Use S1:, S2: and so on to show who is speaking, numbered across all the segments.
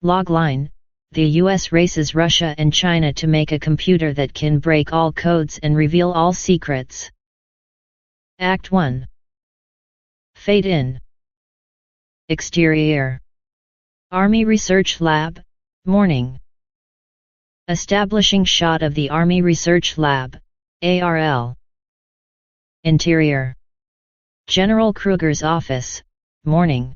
S1: Logline: the US races Russia and China to make a computer that can break all codes and reveal all secrets. Act 1. Fade in. Exterior: Army Research Lab, morning. Establishing shot of the Army Research Lab, ARL. Interior: General Kruger's office, morning.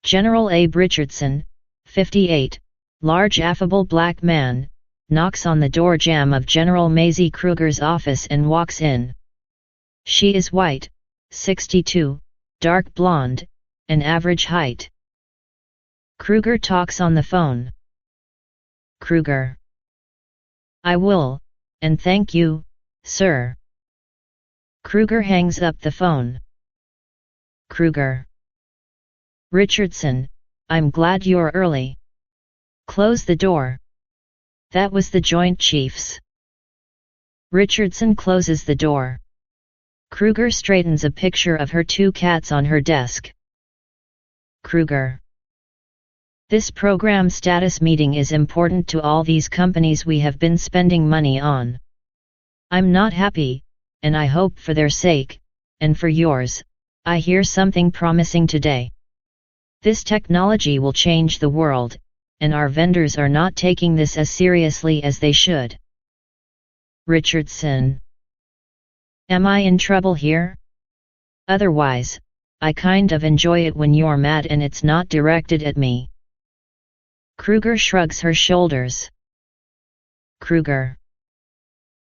S1: General Abe Richardson, 58, large affable black man, knocks on the door jamb of General Maisie Kruger's office and walks in. She is white, 62, dark blonde, and average height. Kruger talks on the phone. Kruger: I will, and thank you, sir. Kruger hangs up the phone. Kruger: Richardson, I'm glad you're early. Close the door. That was the Joint Chiefs. Richardson closes the door. Kruger straightens a picture of her two cats on her desk. Kruger: This program status meeting is important to all these companies we have been spending money on. I'm not happy, and I hope for their sake, and for yours, I hear something promising today. This technology will change the world, and our vendors are not taking this as seriously as they should. Richardson: Am I in trouble here? Otherwise, I kind of enjoy it when you're mad and it's not directed at me. Kruger shrugs her shoulders. Kruger: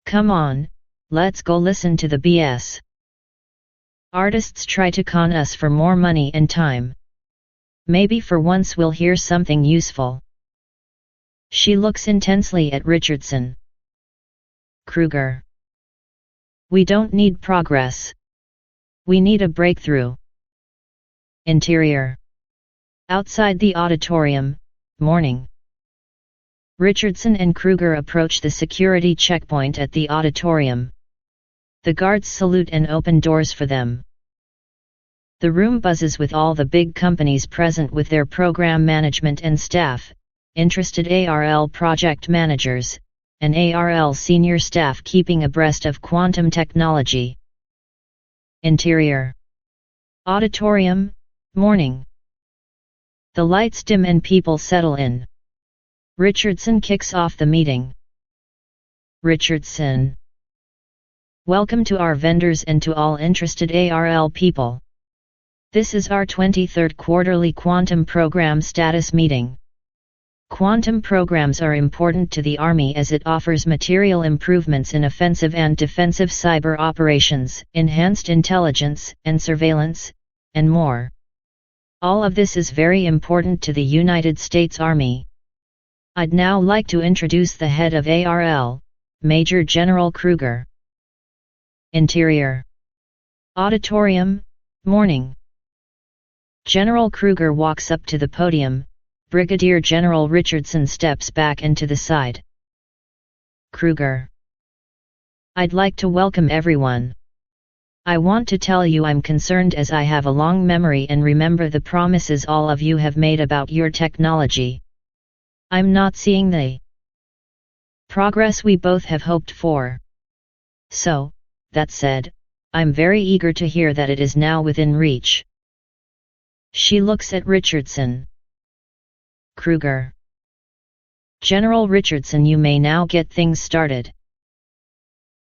S1: Come on, let's go listen to the BS. Artists try to con us for more money and time. Maybe for once we'll hear something useful. She looks intensely at Richardson. Kruger: We don't need progress. We need a breakthrough. Interior: Outside the auditorium, morning. Richardson and Kruger approach the security checkpoint at the auditorium. The guards salute and open doors for them. The room buzzes with all the big companies present with their program management and staff, interested ARL project managers, and ARL senior staff keeping abreast of quantum technology. Interior: Auditorium, morning. The lights dim and people settle in. Richardson kicks off the meeting. Richardson: Welcome to our vendors and to all interested ARL people. This is our 23rd quarterly quantum program status meeting. Quantum programs are important to the Army as it offers material improvements in offensive and defensive cyber operations, enhanced intelligence and surveillance, and more. All of this is very important to the United States Army. I'd now like to introduce the head of ARL, Major General Kruger. Interior: Auditorium, morning. General Kruger walks up to the podium. Brigadier General Richardson steps back and to the side. Kruger: I'd like to welcome everyone. I want to tell you I'm concerned as I have a long memory and remember the promises all of you have made about your technology. I'm not seeing the progress we both have hoped for. So, that said, I'm very eager to hear that it is now within reach. She looks at Richardson. Kruger: General Richardson, you may now get things started.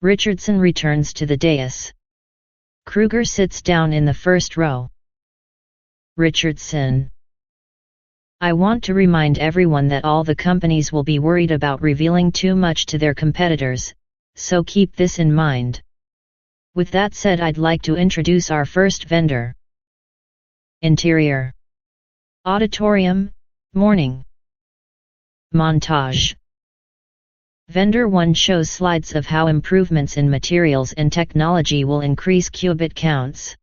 S1: Richardson returns to the dais. Kruger sits down in the first row. Richardson: I want to remind everyone that all the companies will be worried about revealing too much to their competitors, so keep this in mind. With that said, I'd like to introduce our first vendor. Interior: Auditorium, morning. Montage. Vendor 1 shows slides of how improvements in materials and technology will increase qubit counts.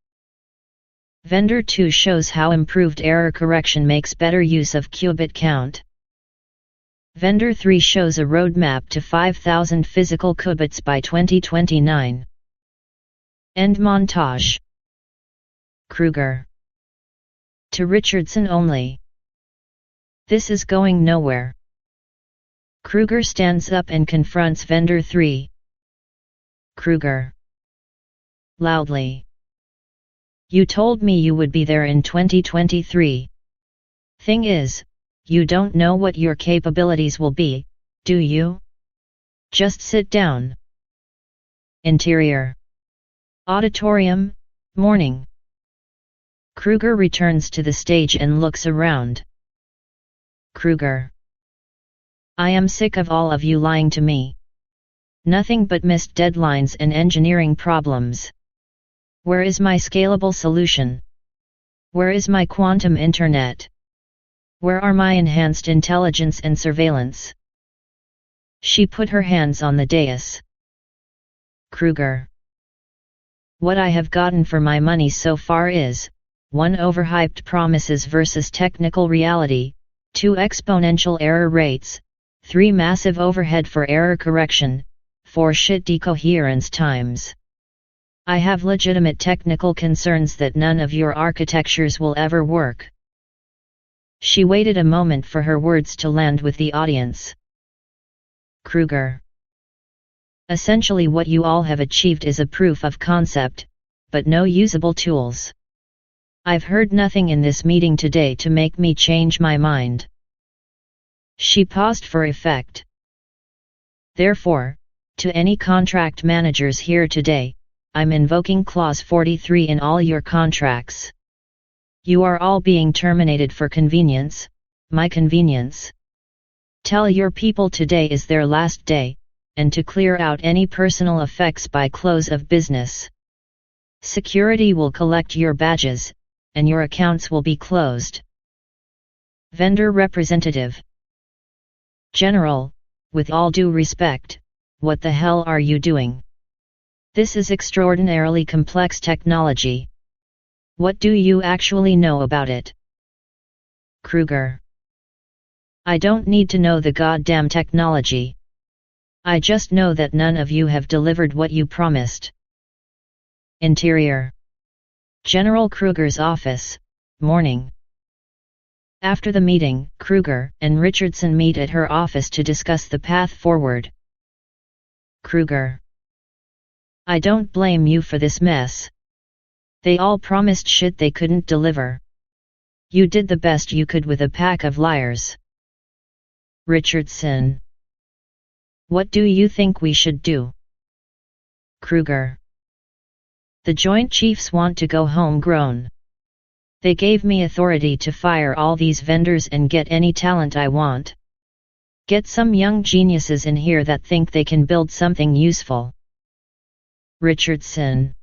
S1: Vendor 2 shows how improved error correction makes better use of qubit count. Vendor 3 shows a roadmap to 5,000 physical qubits by 2029. End montage. Kruger: To Richardson only. This is going nowhere. Kruger stands up and confronts vendor 3. Kruger. Loudly. You told me you would be there in 2023. Thing is, you don't know what your capabilities will be, do you? Just sit down. Interior. Auditorium, morning. Kruger returns to the stage and looks around. Kruger. I am sick of all of you lying to me. Nothing but missed deadlines and engineering problems. Where is my scalable solution? Where is my quantum internet? Where are my enhanced intelligence and surveillance? She put her hands on the dais. Kruger. What I have gotten for my money so far is 1. Overhyped promises versus technical reality, 2. Exponential error rates, 3. Massive overhead for error correction, 4. Shit decoherence times. I have legitimate technical concerns that none of your architectures will ever work. She waited a moment for her words to land with the audience. Kruger. Essentially what you all have achieved is a proof of concept, but no usable tools. I've heard nothing in this meeting today to make me change my mind. She paused for effect. Therefore, to any contract managers here today, I'm invoking Clause 43 in all your contracts. You are all being terminated for convenience, my convenience. Tell your people today is their last day, and to clear out any personal effects by close of business. Security will collect your badges, and your accounts will be closed. Vendor representative. General, with all due respect, what the hell are you doing? This is extraordinarily complex technology. What do you actually know about it? Kruger. I don't need to know the goddamn technology. I just know that none of you have delivered what you promised. Interior. General Kruger's office, morning. After the meeting, Kruger and Richardson meet at her office to discuss the path forward. Kruger. I don't blame you for this mess. They all promised shit they couldn't deliver. You did the best you could with a pack of liars. Richardson. What do you think we should do? Kruger. The Joint Chiefs want to go homegrown. They gave me authority to fire all these vendors and get any talent I want. Get some young geniuses in here that think they can build something useful. Richardson.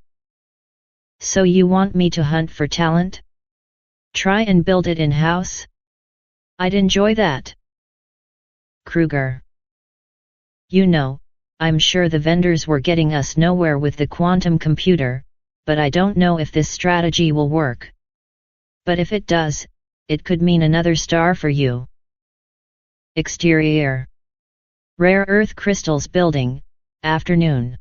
S1: So you want me to hunt for talent? Try and build it in-house? I'd enjoy that. Kruger. You know, I'm sure the vendors were getting us nowhere with the quantum computer, but I don't know if this strategy will work. But if it does, it could mean another star for you. Exterior. Rare Earth Crystals Building, afternoon.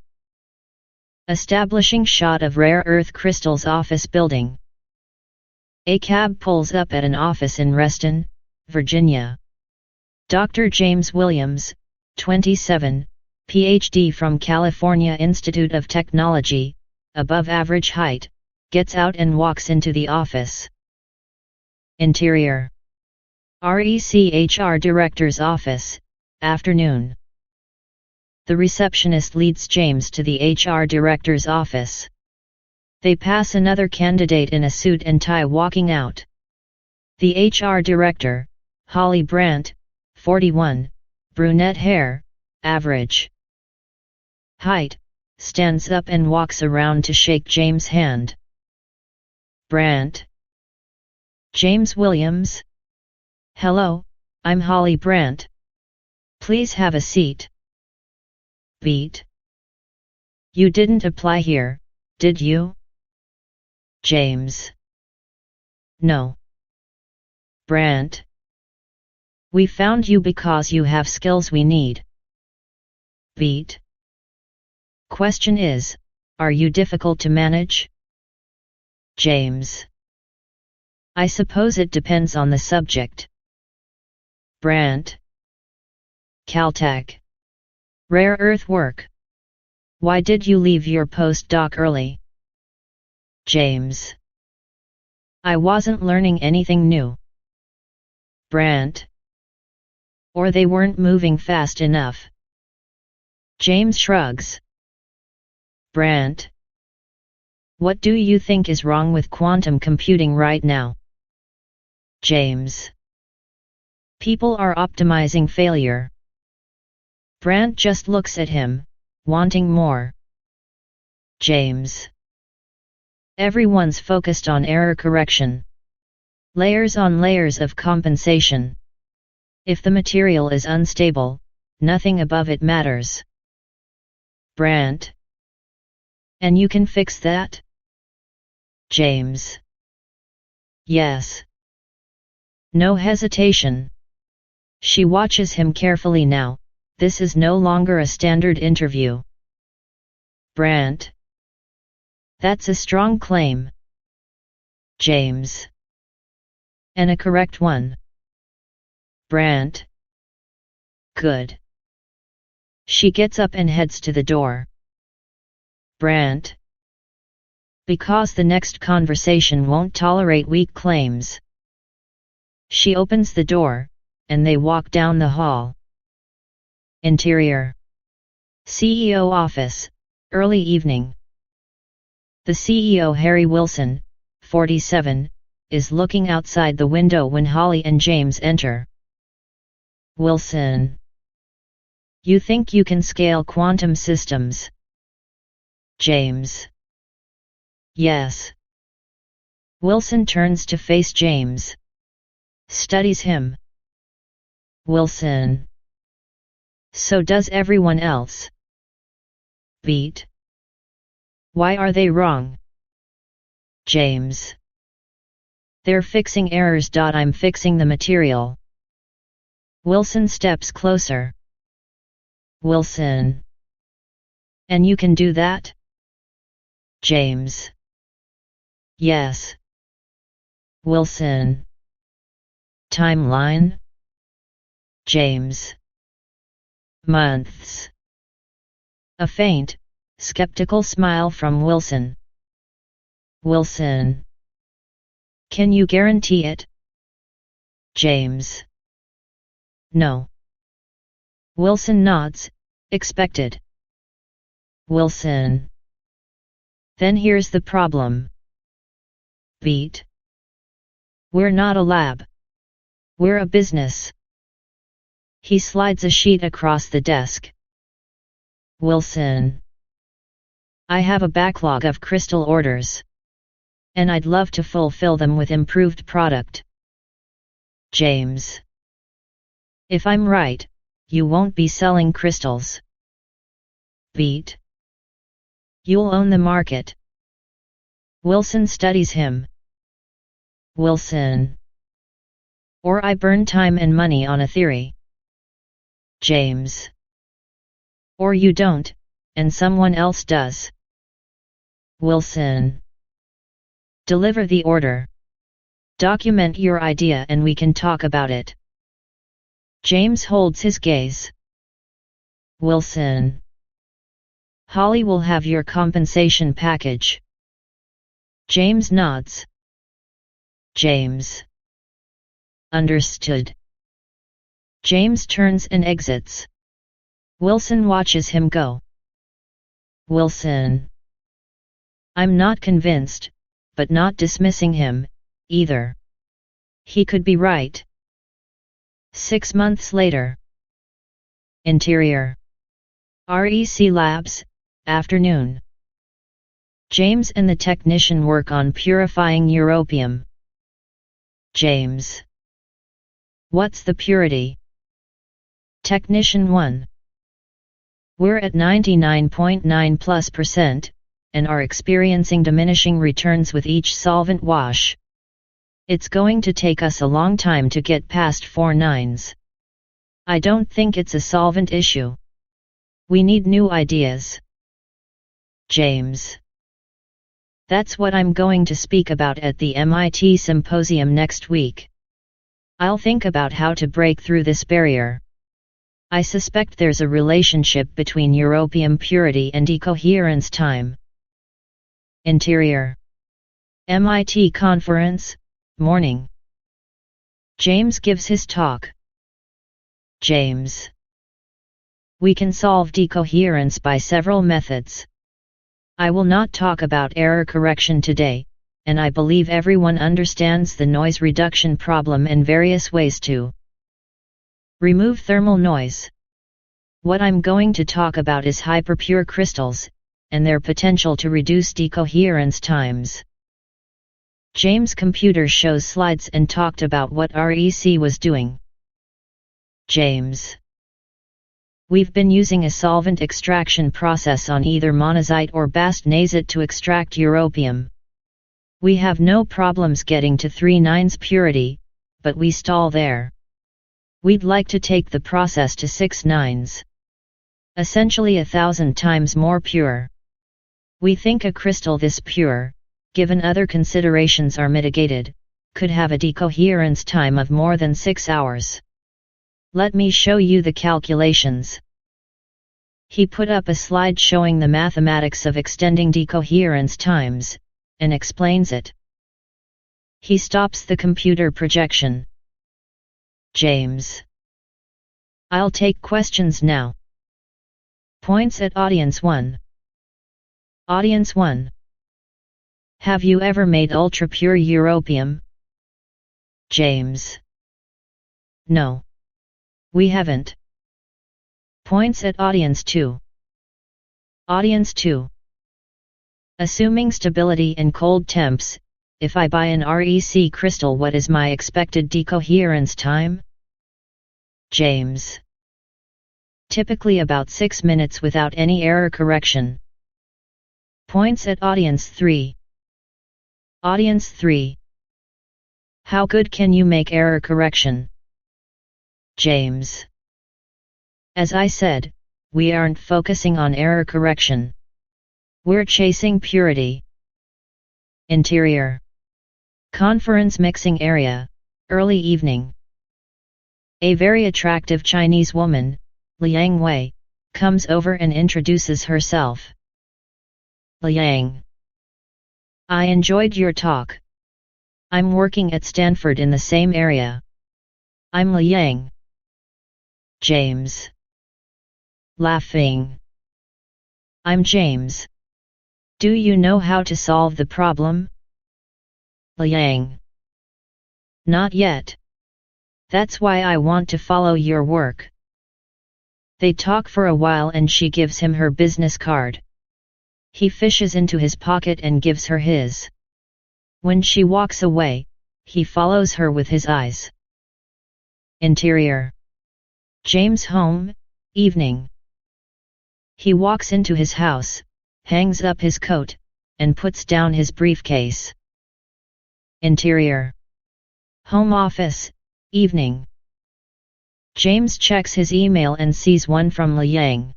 S1: Establishing shot of Rare Earth Crystals office building. A cab pulls up at an office in Reston, Virginia. Dr. James Williams, 27, Ph.D. from California Institute of Technology, above average height, gets out and walks into the office. Interior. RECHR Director's Office, afternoon. The receptionist leads James to the HR Director's office. They pass another candidate in a suit and tie walking out. The HR Director, Holly Brandt, 41, brunette hair, average height, stands up and walks around to shake James' hand. Brandt. James Williams. Hello, I'm Holly Brandt. Please have a seat. Beat. You didn't apply here, did you? James. No. Brandt. We found you because you have skills we need. Beat. Question is, are you difficult to manage? James. I suppose it depends on the subject. Brant. Caltech. Rare earth work. Why did you leave your postdoc early? James. I wasn't learning anything new. Brant. Or they weren't moving fast enough. James shrugs. Brant. What do you think is wrong with quantum computing right now? James. People are optimizing failure. Brant just looks at him, wanting more. James. Everyone's focused on error correction. Layers on layers of compensation. If the material is unstable, nothing above it matters. Brant. And you can fix that? James. Yes. No hesitation. She watches him carefully now. This is no longer a standard interview. Brant. That's a strong claim. James. And a correct one. Brant. Good. She gets up and heads to the door. Brant. Because the next conversation won't tolerate weak claims. She opens the door, and they walk down the hall. Interior. CEO office, early evening. The CEO Harry Wilson, 47, is looking outside the window when Holly and James enter. Wilson. You think you can scale quantum systems? James. Yes. Wilson turns to face James. Studies him. Wilson. So does everyone else. Beat. Why are they wrong? James. They're fixing errors. I'm fixing the material. Wilson steps closer. Wilson. And you can do that? James. Yes. Wilson. Timeline? James. Months. A faint, skeptical smile from Wilson. Wilson. Can you guarantee it? James. No. Wilson nods, expected. Wilson. Then here's the problem. Beat. We're not a lab. We're a business. He slides a sheet across the desk. Wilson. I have a backlog of crystal orders. And I'd love to fulfill them with improved product. James. If I'm right, you won't be selling crystals. Beat. You'll own the market. Wilson studies him. Wilson. Or I burn time and money on a theory. James. Or you don't, and someone else does. Wilson. Deliver the order. Document your idea and we can talk about it. James holds his gaze. Wilson. Holly will have your compensation package. James nods. James. Understood. James turns and exits. Wilson watches him go. Wilson. I'm not convinced, but not dismissing him, either. He could be right. 6 months later. Interior. REC Labs, afternoon. James and the technician work on purifying europium. James. What's the purity? Technician 1. We're at 99.9+%, and are experiencing diminishing returns with each solvent wash. It's going to take us a long time to get past 4 nines. I don't think it's a solvent issue. We need new ideas. James. That's what I'm going to speak about at the MIT symposium next week. I'll think about how to break through this barrier. I suspect there's a relationship between europium purity and decoherence time. Interior. MIT conference, morning. James gives his talk. James. We can solve decoherence by several methods. I will not talk about error correction today, and I believe everyone understands the noise reduction problem and various ways to remove thermal noise. What I'm going to talk about is hyperpure crystals, and their potential to reduce decoherence times. James' computer shows slides and talked about what REC was doing. James. We've been using a solvent extraction process on either monazite or bastnasite to extract europium. We have no problems getting to 3 nines purity, but we stall there. We'd like to take the process to 6 nines. Essentially 1,000 times more pure. We think a crystal this pure, given other considerations are mitigated, could have a decoherence time of more than 6 hours. Let me show you the calculations. He put up a slide showing the mathematics of extending decoherence times, and explains it. He stops the computer projection. James. I'll take questions now. Points at Audience 1. Audience 1. Have you ever made ultra-pure europium? James. No. We haven't. Points at Audience 2. Audience 2. Assuming stability in cold temps, if I buy an REC crystal, what is my expected decoherence time? James. Typically about 6 minutes without any error correction. Points at Audience 3. Audience 3. How good can you make error correction? James. As I said, we aren't focusing on error correction. We're chasing purity. Interior. Conference mixing area, early evening. A very attractive Chinese woman, Liang Wei, comes over and introduces herself. Liang. I enjoyed your talk. I'm working at Stanford in the same area. I'm Liang. James. Laughing. I'm James. Do you know how to solve the problem? Liang. Not yet. That's why I want to follow your work. They talk for a while and she gives him her business card. He fishes into his pocket and gives her his. When she walks away, he follows her with his eyes. Interior. James' home, evening. He walks into his house, hangs up his coat, and puts down his briefcase. Interior. Home office, evening. James checks his email and sees one from Liang.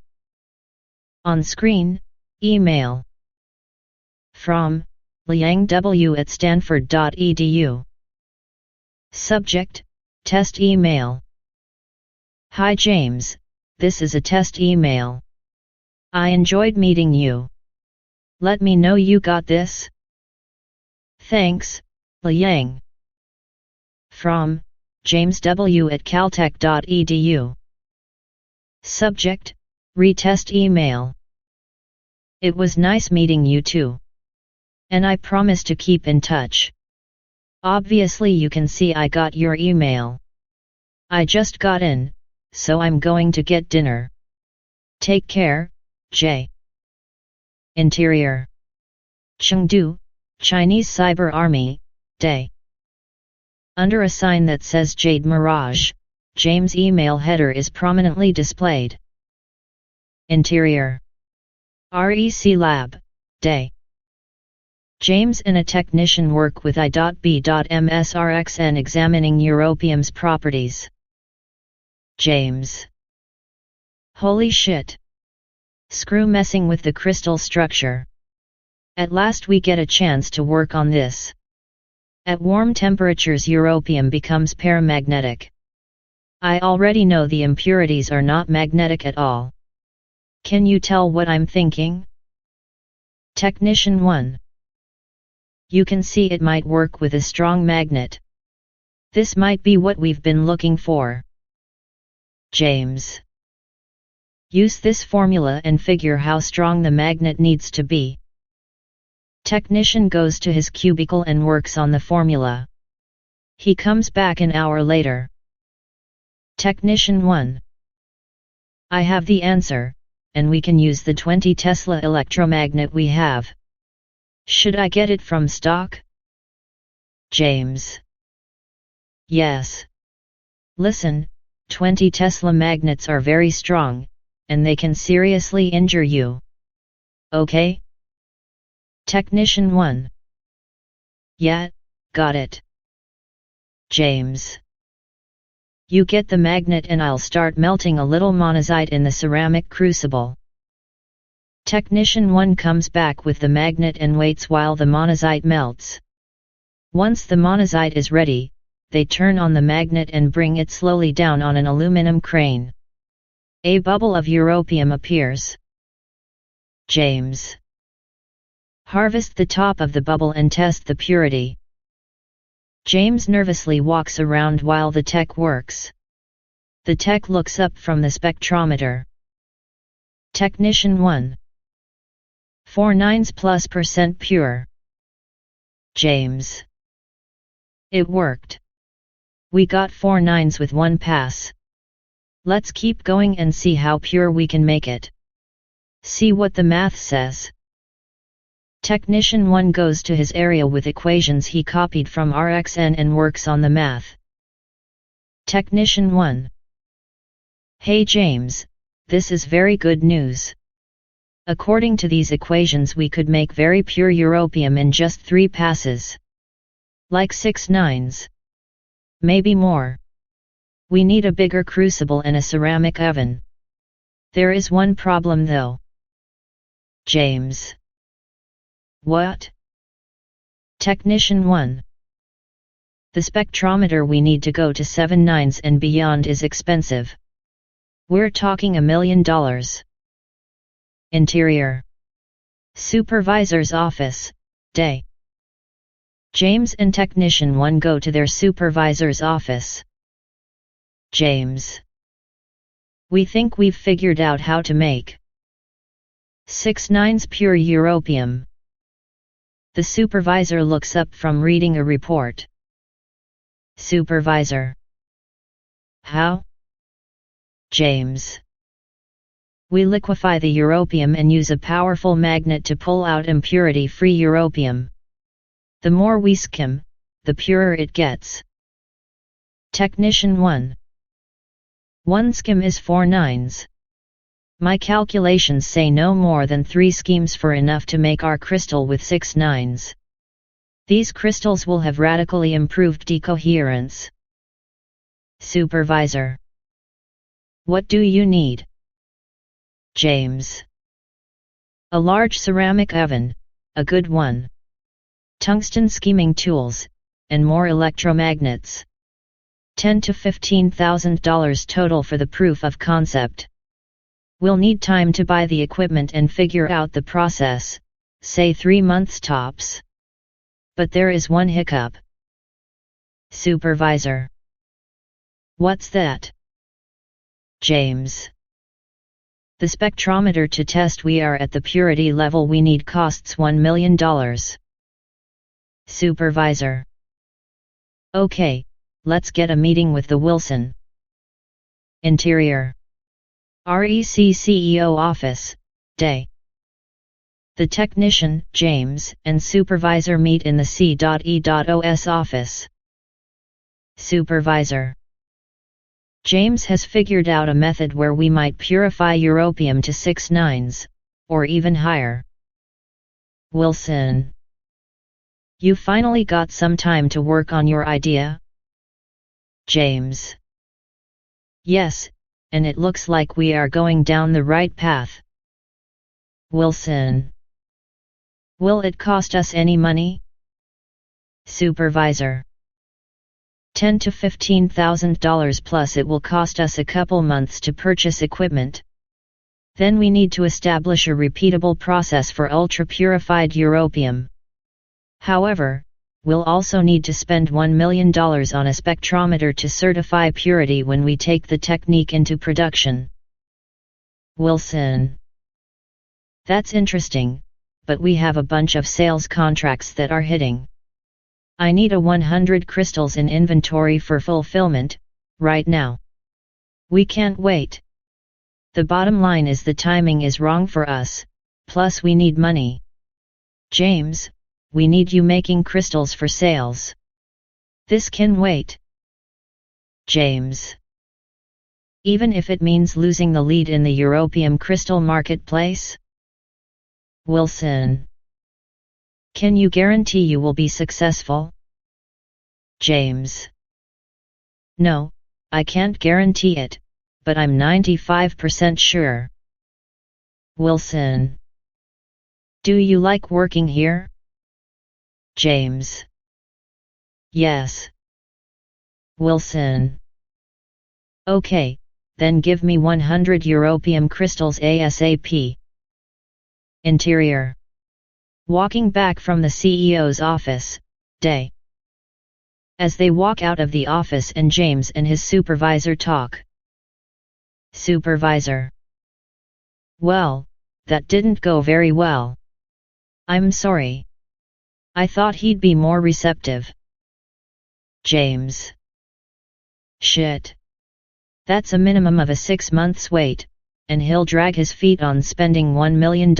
S1: On screen, email. From, Liang W at stanford.edu. Subject, test email. Hi James, this is a test email. I enjoyed meeting you. Let me know you got this. Thanks, Liang. From, James W at caltech.edu. Subject, retest email. It was nice meeting you too. And I promise to keep in touch. Obviously you can see I got your email. I just got in, so I'm going to get dinner. Take care, J. Interior. Chengdu, Chinese Cyber Army, Day. Under a sign that says Jade Mirage, James' email header is prominently displayed. Interior. REC Lab, Day. James and a technician work with I.B.MSRXN examining europium's properties. James. Holy shit. Screw messing with the crystal structure. At last we get a chance to work on this. At warm temperatures europium becomes paramagnetic. I already know the impurities are not magnetic at all. Can you tell what I'm thinking? Technician 1. You can see it might work with a strong magnet. This might be what we've been looking for. James. Use this formula and figure how strong the magnet needs to be. Technician goes to his cubicle and works on the formula. He comes back an hour later. Technician 1. I have the answer, and we can use the 20 Tesla electromagnet we have. Should I get it from stock? James. Yes. Listen, 20 Tesla magnets are very strong, and they can seriously injure you. Okay? Technician 1. Yeah, got it. James. You get the magnet and I'll start melting a little monazite in the ceramic crucible. Technician 1 comes back with the magnet and waits while the monazite melts. Once the monazite is ready, they turn on the magnet and bring it slowly down on an aluminum crane. A bubble of europium appears. James. Harvest the top of the bubble and test the purity. James nervously walks around while the tech works. The tech looks up from the spectrometer. Technician 1. 49% pure. James. It worked. We got 49 with one pass. Let's keep going and see how pure we can make it. See what the math says. Technician 1 goes to his area with equations he copied from RxN and works on the math. Technician 1. Hey James, this is very good news. According to these equations we could make very pure europium in just 3 passes. Like 6 nines. Maybe more. We need a bigger crucible and a ceramic oven. There is one problem though. James. What? Technician 1. The spectrometer we need to go to 7 nines and beyond is expensive. We're talking $1 million. Interior. Supervisor's office, day. James and Technician 1 go to their supervisor's office. James. We think we've figured out how to make 6 nines pure europium. The supervisor looks up from reading a report. Supervisor. How? James. We liquefy the europium and use a powerful magnet to pull out impurity-free europium. The more we skim, the purer it gets. Technician 1. 1 skim is 4 nines. My calculations say no more than 3 schemes for enough to make our crystal with 6 nines. These crystals will have radically improved decoherence. Supervisor. What do you need? James. A large ceramic oven, a good one. Tungsten scheming tools, and more electromagnets. $10,000 to $15,000 total for the proof of concept. We'll need time to buy the equipment and figure out the process, say 3 months tops. But there is one hiccup. Supervisor. What's that? James. The spectrometer to test we are at the purity level we need costs $1 million. Supervisor. Okay, let's get a meeting with the Wilson. Interior. REC CEO office, day. The technician, James, and supervisor meet in the C.E.OS office. Supervisor. James has figured out a method where we might purify europium to 6 nines, or even higher. Wilson. You finally got some time to work on your idea? James. Yes, and it looks like we are going down the right path. Wilson. Will it cost us any money? Supervisor. $10,000 to $15,000 plus. It will cost us a couple months to purchase equipment. Then we need to establish a repeatable process for ultra-purified europium. However, we'll also need to spend $1 million on a spectrometer to certify purity when we take the technique into production. Wilson. That's interesting, but we have a bunch of sales contracts that are hitting. I need 100 crystals in inventory for fulfillment, right now. We can't wait. The bottom line is the timing is wrong for us, plus we need money. James, we need you making crystals for sales. This can wait. James. Even if it means losing the lead in the europium crystal marketplace? Wilson. Can you guarantee you will be successful? James. No, I can't guarantee it, but I'm 95% sure. Wilson. Do you like working here? James. Yes. Wilson. Okay, then give me 100 europium crystals ASAP. Interior. Walking back from the CEO's office, day. As they walk out of the office and James and his supervisor talk. Supervisor. Well, that didn't go very well. I'm sorry. I thought he'd be more receptive. James. Shit. That's a minimum of a 6 months wait, and he'll drag his feet on spending $1 million.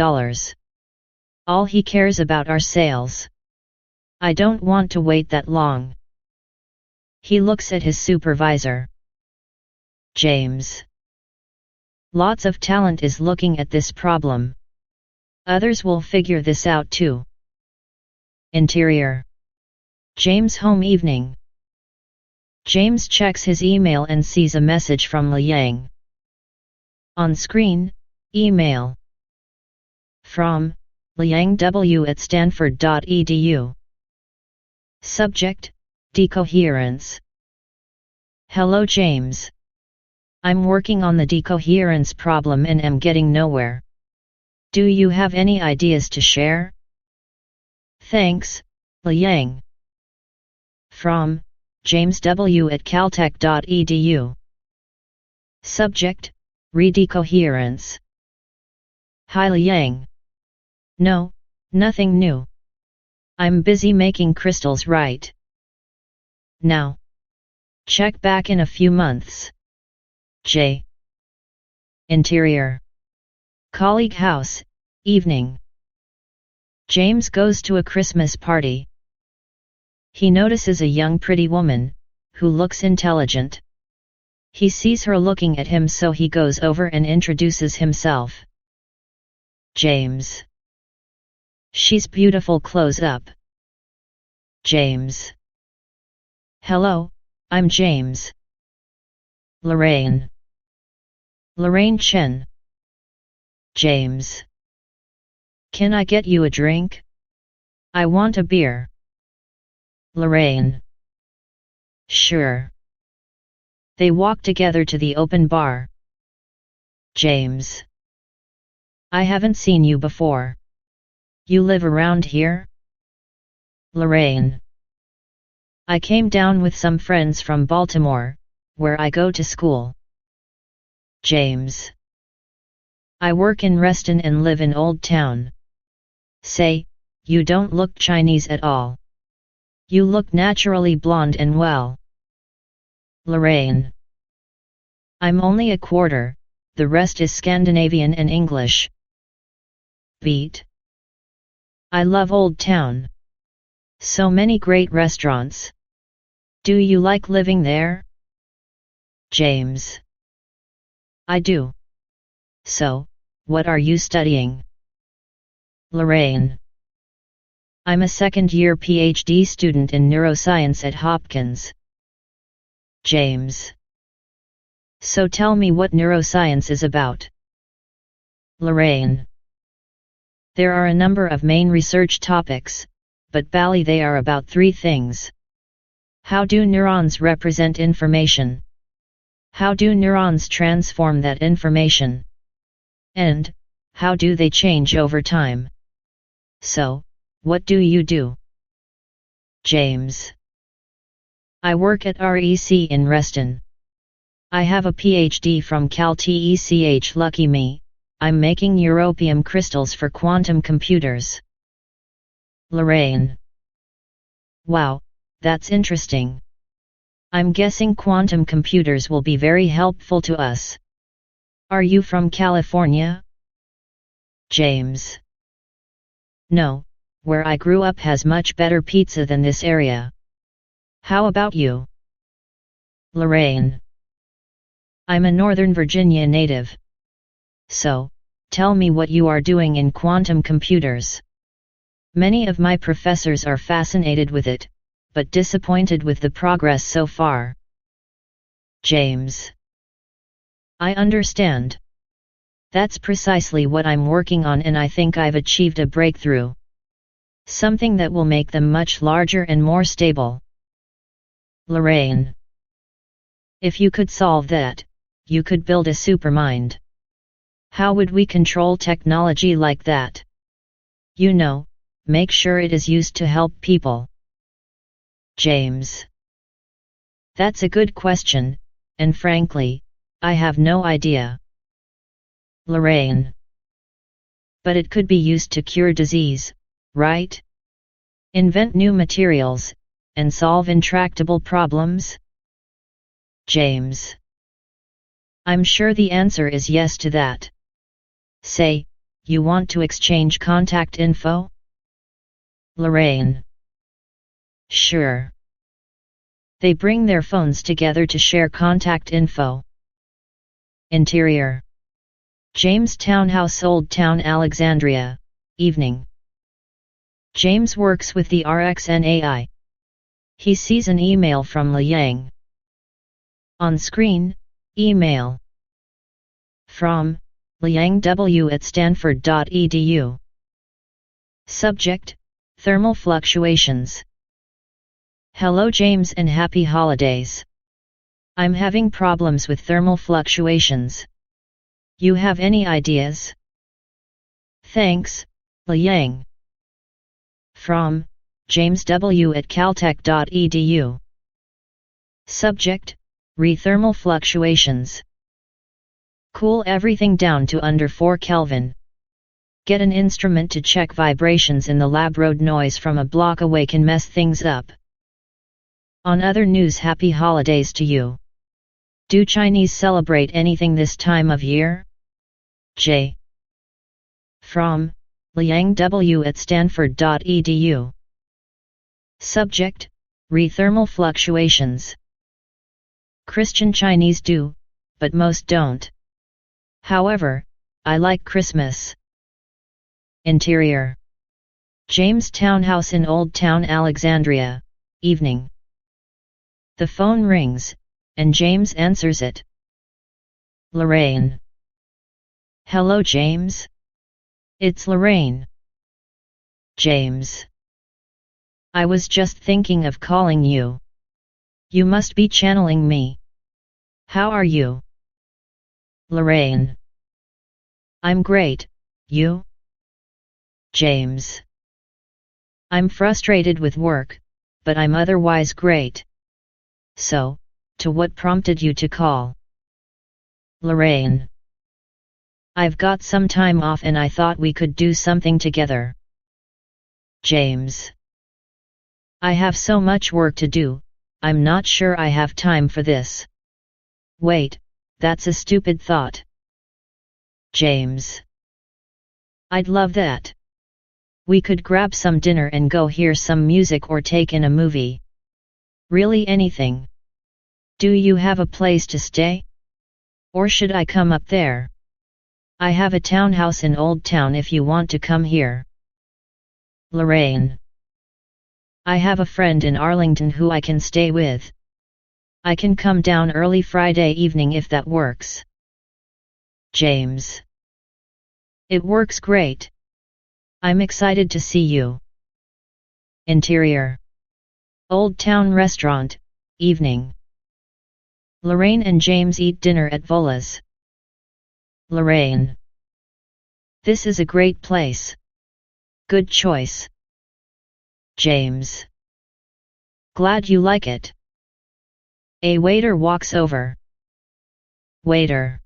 S1: All he cares about are sales. I don't want to wait that long. He looks at his supervisor. James. Lots of talent is looking at this problem. Others will figure this out too. Interior. James' home evening. James checks his email and sees a message from Liang. On screen, email. From Liang W at stanford.edu. Subject, decoherence. Hello James. I'm working on the decoherence problem and am getting nowhere. Do you have any ideas to share? Thanks, Liang. From James W at caltech.edu. Subject, redecoherence. Hi Liang. No, nothing new. I'm busy making crystals right now. Check back in a few months. J. Interior. Colleague house, evening. James goes to a Christmas party. He notices a young pretty woman, who looks intelligent. He sees her looking at him, so he goes over and introduces himself. James. She's beautiful close up. James. Hello, I'm James. Lorraine. Lorraine Chen. James. Can I get you a drink? I want a beer. Lorraine. Sure. They walk together to the open bar. James. I haven't seen you before. You live around here? Lorraine. I came down with some friends from Baltimore, where I go to school. James. I work in Reston and live in Old Town. Say, you don't look Chinese at all. You look naturally blonde and well. Lorraine. I'm only a quarter, the rest is Scandinavian and English. Beat. I love Old Town. So many great restaurants. Do you like living there? James. I do. So, what are you studying? Lorraine. I'm a second-year PhD student in neuroscience at Hopkins. James. So tell me what neuroscience is about. Lorraine. There are a number of main research topics, but Bali they are about three things. How do neurons represent information? How do neurons transform that information? And, how do they change over time? So, what do you do? James. I work at REC in Reston. I have a PhD from Cal Tech, lucky me, I'm making europium crystals for quantum computers. Lorraine. Wow, that's interesting. I'm guessing quantum computers will be very helpful to us. Are you from California? James. No, where I grew up has much better pizza than this area. How about you? Lorraine. I'm a Northern Virginia native. So, tell me what you are doing in quantum computers. Many of my professors are fascinated with it, but disappointed with the progress so far. James. I understand. That's precisely what I'm working on, and I think I've achieved a breakthrough. Something that will make them much larger and more stable. Lorraine. If you could solve that, you could build a supermind. How would we control technology like that? You know, make sure it is used to help people. James. That's a good question, and frankly, I have no idea. Lorraine. But it could be used to cure disease, right? Invent new materials, and solve intractable problems? James. I'm sure the answer is yes to that. Say, you want to exchange contact info? Lorraine. Sure. They bring their phones together to share contact info. Interior. James Townhouse, Old Town, Alexandria, evening. James works with the RxN AI. He sees an email from Liang. On screen, email. From, Liang W at stanford.edu. Subject, thermal fluctuations. Hello James and happy holidays. I'm having problems with thermal fluctuations. You have any ideas? Thanks, Liang. From, James W at caltech.edu. Subject, thermal fluctuations. Cool everything down to under 4 Kelvin. Get an instrument to check vibrations in the lab. Road noise from a block away can mess things up. On other news, happy holidays to you. Do Chinese celebrate anything this time of year? J. From, Liang W at stanford.edu. Subject, thermal fluctuations. Christian Chinese do, but most don't. However, I like Christmas. Interior. James Townhouse in Old Town, Alexandria, evening. The phone rings, and James answers it. Lorraine. Hello James. It's Lorraine. James. I was just thinking of calling you. You must be channeling me. How are you? Lorraine. I'm great, you? James. I'm frustrated with work, but I'm otherwise great. So, to what prompted you to call? Lorraine. I've got some time off and I thought we could do something together. James. I have so much work to do, I'm not sure I have time for this. Wait, that's a stupid thought. James. I'd love that. We could grab some dinner and go hear some music or take in a movie. Really anything. Do you have a place to stay? Or should I come up there? I have a townhouse in Old Town if you want to come here. Lorraine. I have a friend in Arlington who I can stay with. I can come down early Friday evening if that works. James. It works great. I'm excited to see you. Interior. Old Town Restaurant, evening. Lorraine and James eat dinner at Vola's. Lorraine. This is a great place. Good choice. James. Glad you like it. A waiter walks over. Waiter.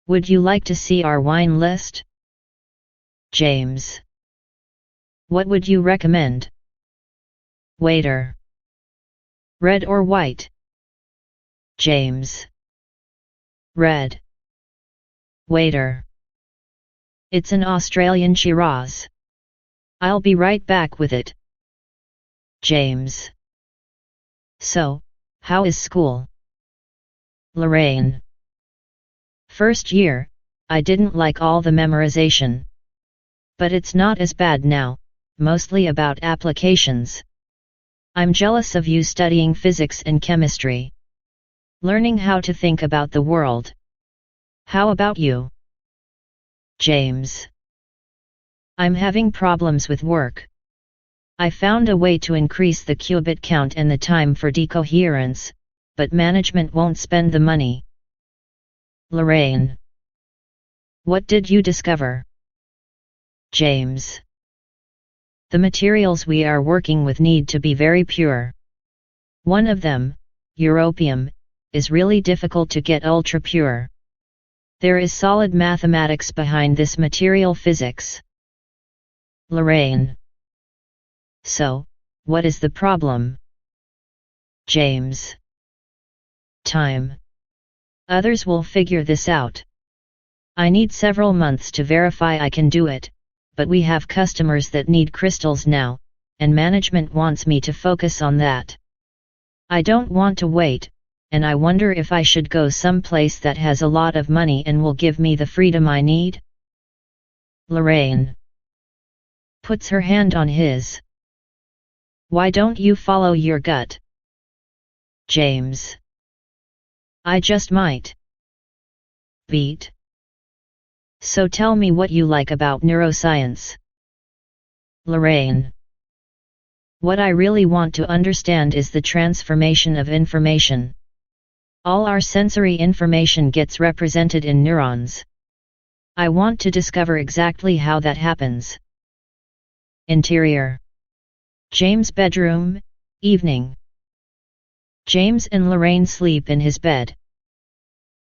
S1: Would you like to see our wine list? James. What would you recommend? Waiter. Red or white? James. Red. Waiter. It's an Australian Shiraz. I'll be right back with it. James. So, how is school? Lorraine. First year, I didn't like all the memorization. But it's not as bad now, mostly about applications. I'm jealous of you studying physics and chemistry. Learning how to think about the world. How about you? James. I'm having problems with work. I found a way to increase the qubit count and the time for decoherence, but management won't spend the money. Lorraine. What did you discover? James. The materials we are working with need to be very pure. One of them, europium, is really difficult to get ultra pure. There is solid mathematics behind this material physics. Lorraine. So, what is the problem? James. Time. Others will figure this out. I need several months to verify I can do it, but we have customers that need crystals now, and management wants me to focus on that. I don't want to wait, and I wonder if I should go someplace that has a lot of money and will give me the freedom I need. Lorraine. Puts her hand on his. Why don't you follow your gut? James. I just might. Beat. So tell me what you like about neuroscience. Lorraine. What I really want to understand is the transformation of information. All our sensory information gets represented in neurons. I want to discover exactly how that happens. Interior. James' bedroom, evening. James and Lorraine sleep in his bed.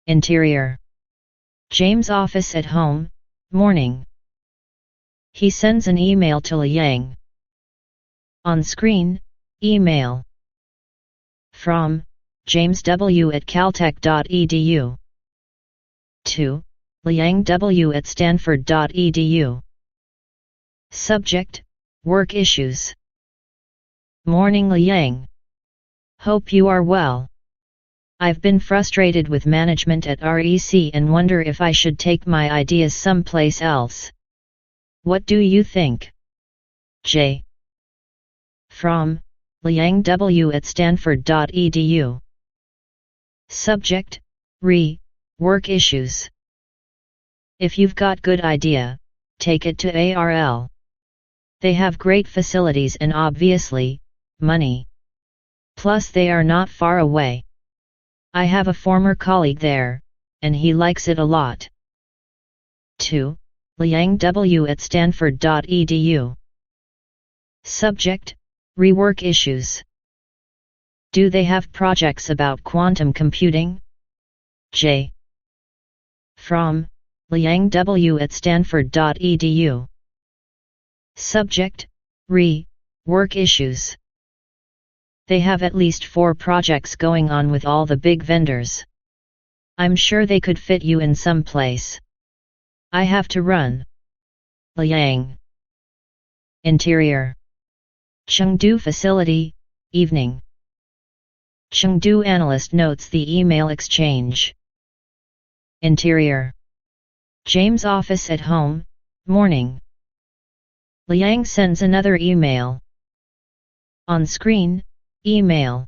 S1: Interior. James' office at home, morning. He sends an email to Liang. On screen, email. From, James W. at caltech.edu. To, Liang W. at stanford.edu. Subject, work issues. Morning Liang. Hope you are well. I've been frustrated with management at REC and wonder if I should take my ideas someplace else. What do you think? J. From, Liang W. at stanford.edu. Subject, work issues. If you've got good idea, take it to ARL. They have great facilities and obviously, money. Plus they are not far away. I have a former colleague there, and he likes it a lot. 2. Liang W. at stanford.edu. Subject, rework issues. Do they have projects about quantum computing? J. From, Liang W. at stanford.edu. Subject, work issues. They have at least 4 projects going on with all the big vendors. I'm sure they could fit you in some place. I have to run. Liang. Interior. Chengdu facility, evening. Chengdu analyst notes the email exchange. Interior. James' office at home, morning. Liang sends another email. On screen, email.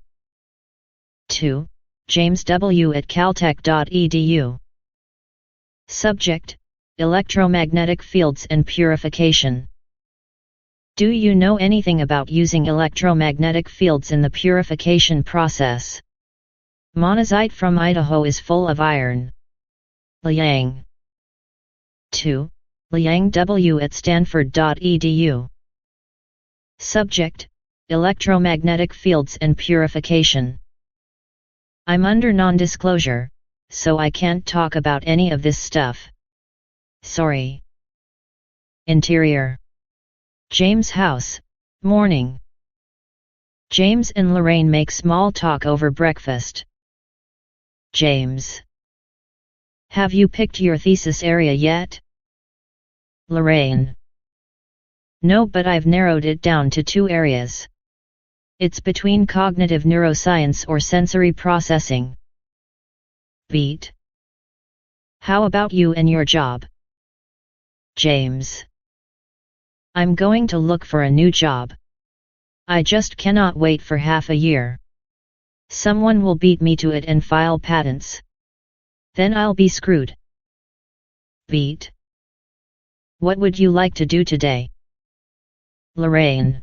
S1: To, James W. at caltech.edu. Subject, electromagnetic fields and purification. Do you know anything about using electromagnetic fields in the purification process? Monazite from Idaho is full of iron. Liang. 2. Liang W at stanford.edu. Subject: Electromagnetic fields and purification. I'm under non-disclosure, so I can't talk about any of this stuff. Sorry. Interior: James' house, morning. James and Lorraine make small talk over breakfast. James: Have you picked your thesis area yet? Lorraine: No, but I've narrowed it down to 2 areas. It's between cognitive neuroscience or sensory processing. Beat: How about you and your job? James: I'm going to look for a new job. I just cannot wait for half a year. Someone will beat me to it and file patents. Then I'll be screwed. Beat: What would you like to do today? Lorraine: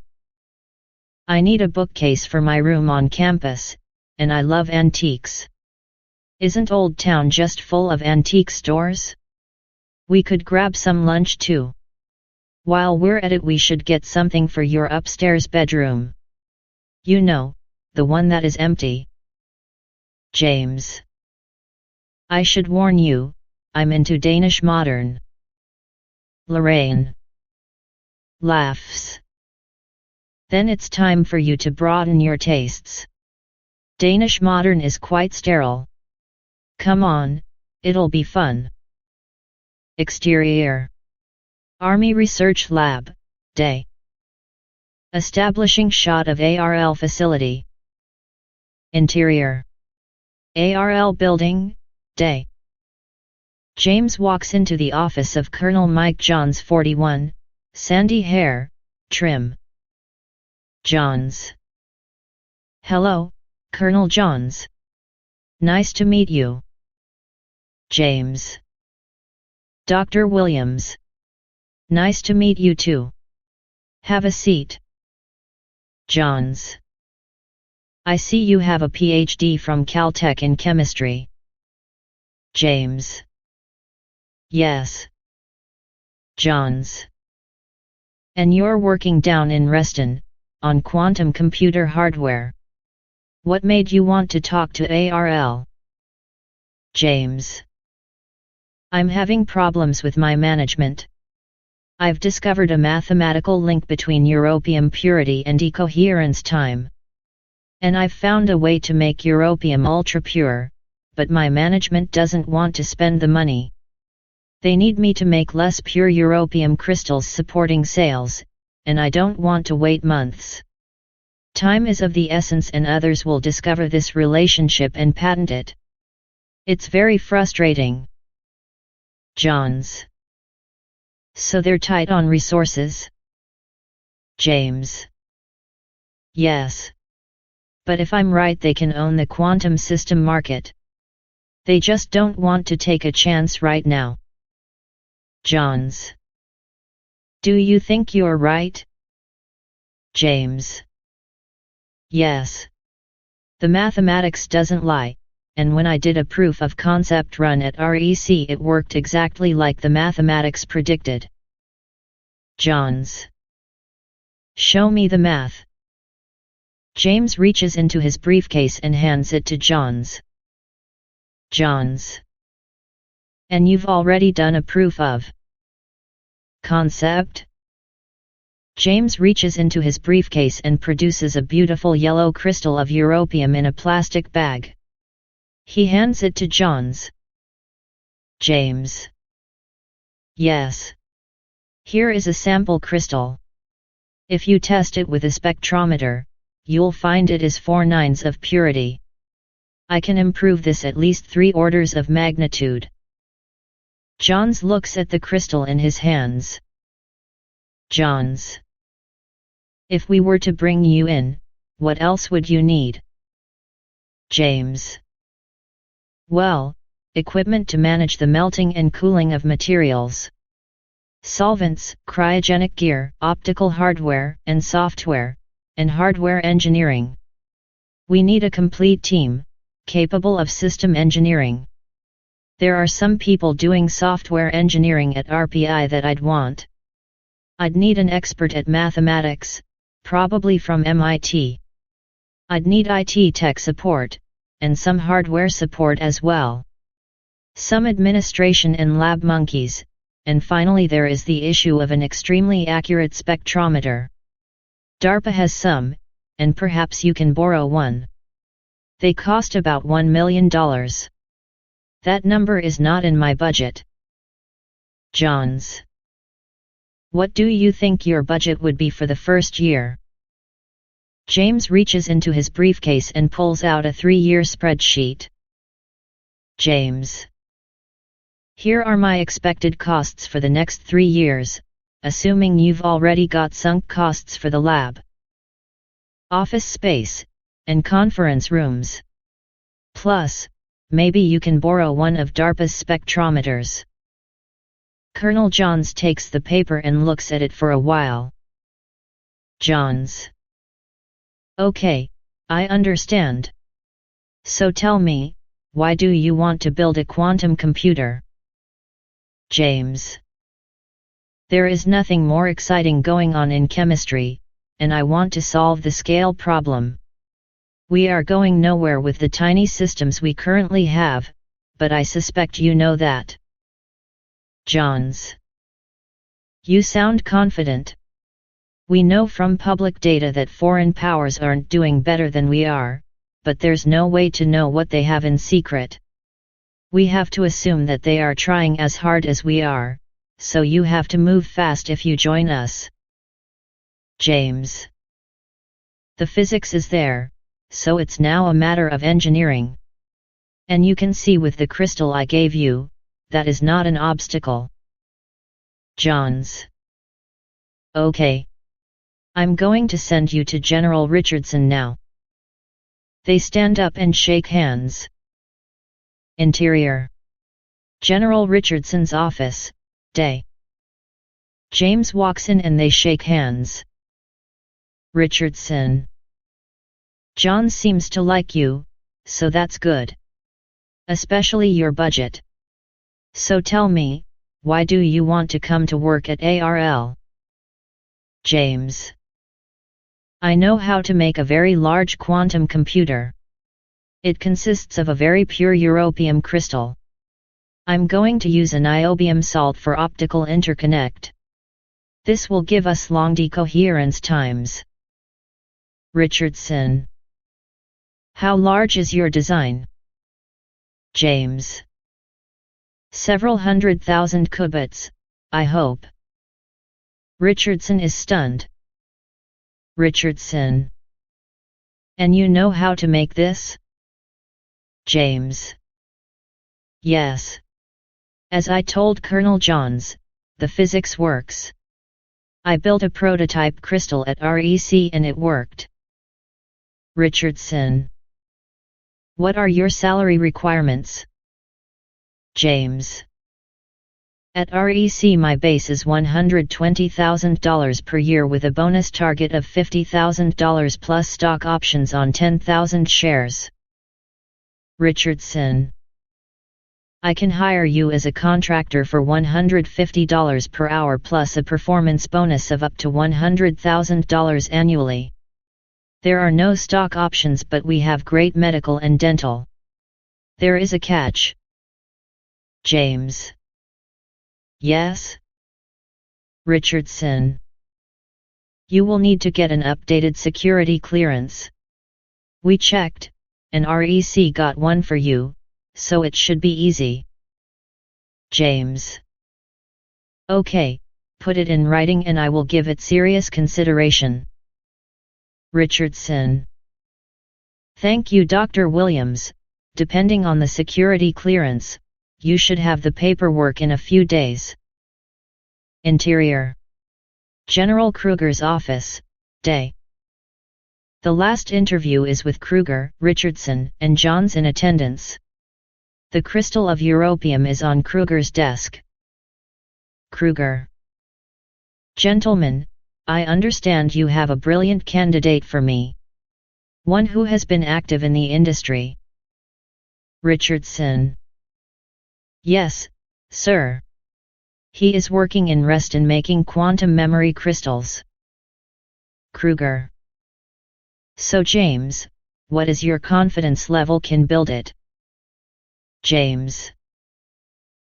S1: I need a bookcase for my room on campus, and I love antiques. Isn't Old Town just full of antique stores? We could grab some lunch too. While we're at it, we should get something for your upstairs bedroom. You know, the one that is empty. James: I should warn you, I'm into Danish modern. Lorraine laughs. Then it's time for you to broaden your tastes. Danish modern is quite sterile. Come on, it'll be fun. Exterior: Army Research Lab, day. Establishing shot of ARL facility. Interior: ARL building, day. James walks into the office of Colonel Mike Johns, 41, sandy hair, trim. Johns: Hello, Colonel Johns. Nice to meet you. James: Dr. Williams. Nice to meet you too. Have a seat. Johns: I see you have a PhD from Caltech in chemistry. James: Yes. Johns: And you're working down in Reston, on quantum computer hardware. What made you want to talk to ARL? James: I'm having problems with my management. I've discovered a mathematical link between europium purity and decoherence time. And I've found a way to make europium ultra pure, but my management doesn't want to spend the money. They need me to make less pure europium crystals supporting sales, and I don't want to wait months. Time is of the essence, and others will discover this relationship and patent it. It's very frustrating. Johns: So they're tight on resources? James: Yes. But if I'm right, they can own the quantum system market. They just don't want to take a chance right now. Johns: Do you think you're right? James: Yes. The mathematics doesn't lie, and when I did a proof of concept run at REC, it worked exactly like the mathematics predicted. Johns: Show me the math. James reaches into his briefcase and hands it to Johns. Johns: And you've already done a proof of concept? James reaches into his briefcase and produces a beautiful yellow crystal of europium in a plastic bag. He hands it to Johns. James: Yes. Here is a sample crystal. If you test it with a spectrometer, you'll find it is 4 nines of purity. I can improve this at least 3 orders of magnitude. Johns looks at the crystal in his hands. Johns: If we were to bring you in, what else would you need? James: Well, equipment to manage the melting and cooling of materials. solvents, cryogenic gear, optical hardware and software, and hardware engineering. We need a complete team, capable of system engineering. There are some people doing software engineering at RPI that I'd want. I'd need an expert at mathematics, probably from MIT. I'd need IT tech support, and some hardware support as well. Some administration and lab monkeys, and finally there is the issue of an extremely accurate spectrometer. DARPA has some, and perhaps you can borrow one. They cost about $1 million. That number is not in my budget. Johns. What do you think your budget would be for the first year? James reaches into his briefcase and pulls out a 3-year spreadsheet. James. Here are my expected costs for the next 3 years, assuming you've already got sunk costs for the lab, office space, and conference rooms. Plus, maybe you can borrow one of DARPA's spectrometers. Colonel Johns takes the paper and looks at it for a while. Johns. Okay, I understand. So tell me, why do you want to build a quantum computer? James. There is nothing more exciting going on in chemistry, and I want to solve the scale problem. We are going nowhere with the tiny systems we currently have, but I suspect you know that. Johns. You sound confident. We know from public data that foreign powers aren't doing better than we are, but there's no way to know what they have in secret. We have to assume that they are trying as hard as we are, so you have to move fast if you join us. James. The physics is there, so it's now a matter of engineering. And you can see with the crystal I gave you, that is not an obstacle. Johns. Okay. I'm going to send you to General Richardson now. They stand up and shake hands. Interior. General Richardson's office, day. James walks in and they shake hands. Richardson. John seems to like you, so that's good. Especially your budget. So tell me, why do you want to come to work at ARL? James. I know how to make a very large quantum computer. It consists of a very pure europium crystal. I'm going to use a niobium salt for optical interconnect. This will give us long decoherence times. Richardson. How large is your design? James. Several 100,000 qubits, I hope. Richardson is stunned. Richardson. And you know how to make this? James. Yes. As I told Colonel Johns, the physics works. I built a prototype crystal at REC and it worked. Richardson. What are your salary requirements? James. At REC my base is $120,000 per year with a bonus target of $50,000 plus stock options on 10,000 shares. Richardson. I can hire you as a contractor for $150 per hour plus a performance bonus of up to $100,000 annually. There are no stock options but we have great medical and dental. There is a catch. James. Yes? Richardson. You will need to get an updated security clearance. We checked, and REC got one for you, so it should be easy. James. Okay, put it in writing and I will give it serious consideration. Richardson. Thank you, Dr. Williams. Depending on the security clearance, you should have the paperwork in a few days. Interior. General Kruger's office, day. The last interview is with Kruger, Richardson, and Johns in attendance. The crystal of europium is on Kruger's desk. Kruger. Gentlemen, I understand you have a brilliant candidate for me. One who has been active in the industry. Richardson. Yes, sir. He is working in Reston making quantum memory crystals. Kruger. So James, what is your confidence level can build it? James.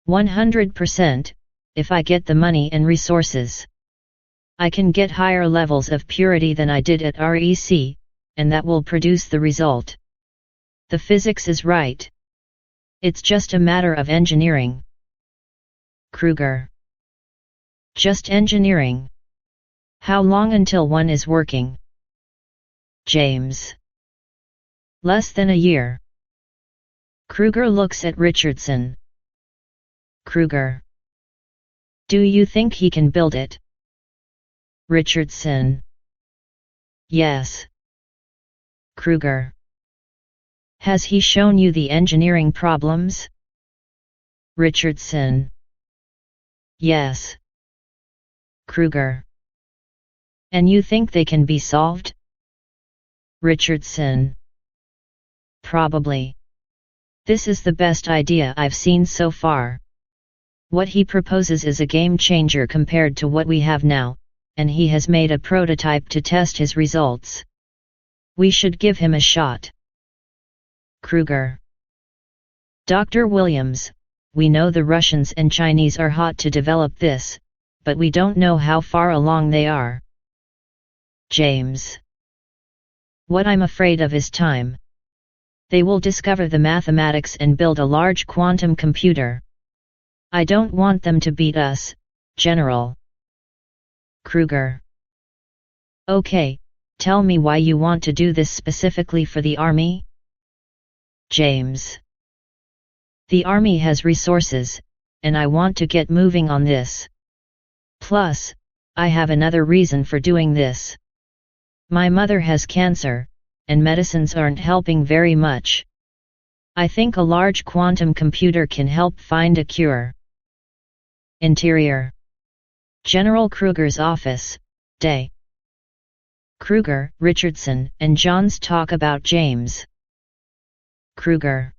S1: 100%, if I get the money and resources. I can get higher levels of purity than I did at REC, and that will produce the result. The physics is right. It's just a matter of engineering. Kruger. Just engineering. How long until one is working? James. Less than a year. Kruger looks at Richardson. Kruger. Do you think he can build it? Richardson. Yes. Kruger. Has he shown you the engineering problems? Richardson. Yes. Kruger. And you think they can be solved? Richardson. Probably. This is the best idea I've seen so far. What he proposes is a game changer compared to what we have now, and he has made a prototype to test his results. We should give him a shot. Kruger. Dr. Williams, we know the Russians and Chinese are hot to develop this, but we don't know how far along they are. James. What I'm afraid of is time. They will discover the mathematics and build a large quantum computer. I don't want them to beat us, General. Kruger. Okay, tell me why you want to do this specifically for the Army? James. The Army has resources, and I want to get moving on this. Plus, I have another reason for doing this. My mother has cancer, and medicines aren't helping very much. I think a large quantum computer can help find a cure. Interior. General Kruger's office, day. Kruger, Richardson, and Johns talk about James. Kruger.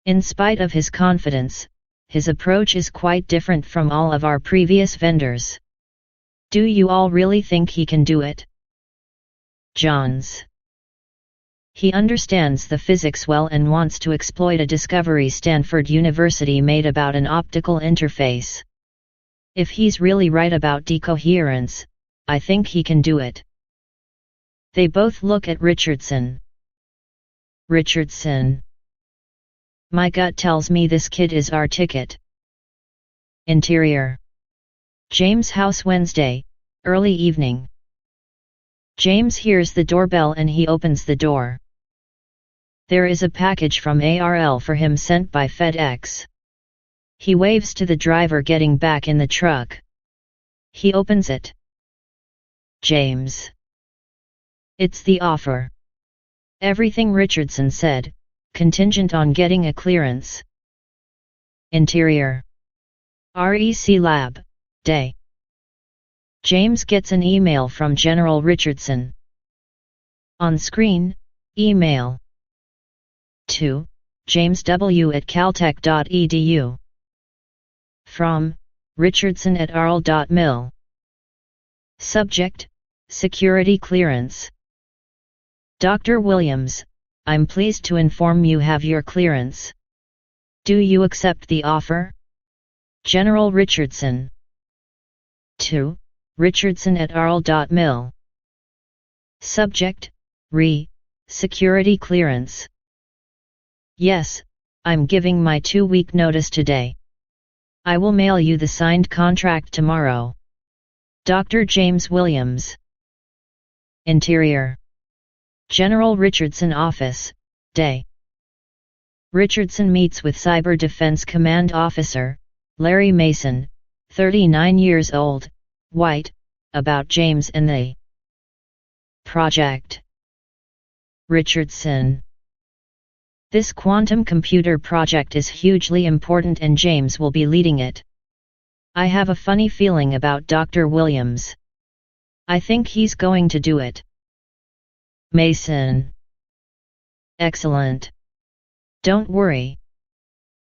S1: In spite of his confidence, his approach is quite different from all of our previous vendors. Do you all really think he can do it? Johns. He understands the physics well and wants to exploit a discovery Stanford University made about an optical interface. If he's really right about decoherence, I think he can do it. They both look at Richardson. Richardson. My gut tells me this kid is our ticket. Interior. James' house Wednesday, early evening. James hears the doorbell and he opens the door. There is a package from ARL for him sent by FedEx. He waves to the driver getting back in the truck. He opens it. James. It's the offer. Everything Richardson said, contingent on getting a clearance. Interior. REC Lab, day. James gets an email from General Richardson. On screen, email. To James W. at caltech.edu. From Richardson at arl.mil. Subject: Security clearance. Dr. Williams, I'm pleased to inform you have your clearance. Do you accept the offer? General Richardson. To Richardson at arl.mil. Subject: Security clearance. Yes, I'm giving my 2-week notice today. I will mail you the signed contract tomorrow. Dr. James Williams. Interior. General Richardson office, day. Richardson meets with Cyber Defense Command Officer, Larry Mason, 39 years old, white, about James and the project. Richardson. This quantum computer project is hugely important and James will be leading it. I have a funny feeling about Dr. Williams. I think he's going to do it. Mason. Excellent. Don't worry.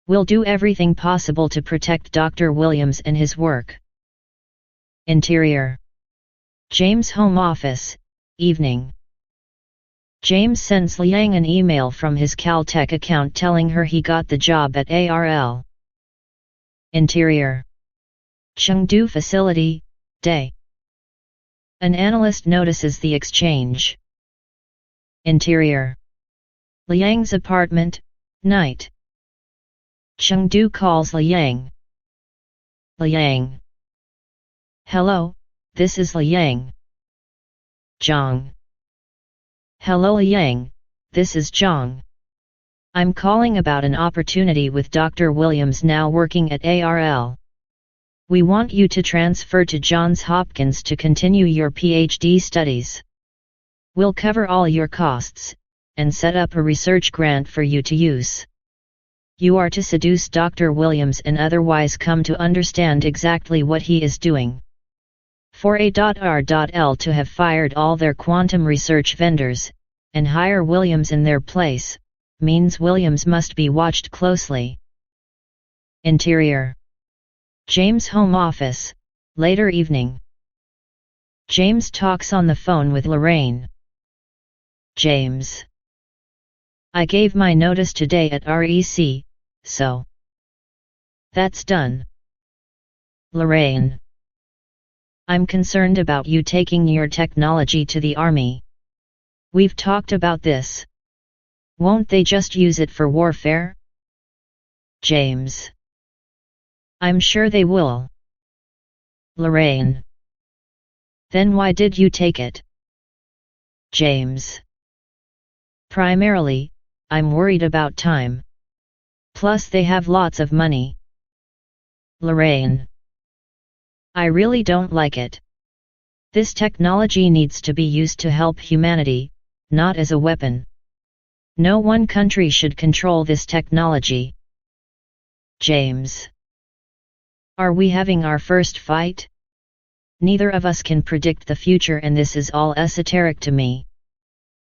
S1: We'll do everything possible to protect Dr. Williams and his work. Interior. James' home office, evening. James sends Liang an email from his Caltech account telling her he got the job at ARL. Interior. Chengdu facility, day. An analyst notices the exchange. Interior. Liang's apartment, night. Chengdu calls Liang. Liang. Hello, this is Liang. Zhang. Hello Liang, this is Zhang. I'm calling about an opportunity with Dr. Williams now working at ARL. We want you to transfer to Johns Hopkins to continue your PhD studies. We'll cover all your costs, and set up a research grant for you to use. You are to seduce Dr. Williams and otherwise come to understand exactly what he is doing. For A.R.L. to have fired all their quantum research vendors, and hire Williams in their place, means Williams must be watched closely. Interior. James' home office, later evening. James talks on the phone with Lorraine. James. I gave my notice today at REC, so. That's done. Lorraine. I'm concerned about you taking your technology to the army. We've talked about this. Won't they just use it for warfare? James. I'm sure they will. Lorraine. Then why did you take it? James. Primarily, I'm worried about time. Plus they have lots of money. Lorraine. I really don't like it. This technology needs to be used to help humanity, not as a weapon. No one country should control this technology. James. Are we having our first fight? Neither of us can predict the future and this is all esoteric to me.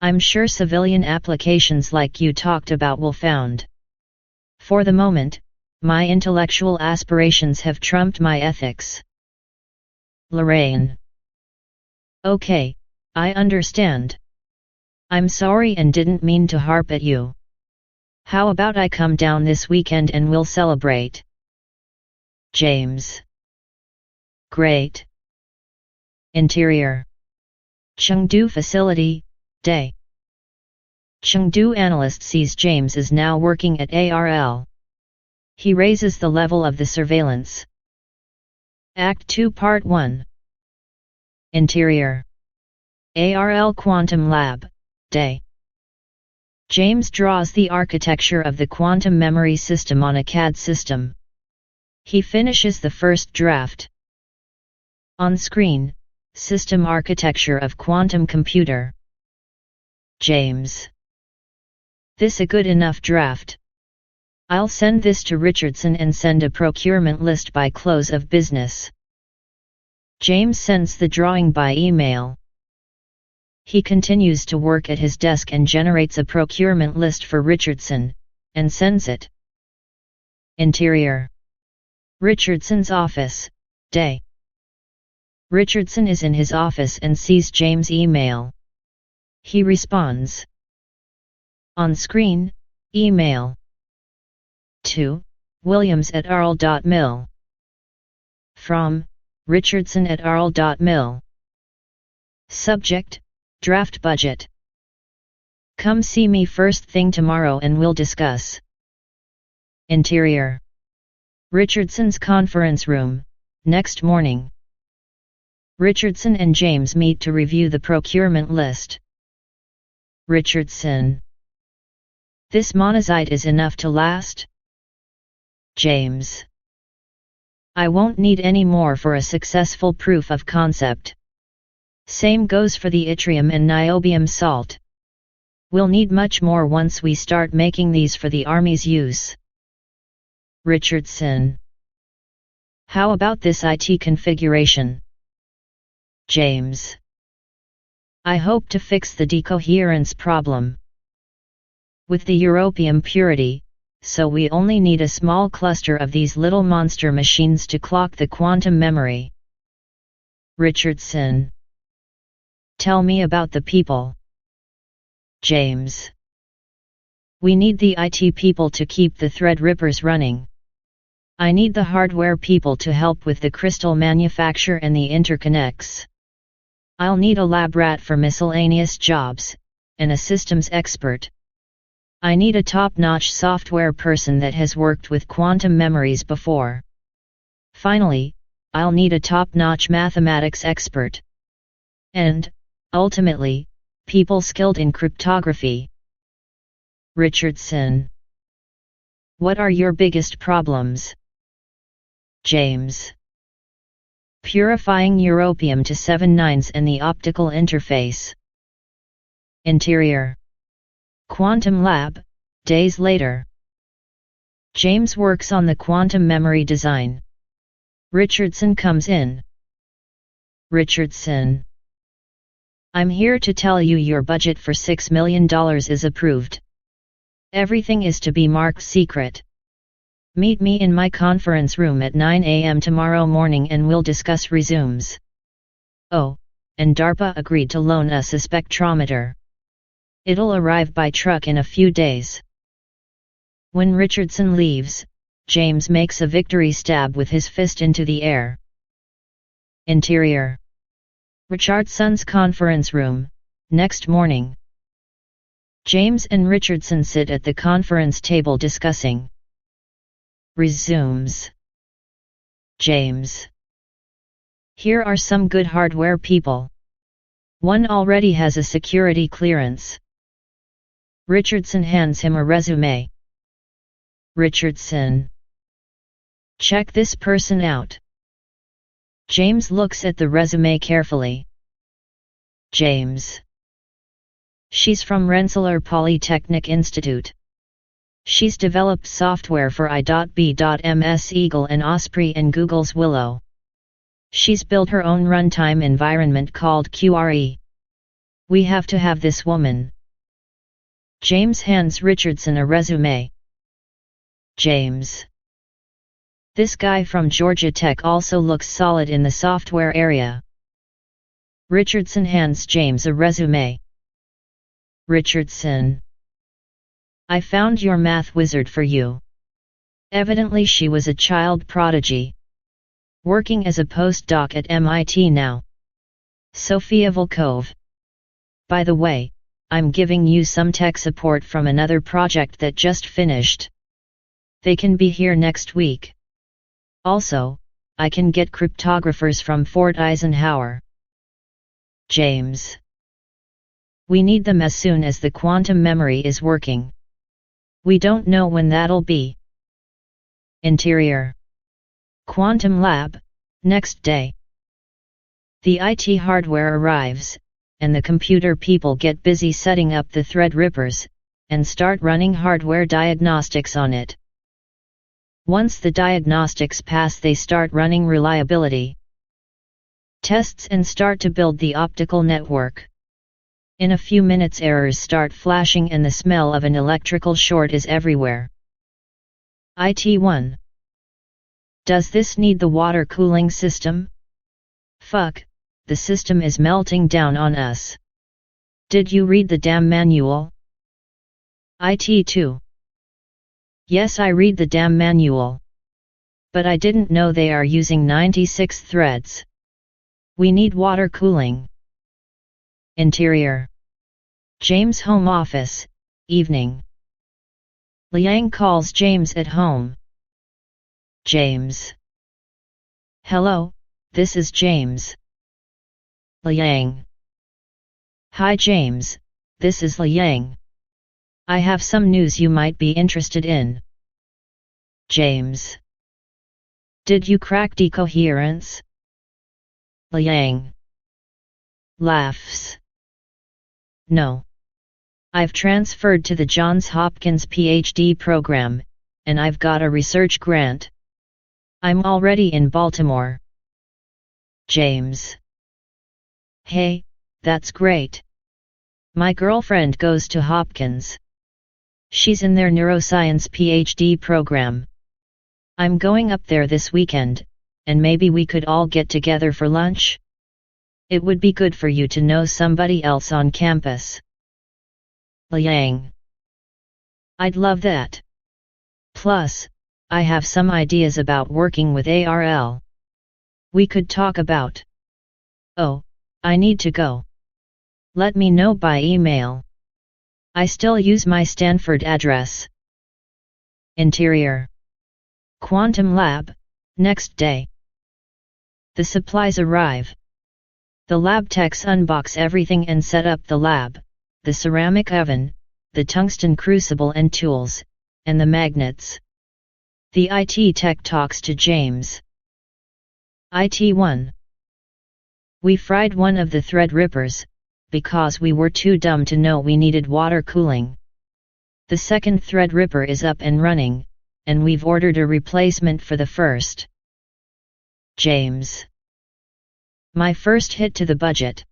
S1: I'm sure civilian applications like you talked about will found. For the moment, my intellectual aspirations have trumped my ethics. Lorraine. Okay, I understand. I'm sorry and didn't mean to harp at you. How about I come down this weekend and we'll celebrate? James. Great. Interior. Chengdu facility, day. Chengdu analyst sees James is now working at ARL. He raises the level of the surveillance. Act 2 Part 1. Interior. ARL Quantum Lab, day. James draws the architecture of the quantum memory system on a CAD system. He finishes the first draft. On screen, system architecture of quantum computer. James. This a good enough draft. I'll send this to Richardson and send a procurement list by close of business. James sends the drawing by email. He continues to work at his desk and generates a procurement list for Richardson, and sends it. Interior. Richardson's office, day. Richardson is in his office and sees James' email. He responds. On screen, email. To Williams at arl.mil. From Richardson at arl.mil. Subject, draft budget. Come see me first thing tomorrow and we'll discuss. Interior. Richardson's conference room, next morning. Richardson and James meet to review the procurement list. Richardson. This monazite is enough to last? James. I won't need any more for a successful proof of concept. Same goes for the yttrium and niobium salt. We'll need much more once we start making these for the Army's use. Richardson. How about this IT configuration? James. I hope to fix the decoherence problem. With the europium purity, so we only need a small cluster of these little monster machines to clock the quantum memory. Richardson. Tell me about the people. James. We need the IT people to keep the Threadrippers running. I need the hardware people to help with the crystal manufacture and the interconnects. I'll need a lab rat for miscellaneous jobs, and a systems expert. I need a top-notch software person that has worked with quantum memories before. Finally, I'll need a top-notch mathematics expert. And, ultimately, people skilled in cryptography. Richardson. What are your biggest problems? James. Purifying europium to 7 nines and the optical interface. Interior. Quantum Lab, days later. James works on the quantum memory design. Richardson comes in. Richardson. I'm here to tell you your budget for $6 million is approved. Everything is to be marked secret. Meet me in my conference room at 9 a.m. tomorrow morning and we'll discuss resumes. Oh, and DARPA agreed to loan us a spectrometer. It'll arrive by truck in a few days. When Richardson leaves, James makes a victory stab with his fist into the air. Interior. Richardson's conference room, next morning. James and Richardson sit at the conference table discussing. Resumes. James. Here are some good hardware people. One already has a security clearance. Richardson hands him a resume. Richardson. Check this person out. James looks at the resume carefully. James. She's from Rensselaer Polytechnic Institute. She's developed software for I.B.MS Eagle and Osprey and Google's Willow. She's built her own runtime environment called QRE. We have to have this woman. James hands Richardson a resume. James. This guy from Georgia Tech also looks solid in the software area. Richardson hands James a resume. Richardson. I found your math wizard for you. Evidently she was a child prodigy. Working as a postdoc at MIT now. Sofia Volkov. By the way, I'm giving you some tech support from another project that just finished. They can be here next week. Also, I can get cryptographers from Fort Eisenhower. James. We need them as soon as the quantum memory is working. We don't know when that'll be. Interior. Quantum Lab, next day. The IT hardware arrives, and the computer people get busy setting up the Threadrippers, and start running hardware diagnostics on it. Once the diagnostics pass, they start running reliability tests and start to build the optical network. In a few minutes errors start flashing and the smell of an electrical short is everywhere. IT1. Does this need the water cooling system? Fuck, the system is melting down on us. Did you read the damn manual? IT2. Yes, I read the damn manual. But I didn't know they are using 96 threads. We need water cooling. Interior. James' home office, evening. Liang calls James at home. James. Hello, this is James. Liang. Hi James, this is Liang. I have some news you might be interested in. James. Did you crack decoherence? Liang. Laughs. No. I've transferred to the Johns Hopkins PhD program, and I've got a research grant. I'm already in Baltimore. James. Hey, that's great. My girlfriend goes to Hopkins. She's in their neuroscience PhD program. I'm going up there this weekend, and maybe we could all get together for lunch? It would be good for you to know somebody else on campus. Liang. I'd love that. Plus, I have some ideas about working with ARL. We could talk about. Oh, I need to go. Let me know by email. I still use my Stanford address. Interior. Quantum Lab, next day. The supplies arrive. The lab techs unbox everything and set up the lab, the ceramic oven, the tungsten crucible and tools, and the magnets. The IT tech talks to James. IT1. We fried one of the thread rippers, because we were too dumb to know we needed water cooling. The second thread ripper is up and running, and we've ordered a replacement for the first. James. My first hit to the budget.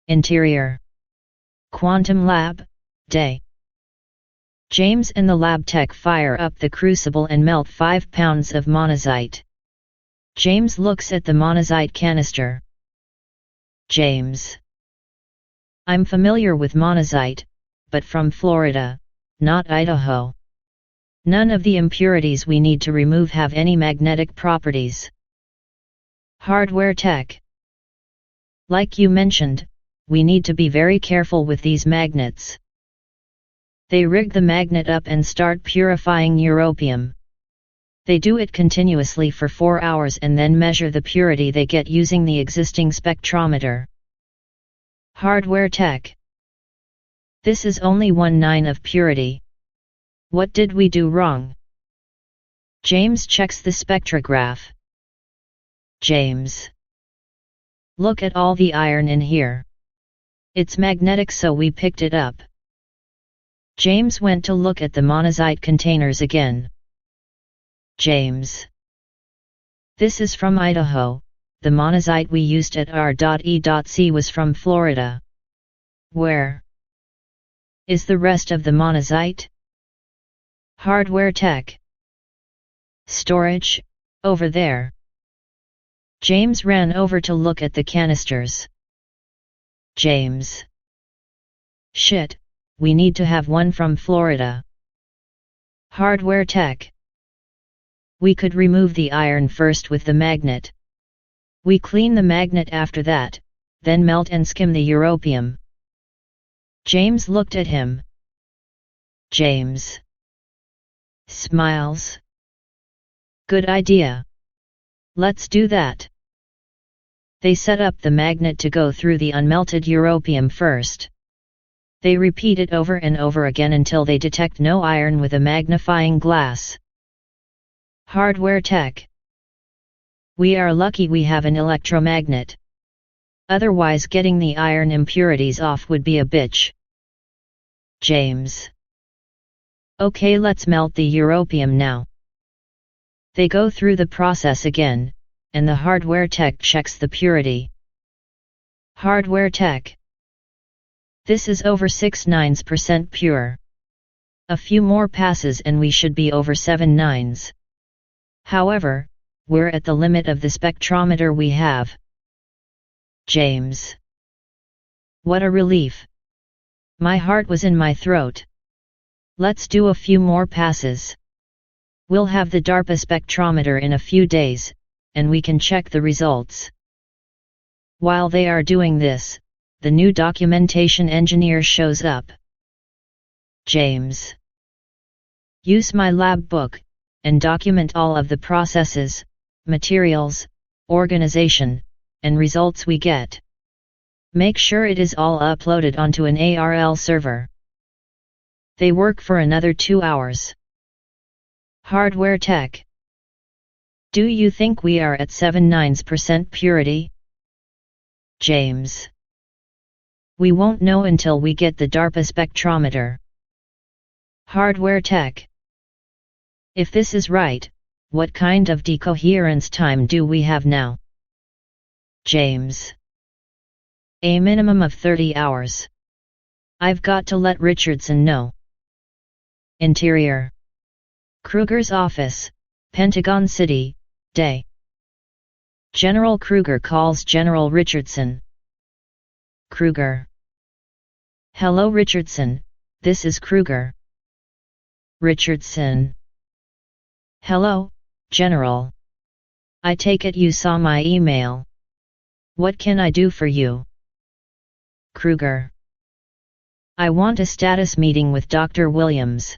S1: Interior. Quantum Lab, day. James and the lab tech fire up the crucible and melt 5 pounds of monazite. James looks at the monazite canister. James. I'm familiar with monazite, but from Florida, not Idaho. None of the impurities we need to remove have any magnetic properties. Hardware tech. Like you mentioned, we need to be very careful with these magnets. They rig the magnet up and start purifying europium. They do it continuously for 4 hours and then measure the purity they get using the existing spectrometer. Hardware tech. This is only 1/9 of purity. What did we do wrong? James checks the spectrograph. James. Look at all the iron in here. It's magnetic, so we picked it up. James went to look at the monazite containers again. James. This is from Idaho. The monazite we used at R.E.C. was from Florida. Where is the rest of the monazite? Hardware tech. Storage, over there. James ran over to look at the canisters. James. Shit, we need to have one from Florida. Hardware tech. We could remove the iron first with the magnet. We clean the magnet after that, then melt and skim the europium. James looked at him. James. Smiles. Good idea. Let's do that. They set up the magnet to go through the unmelted europium first. They repeat it over and over again until they detect no iron with a magnifying glass. Hardware tech. We are lucky we have an electromagnet. Otherwise getting the iron impurities off would be a bitch. James. Okay, let's melt the europium now. They go through the process again, and the hardware tech checks the purity. Hardware tech. This is over 6/9% pure. A few more passes and we should be over 7/9. However, we're at the limit of the spectrometer we have. James. What a relief. My heart was in my throat. Let's do a few more passes. We'll have the DARPA spectrometer in a few days, and we can check the results. While they are doing this, the new documentation engineer shows up. James. Use my lab book, and document all of the processes, materials, organization, and results we get. Make sure it is all uploaded onto an ARL server. They work for another 2 hours. Hardware tech. Do you think we are at 7/9% purity? James. We won't know until we get the DARPA spectrometer. Hardware tech. If this is right, what kind of decoherence time do we have now? James. A minimum of 30 hours. I've got to let Richardson know. Interior. Kruger's office, Pentagon City, day. General Kruger calls General Richardson. Kruger. Hello Richardson, this is Kruger. Richardson. Hello, General. I take it you saw my email. What can I do for you? Kruger. I want a status meeting with Dr. Williams.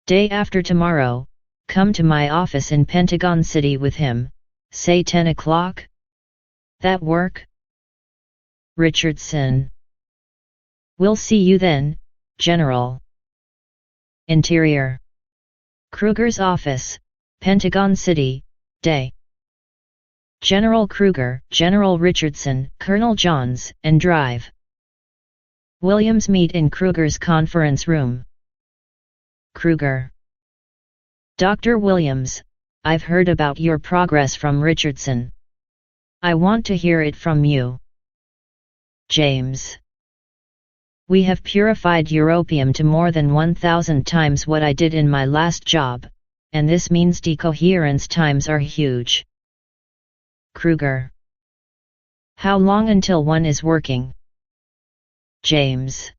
S1: Day after tomorrow, come to my office in Pentagon City with him, say 10 o'clock? That work? Richardson. We'll see you then, General. Interior. Kruger's office, Pentagon City, day. General Kruger, General Richardson, Colonel Johns, and Drive. Williams meet in Kruger's conference room. Kruger. Dr. Williams, I've heard about your progress from Richardson. I want to hear it from you. James. We have purified europium to more than 1,000 times what I did in my last job, and this means decoherence times are huge. Kruger. How long until one is working? James.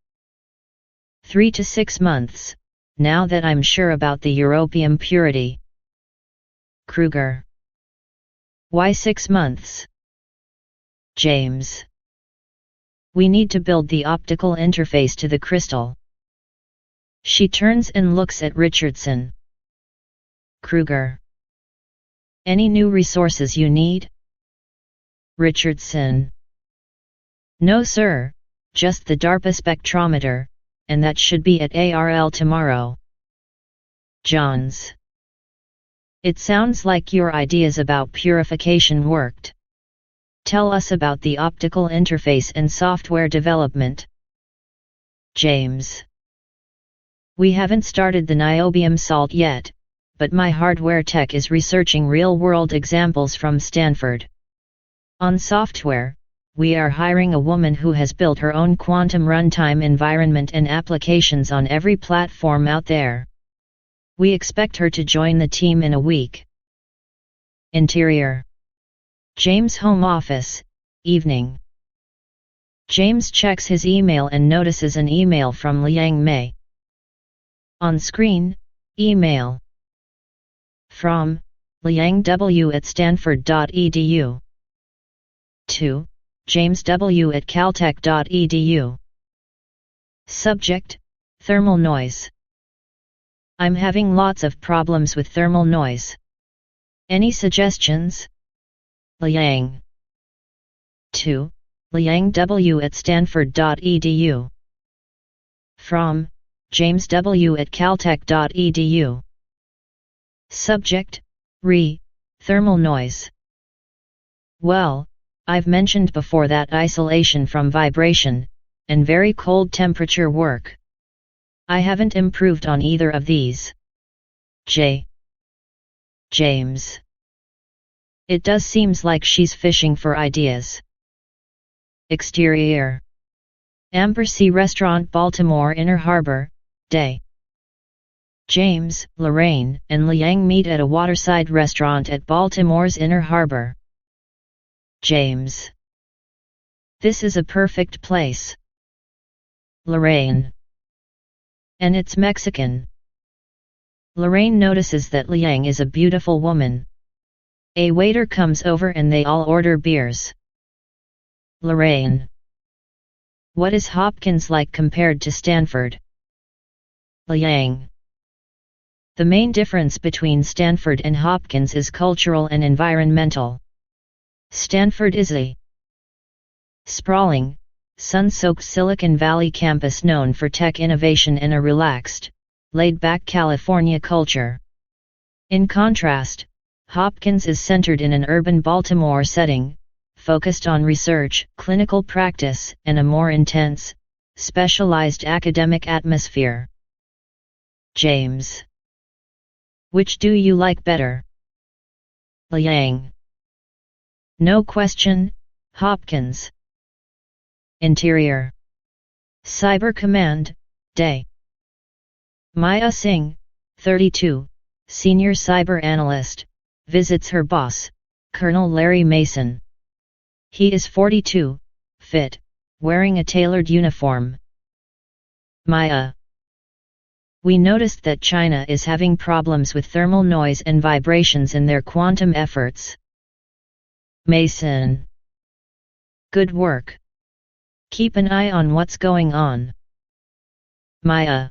S1: 3 to 6 months, now that I'm sure about the europium purity. Kruger. Why 6 months? James. We need to build the optical interface to the crystal. She turns and looks at Richardson. Kruger. Any new resources you need? Richardson. No sir, just the DARPA spectrometer, and that should be at ARL tomorrow. Johns. It sounds like your ideas about purification worked. Tell us about the optical interface and software development. James. We haven't started the niobium salt yet, but my hardware tech is researching real-world examples from Stanford. On software, we are hiring a woman who has built her own quantum runtime environment and applications on every platform out there. We expect her to join the team in a week. Interior. James' home office, evening. James checks his email and notices an email from Liang Mei. On screen, email. From, Liang W at stanford.edu. To, James W at caltech.edu. Subject, thermal noise. I'm having lots of problems with thermal noise. Any suggestions? Liang. To, Liang W at stanford.edu. From, James W at caltech.edu. Subject, thermal noise. Well, I've mentioned before that isolation from vibration, and very cold temperature work. I haven't improved on either of these. James. It does seems like she's fishing for ideas. Exterior. Embassy Restaurant, Baltimore Inner Harbor, day. James, Lorraine, and Liang meet at a waterside restaurant at Baltimore's Inner Harbor. James. This is a perfect place. Lorraine. And it's Mexican. Lorraine notices that Liang is a beautiful woman. A waiter comes over and they all order beers. Lorraine. What is Hopkins like compared to Stanford? Liang. The main difference between Stanford and Hopkins is cultural and environmental. Stanford is a sprawling, sun-soaked Silicon Valley campus known for tech innovation and a relaxed, laid-back California culture. In contrast, Hopkins is centered in an urban Baltimore setting, focused on research, clinical practice, and a more intense, specialized academic atmosphere. James. Which do you like better? Liang. No question, Hopkins. Interior. Cyber Command, Day. Maya Singh, 32, Senior Cyber Analyst, visits her boss, Colonel Larry Mason. He is 42, fit, wearing a tailored uniform. Maya. We noticed that China is having problems with thermal noise and vibrations in their quantum efforts. Mason. Good work. Keep an eye on what's going on. Maya.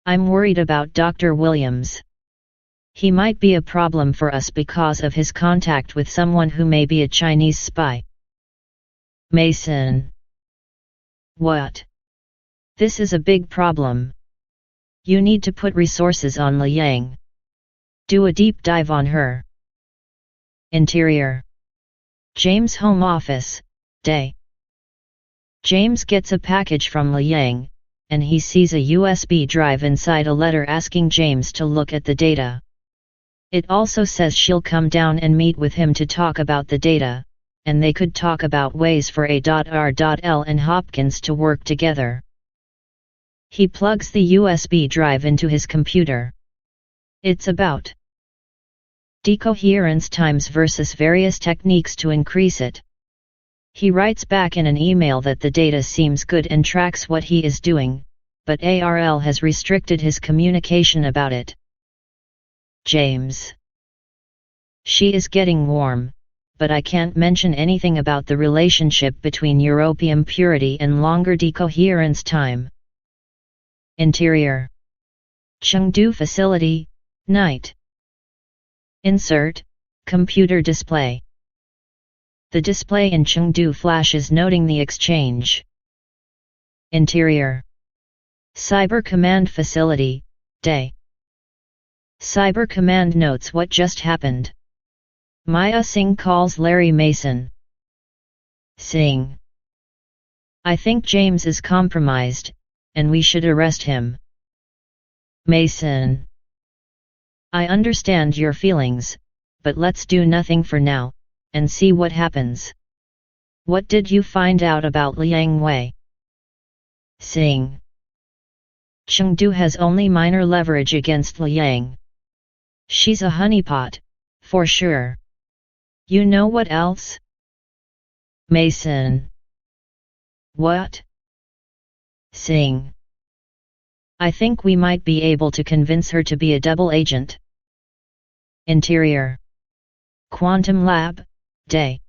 S1: I'm worried about Dr. Williams. He might be a problem for us because of his contact with someone who may be a Chinese spy. Mason. What? This is a big problem. You need to put resources on Liang. Do a deep dive on her. Interior. James' home office, Day. James gets a package from Liang, and he sees a USB drive inside a letter asking James to look at the data. It also says she'll come down and meet with him to talk about the data, and they could talk about ways for A.R.L. and Hopkins to work together. He plugs the USB drive into his computer. It's about decoherence times versus various techniques to increase it. He writes back in an email that the data seems good and tracks what he is doing, but ARL has restricted his communication about it. James. She is getting warm, but I can't mention anything about the relationship between europium purity and longer decoherence time. Interior. Chengdu facility, night. Insert, computer display. The display in Chengdu flashes noting the exchange. Interior. Cyber Command facility, Day. Cyber Command notes what just happened. Maya Singh calls Larry Mason. Singh. I think James is compromised, and we should arrest him. Mason. I understand your feelings, but let's do nothing for now, and see what happens. What did you find out about Liang Wei? Singh. Chengdu has only minor leverage against Liang. She's a honeypot, for sure. You know what else? Mason. What? Singh. I think we might be able to convince her to be a double agent. Interior. Quantum Lab, Day.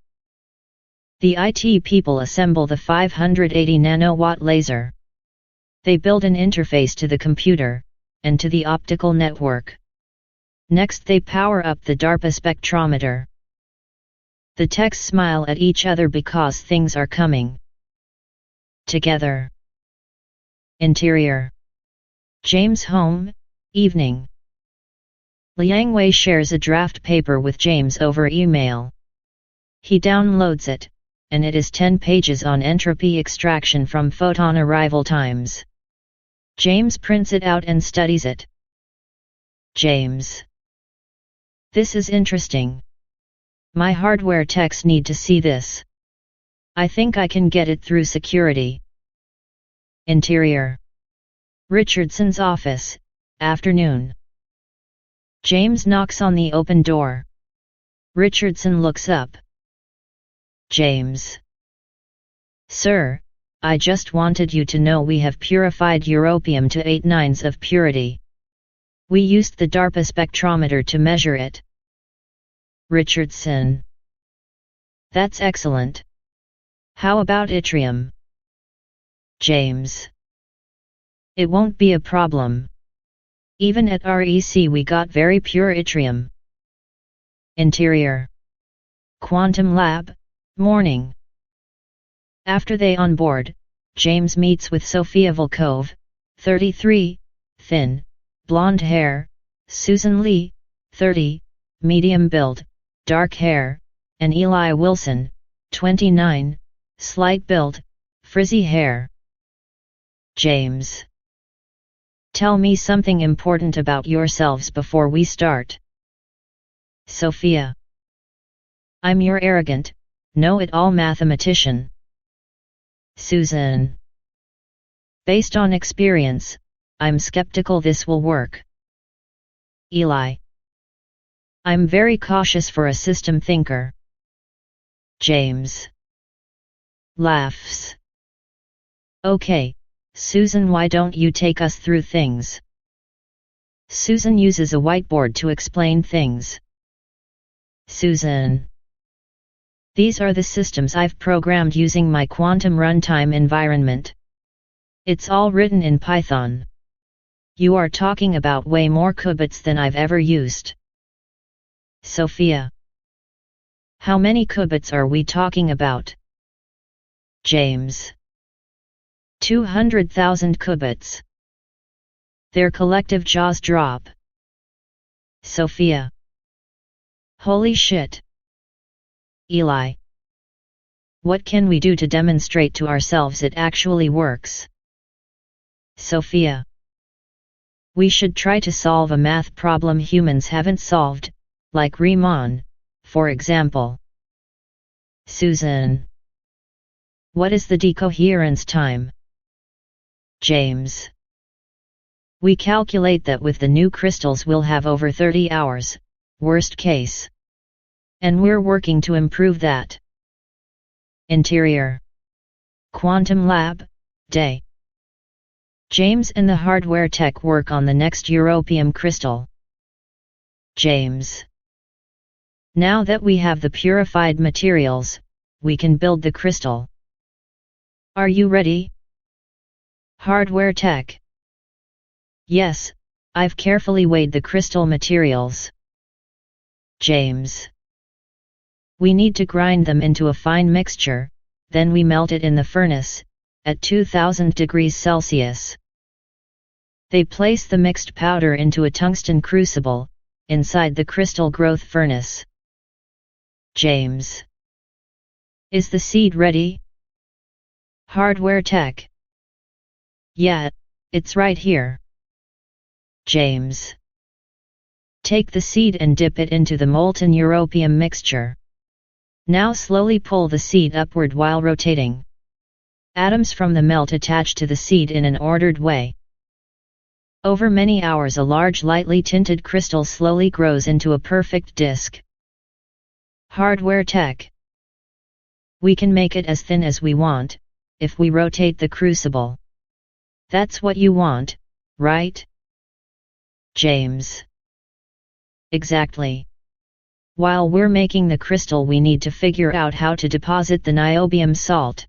S1: The IT people assemble the 580 nanowatt laser. They build an interface to the computer, and to the optical network. Next they power up the DARPA spectrometer. The techs smile at each other because things are coming together. Interior. James' home, evening. Liang Wei shares a draft paper with James over email. He downloads it, and it is 10 pages on entropy extraction from photon arrival times. James prints it out and studies it. James. This is interesting. My hardware techs need to see this. I think I can get it through security. Interior. Richardson's office, afternoon. James knocks on the open door. Richardson looks up. James. Sir, I just wanted you to know we have purified europium to 8 nines of purity. We used the DARPA spectrometer to measure it. Richardson. That's excellent. How about yttrium? James. It won't be a problem. Even at REC we got very pure yttrium. Interior. Quantum Lab, morning. After they on board, James meets with Sophia Volkov, 33, thin, blonde hair, Susan Lee, 30, medium build, dark hair, and Eli Wilson, 29, slight build, frizzy hair. James. Tell me something important about yourselves before we start. Sophia. I'm your arrogant, know-it-all mathematician. Susan. Based on experience, I'm skeptical this will work. Eli. I'm very cautious for a system thinker. James. Laughs. Okay, Susan, why don't you take us through things? Susan uses a whiteboard to explain things. Susan. These are the systems I've programmed using my quantum runtime environment. It's all written in Python. You are talking about way more qubits than I've ever used. Sophia. How many qubits are we talking about? James. 200,000 qubits. Their collective jaws drop. Sophia. Holy shit. Eli. What can we do to demonstrate to ourselves it actually works? Sophia. We should try to solve a math problem humans haven't solved, like Riemann, for example. Susan. What is the decoherence time? James. We calculate that with the new crystals we'll have over 30 hours, worst case. And we're working to improve that. Interior. Quantum Lab, Day. James and the hardware tech work on the next europium crystal. James. Now that we have the purified materials, we can build the crystal. Are you ready? Hardware tech. Yes, I've carefully weighed the crystal materials. James. We need to grind them into a fine mixture, then we melt it in the furnace, at 2000 degrees Celsius. They place the mixed powder into a tungsten crucible, inside the crystal growth furnace. James. Is the seed ready? Hardware tech. Yeah, it's right here. James. Take the seed and dip it into the molten europium mixture. Now slowly pull the seed upward while rotating. Atoms from the melt attach to the seed in an ordered way. Over many hours a large lightly tinted crystal slowly grows into a perfect disk. Hardware tech. We can make it as thin as we want, if we rotate the crucible. That's what you want, right? James. Exactly. While we're making the crystal we need to figure out how to deposit the niobium salt.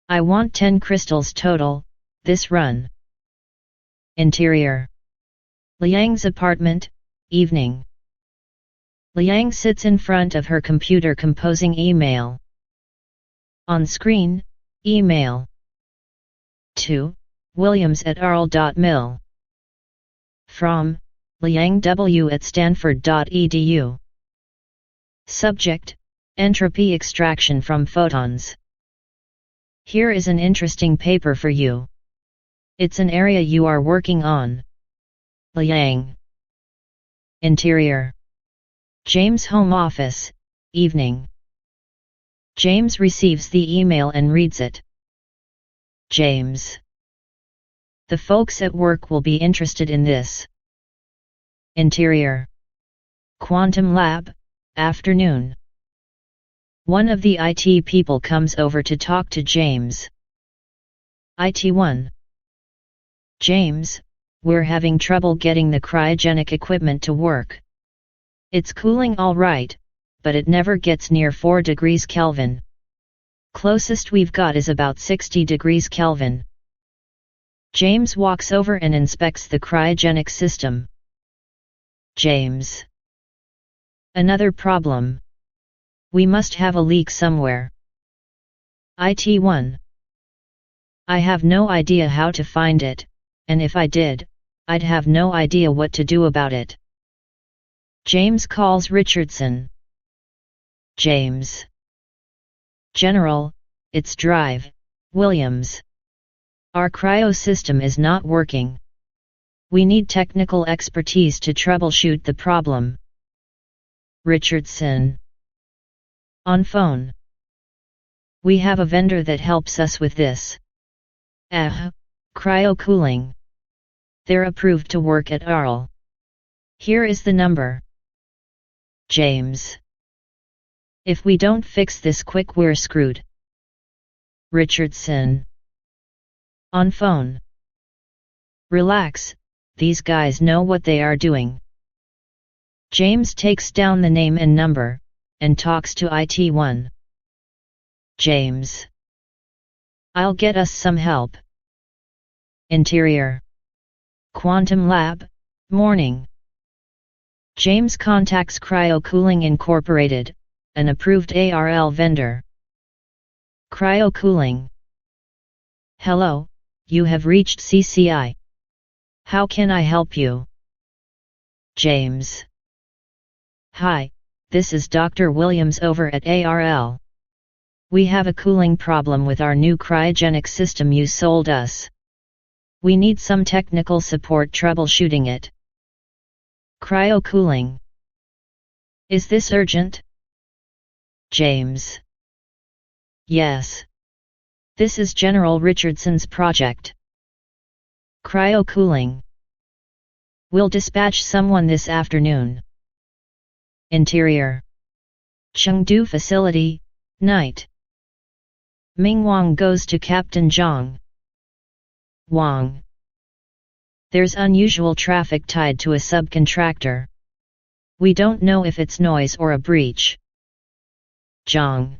S1: I want 10 crystals total, this run. Interior. Liang's apartment, evening. Liang sits in front of her computer composing email. On screen, email. To Williams@arl.mil. From Liang W at Stanford.edu. Subject: Entropy extraction from photons. Here is an interesting paper for you. It's an area you are working on. Liang. Interior. James' home office, evening. James receives the email and reads it. James. The folks at work will be interested in this. Interior. Quantum Lab, afternoon. One of the IT people comes over to talk to James. IT1. James, we're having trouble getting the cryogenic equipment to work. It's cooling all right, but it never gets near 4 degrees Kelvin. Closest we've got is about 60 degrees Kelvin. James walks over and inspects the cryogenic system. James. Another problem. We must have a leak somewhere. IT1. I have no idea how to find it, and if I did, I'd have no idea what to do about it. James calls Richardson. James. General, it's drive, Williams. Our cryo system is not working. We need technical expertise to troubleshoot the problem. Richardson. On phone. We have a vendor that helps us with this. Cryo cooling. They're approved to work at ARL. Here is the number. James. If we don't fix this quick, we're screwed. Richardson. On phone. Relax, these guys know what they are doing. James takes down the name and number, and talks to IT1. James. I'll get us some help. Interior. Quantum Lab, morning. James contacts Cryo Cooling Incorporated, an approved ARL vendor. Cryo Cooling. Hello, you have reached CCI. How can I help you? James. Hi, this is Dr. Williams over at ARL. We have a cooling problem with our new cryogenic system you sold us. We need some technical support troubleshooting it. Cryo cooling. Is this urgent? James. Yes. This is General Richardson's project. Cryo cooling. We'll dispatch someone this afternoon. Interior. Chengdu facility, night. Ming Wang goes to Captain Zhang. Wang. There's unusual traffic tied to a subcontractor. We don't know if it's noise or a breach. Zhang.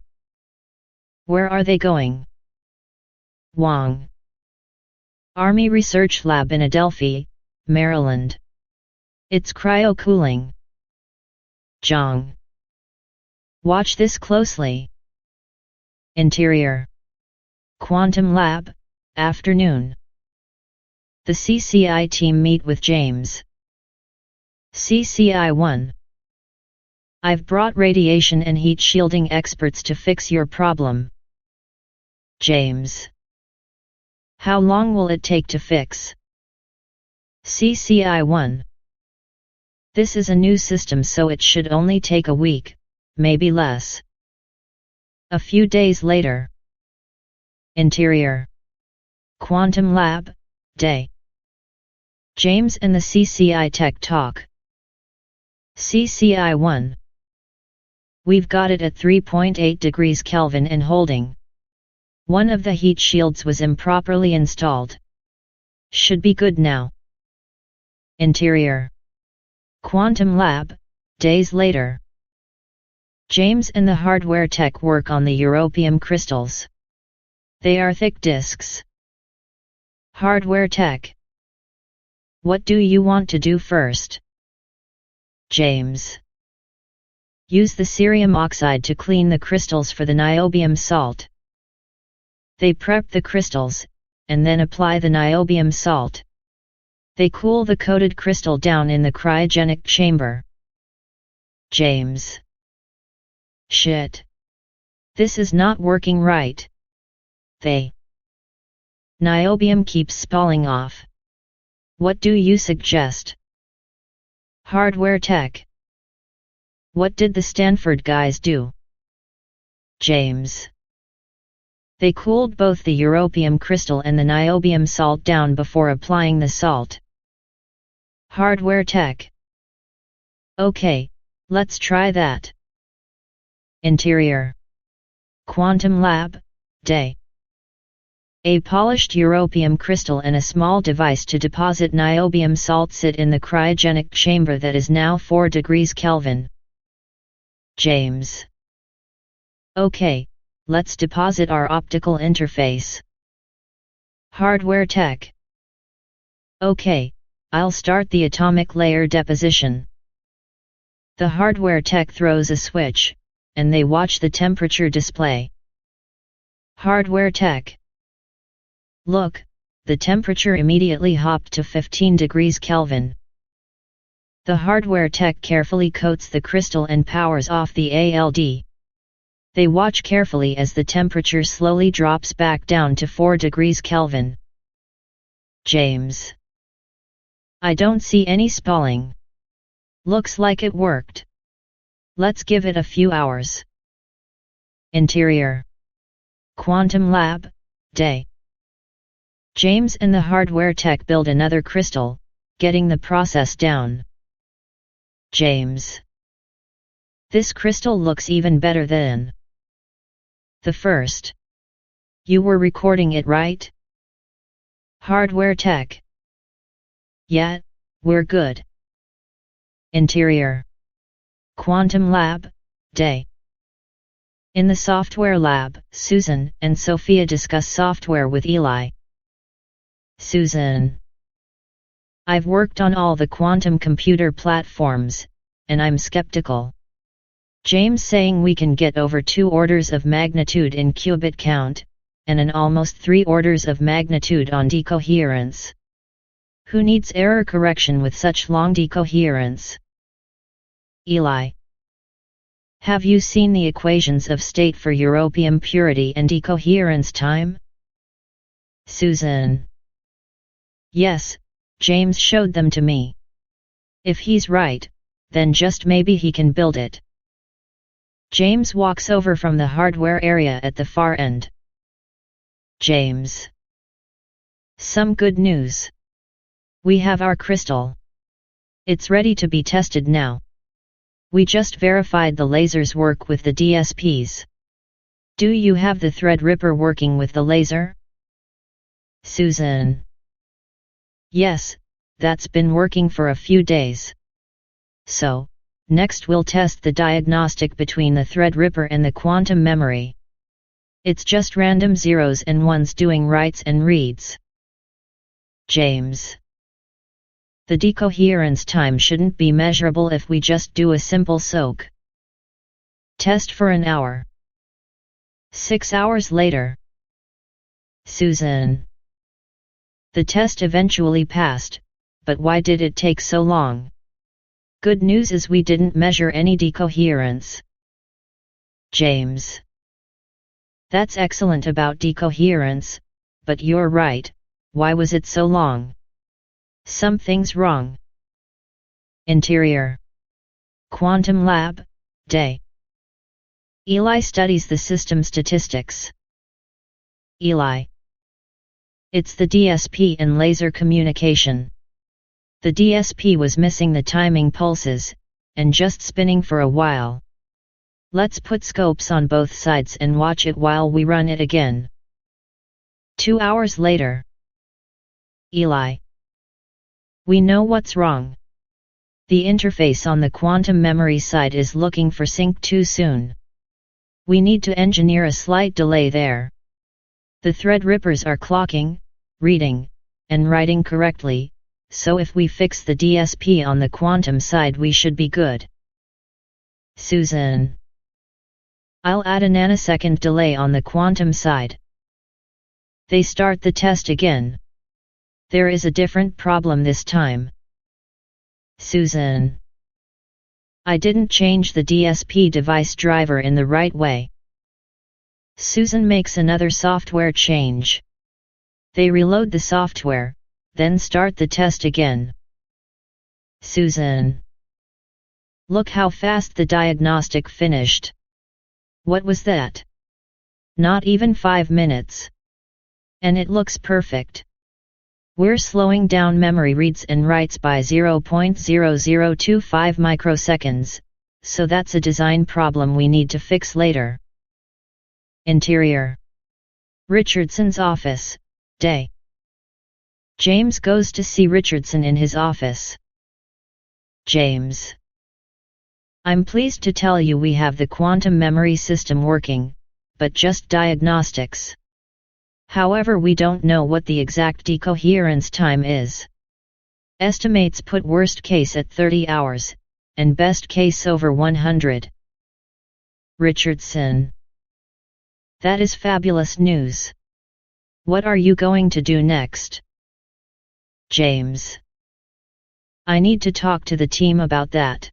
S1: Where are they going? Wang. Army Research Lab in Adelphi, Maryland. It's cryo cooling. Zhang. Watch this closely. Interior. Quantum Lab, afternoon. The CCI team meet with James. CCI 1. I've brought radiation and heat shielding experts to fix your problem. James. How long will it take to fix? CCI 1. This is a new system, so it should only take a week, maybe less. A few days later. Interior. Quantum Lab, day. James and the CCI tech talk. CCI 1. We've got it at 3.8 degrees Kelvin and holding. One of the heat shields was improperly installed. Should be good now. Interior. Quantum Lab, days later. James and the hardware tech work on the europium crystals. They are thick discs. Hardware tech. What do you want to do first? James. Use the cerium oxide to clean the crystals for the niobium salt. They prep the crystals, and then apply the niobium salt. They cool the coated crystal down in the cryogenic chamber. James. Shit. This is not working right. Niobium keeps spalling off. What do you suggest? Hardware tech. What did the Stanford guys do? James. They cooled both the europium crystal and the niobium salt down before applying the salt. Hardware tech. Okay, let's try that. Interior. Quantum Lab, day. A polished europium crystal and a small device to deposit niobium salt sit in the cryogenic chamber that is now 4 degrees Kelvin. James. Okay, let's deposit our optical interface. Hardware tech. Okay, I'll start the atomic layer deposition. The hardware tech throws a switch, and they watch the temperature display. Hardware tech. Look, the temperature immediately hopped to 15 degrees Kelvin. The hardware tech carefully coats the crystal and powers off the ALD. They watch carefully as the temperature slowly drops back down to 4 degrees Kelvin. James. I don't see any spalling. Looks like it worked. Let's give it a few hours. Interior. Quantum Lab, Day. James and the hardware tech build another crystal, getting the process down. James. This crystal looks even better than the first. You were recording it, right? Hardware tech. Yeah, we're good. Interior. Quantum Lab, Day. In the software lab, Susan and Sophia discuss software with Eli. Susan. I've worked on all the quantum computer platforms, and I'm skeptical. James saying we can get over 2 orders of magnitude in qubit count, and an almost 3 orders of magnitude on decoherence. Who needs error correction with such long decoherence? Eli. Have you seen the equations of state for europium purity and decoherence time? Susan. Yes, James showed them to me. If he's right, then just maybe he can build it. James walks over from the hardware area at the far end. James. Some good news. We have our crystal. It's ready to be tested now. We just verified the lasers work with the DSPs. Do you have the Threadripper working with the laser? Susan. Yes, that's been working for a few days. So, next we'll test the diagnostic between the Threadripper and the quantum memory. It's just random zeros and ones doing writes and reads. James. The decoherence time shouldn't be measurable if we just do a simple soak. Test for an hour. 6 hours later. Susan. The test eventually passed, but why did it take so long? Good news is we didn't measure any decoherence. James. That's excellent about decoherence, but you're right, why was it so long? Something's wrong. Interior. Quantum Lab, Day. Eli studies the system statistics. Eli. It's the DSP and laser communication. The DSP was missing the timing pulses, and just spinning for a while. Let's put scopes on both sides and watch it while we run it again. 2 hours later. Eli. We know what's wrong. The interface on the quantum memory side is looking for sync too soon. We need to engineer a slight delay there. The Threadrippers are clocking, reading, and writing correctly, so if we fix the DSP on the quantum side we should be good. Susan. I'll add a nanosecond delay on the quantum side. They start the test again. There is a different problem this time. Susan. I didn't change the DSP device driver in the right way. Susan makes another software change. They reload the software, then start the test again. Susan. Look how fast the diagnostic finished. What was that? Not even 5 minutes. And it looks perfect. We're slowing down memory reads and writes by 0.0025 microseconds, so that's a design problem we need to fix later. Interior. Richardson's office, Day. James goes to see Richardson in his office. James. I'm pleased to tell you we have the quantum memory system working, but just diagnostics. However, we don't know what the exact decoherence time is. Estimates put worst case at 30 hours, and best case over 100. Richardson. That is fabulous news. What are you going to do next? James. I need to talk to the team about that.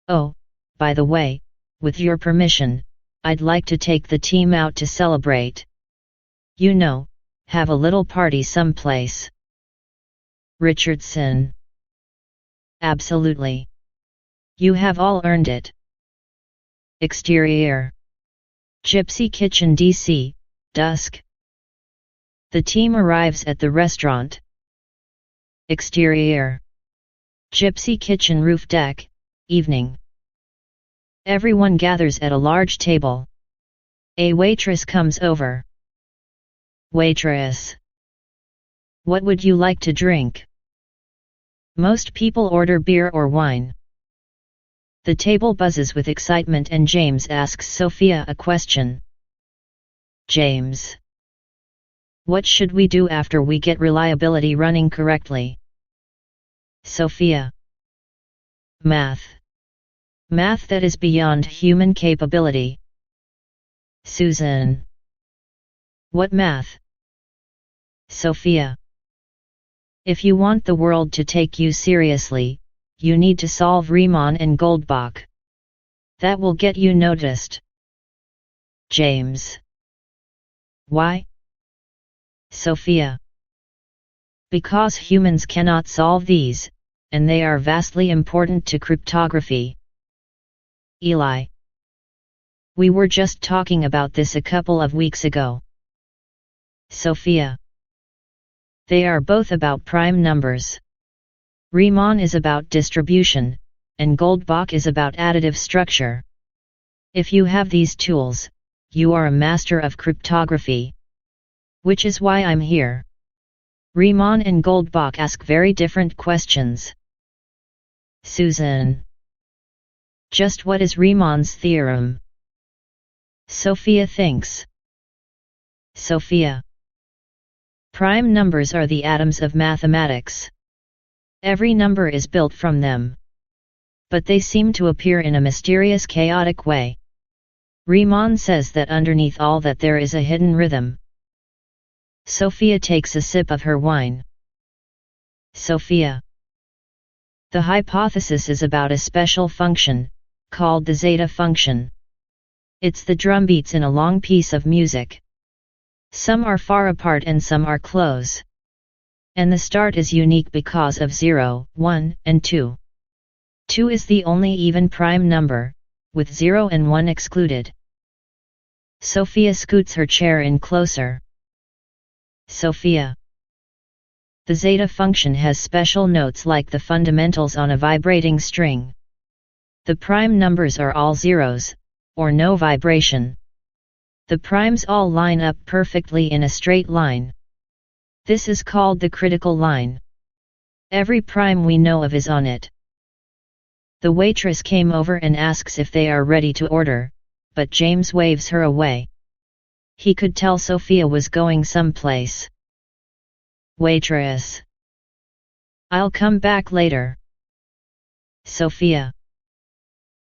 S1: Oh, by the way, with your permission, I'd like to take the team out to celebrate. You know, have a little party someplace. Richardson. Absolutely. You have all earned it. Exterior. Gypsy Kitchen DC, dusk. The team arrives at the restaurant. Exterior. Gypsy Kitchen roof deck, evening. Everyone gathers at a large table. A waitress comes over. Waitress. What would you like to drink? Most people order beer or wine. The table buzzes with excitement and James asks Sophia a question. James. What should we do after we get reliability running correctly? Sophia. Math. Math that is beyond human capability. Susan. What math? Sophia. If you want the world to take you seriously, you need to solve Riemann and Goldbach. That will get you noticed. James. Why? Sophia. Because humans cannot solve these, and they are vastly important to cryptography. Eli. We were just talking about this a couple of weeks ago. Sophia. They are both about prime numbers. Riemann is about distribution, and Goldbach is about additive structure. If you have these tools, you are a master of cryptography. Which is why I'm here. Riemann and Goldbach ask very different questions. Susan. Just what is Riemann's theorem? Sophia thinks. Sophia. Prime numbers are the atoms of mathematics. Every number is built from them. But they seem to appear in a mysterious, chaotic way. Riemann says that underneath all that there is a hidden rhythm. Sophia takes a sip of her wine. Sophia. The hypothesis is about a special function, called the zeta function. It's the drum beats in a long piece of music. Some are far apart and some are close. And the start is unique because of 0, 1, and 2. 2 is the only even prime number, with 0 and 1 excluded. Sophia scoots her chair in closer. Sophia. The zeta function has special notes like the fundamentals on a vibrating string. The prime numbers are all zeros, or no vibration. The primes all line up perfectly in a straight line. This is called the critical line. Every prime we know of is on it. The waitress came over and asks if they are ready to order, but James waves her away. He could tell Sophia was going someplace. Waitress. I'll come back later. Sophia.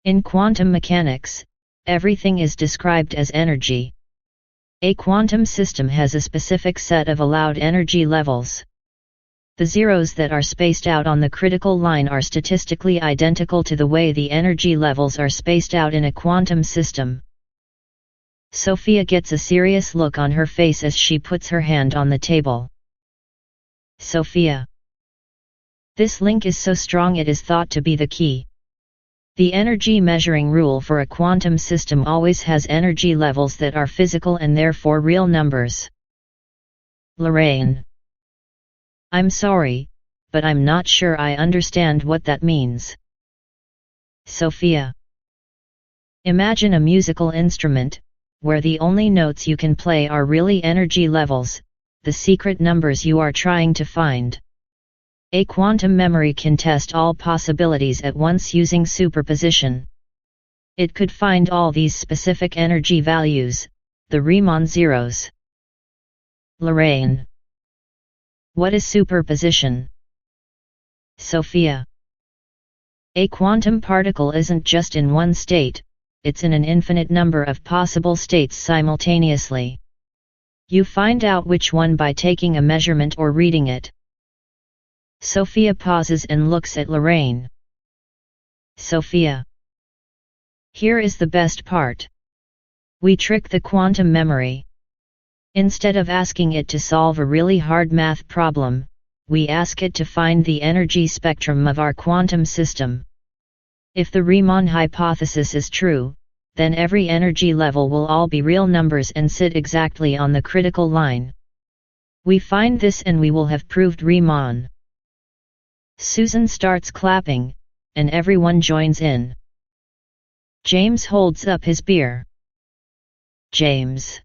S1: In quantum mechanics, everything is described as energy. A quantum system has a specific set of allowed energy levels. The zeros that are spaced out on the critical line are statistically identical to the way the energy levels are spaced out in a quantum system. Sophia gets a serious look on her face as she puts her hand on the table. Sophia. This link is so strong it is thought to be the key. The energy measuring rule for a quantum system always has energy levels that are physical and therefore real numbers. Lorraine. I'm sorry, but I'm not sure I understand what that means. Sophia. Imagine a musical instrument, where the only notes you can play are really energy levels, the secret numbers you are trying to find. A quantum memory can test all possibilities at once using superposition. It could find all these specific energy values, the Riemann zeros. Lorraine. What is superposition? Sophia. A quantum particle isn't just in one state, it's in an infinite number of possible states simultaneously. You find out which one by taking a measurement or reading it. Sophia pauses and looks at Lorraine. Sophia. Here is the best part. We trick the quantum memory. Instead of asking it to solve a really hard math problem, we ask it to find the energy spectrum of our quantum system. If the Riemann hypothesis is true, then every energy level will all be real numbers and sit exactly on the critical line. We find this and we will have proved Riemann. Susan starts clapping, and everyone joins in. James holds up his beer. James.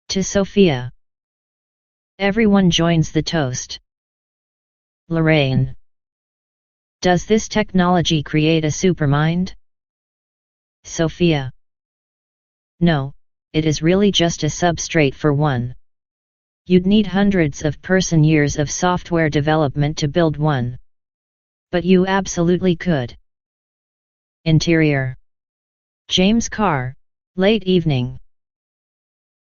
S1: To Sophia. Everyone joins the toast. Lorraine. Does this technology create a supermind? Sophia. No, it is really just a substrate for one. You'd need hundreds of person-years of software development to build one. But you absolutely could. Interior. James' car, late evening.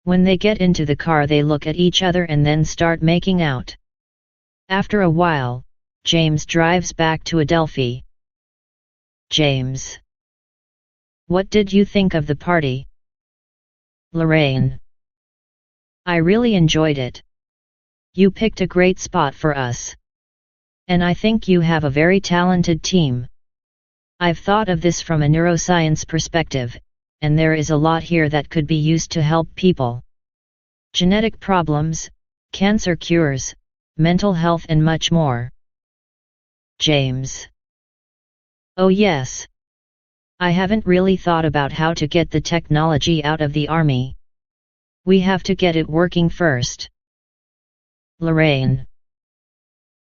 S1: When they get into the car they look at each other and then start making out. After a while, James drives back to Adelphi. James. What did you think of the party? Lorraine. I really enjoyed it. You picked a great spot for us. And I think you have a very talented team. I've thought of this from a neuroscience perspective, and there is a lot here that could be used to help people. Genetic problems, cancer cures, mental health and much more. James. Oh yes. I haven't really thought about how to get the technology out of the army. We have to get it working first. Lorraine.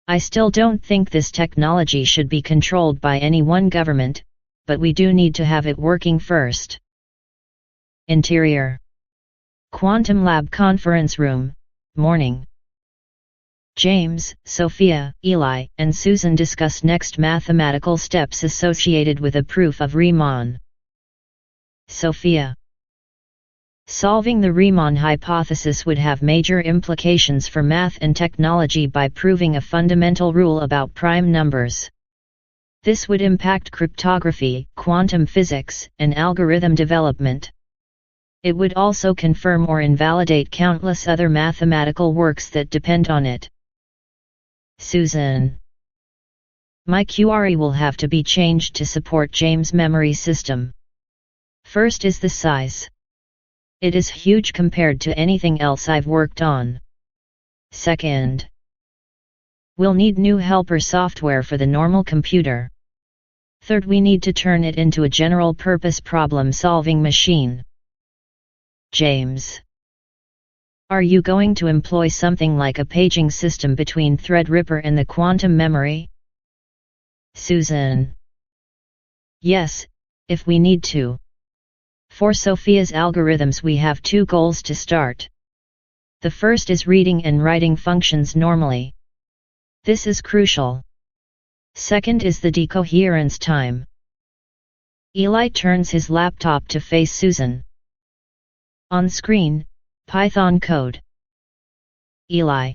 S1: I still don't think this technology should be controlled by any one government, but we do need to have it working first. Interior. Quantum Lab Conference Room, morning. James, Sophia, Eli, and Susan discuss next mathematical steps associated with a proof of Riemann. Sophia. Solving the Riemann hypothesis would have major implications for math and technology by proving a fundamental rule about prime numbers. This would impact cryptography, quantum physics, and algorithm development. It would also confirm or invalidate countless other mathematical works that depend on it. Susan. My QRE will have to be changed to support James' memory system. First is the size. It is huge compared to anything else I've worked on. Second, we'll need new helper software for the normal computer. Third, we need to turn it into a general-purpose problem-solving machine. James. Are you going to employ something like a paging system between Threadripper and the quantum memory? Susan. Yes, if we need to. For Sophia's algorithms we have two goals to start. The first is reading and writing functions normally. This is crucial. Second is the decoherence time. Eli turns his laptop to face Susan. On screen, Python code. Eli.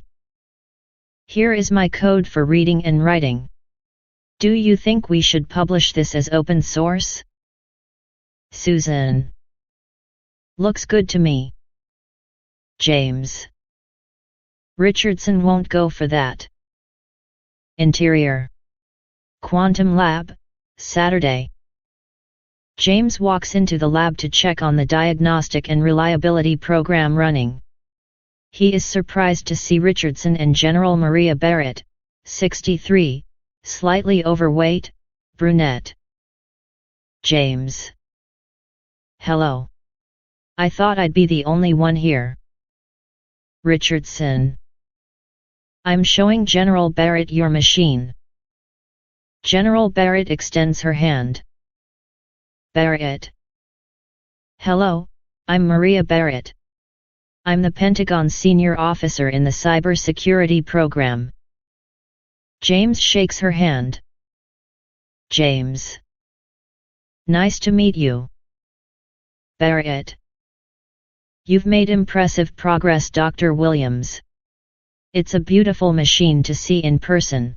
S1: Here is my code for reading and writing. Do you think we should publish this as open source? Susan. Looks good to me. James. Richardson won't go for that. Interior. Quantum Lab, Saturday. James walks into the lab to check on the diagnostic and reliability program running. He is surprised to see Richardson and General Maria Barrett, 63, slightly overweight, brunette. James. Hello. I thought I'd be the only one here. Richardson. I'm showing General Barrett your machine. General Barrett extends her hand. Barrett. Hello, I'm Maria Barrett. I'm the Pentagon senior officer in the cybersecurity program. James shakes her hand. James. Nice to meet you. Barrett. You've made impressive progress, Dr. Williams. It's a beautiful machine to see in person.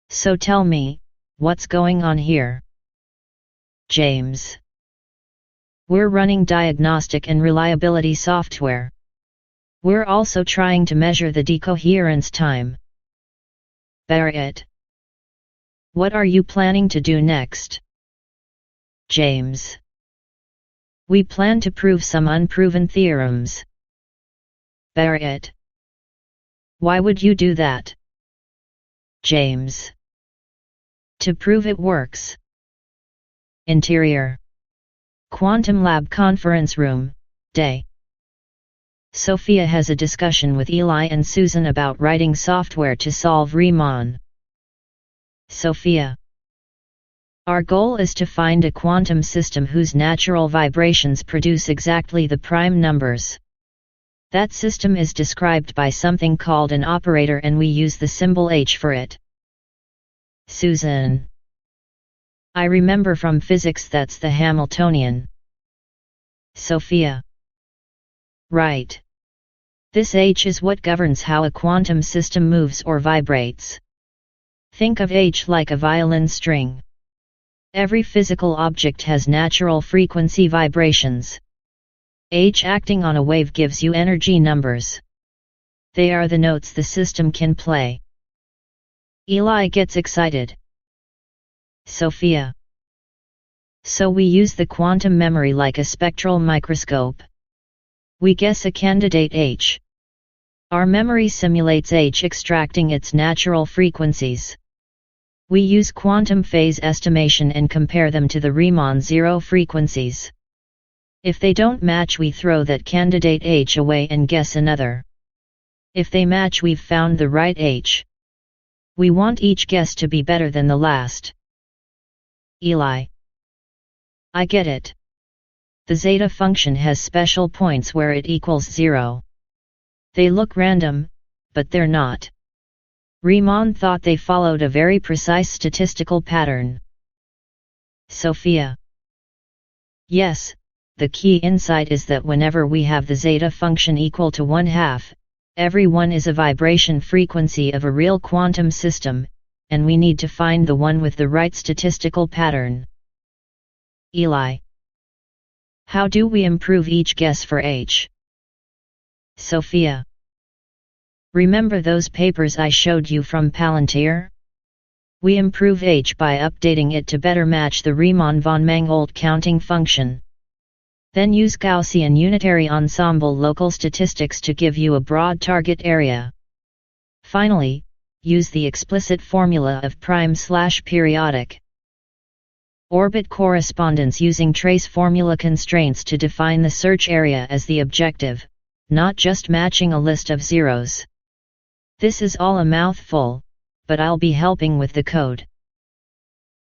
S1: So tell me, what's going on here? James. We're running diagnostic and reliability software. We're also trying to measure the decoherence time. Barrett. What are you planning to do next? James. We plan to prove some unproven theorems. Bury it. Why would you do that? James. To prove it works. Interior. Quantum Lab Conference Room, Day. Sophia has a discussion with Eli and Susan about writing software to solve Riemann. Sophia. Our goal is to find a quantum system whose natural vibrations produce exactly the prime numbers. That system is described by something called an operator and we use the symbol H for it. Susan. I remember from physics that's the Hamiltonian. Sophia. Right. This H is what governs how a quantum system moves or vibrates. Think of H like a violin string. Every physical object has natural frequency vibrations. H acting on a wave gives you energy numbers. They are the notes the system can play. Eli gets excited. Sophia. So we use the quantum memory like a spectral microscope. We guess a candidate H. Our memory simulates H extracting its natural frequencies. We use quantum phase estimation and compare them to the Riemann zero frequencies. If they don't match, we throw that candidate H away and guess another. If they match, we've found the right H. We want each guess to be better than the last. Eli. I get it. The zeta function has special points where it equals 0. They look random, but they're not. Riemann thought they followed a very precise statistical pattern. Sophia. Yes, the key insight is that whenever we have the zeta function equal to 1/2, every one is a vibration frequency of a real quantum system, and we need to find the one with the right statistical pattern. Eli. How do we improve each guess for H? Sophia. Remember those papers I showed you from Palantir? We improve H by updating it to better match the Riemann von Mangold counting function. Then use Gaussian unitary ensemble local statistics to give you a broad target area. Finally, use the explicit formula of prime/periodic orbit correspondence using trace formula constraints to define the search area as the objective, not just matching a list of zeros. This is all a mouthful, but I'll be helping with the code.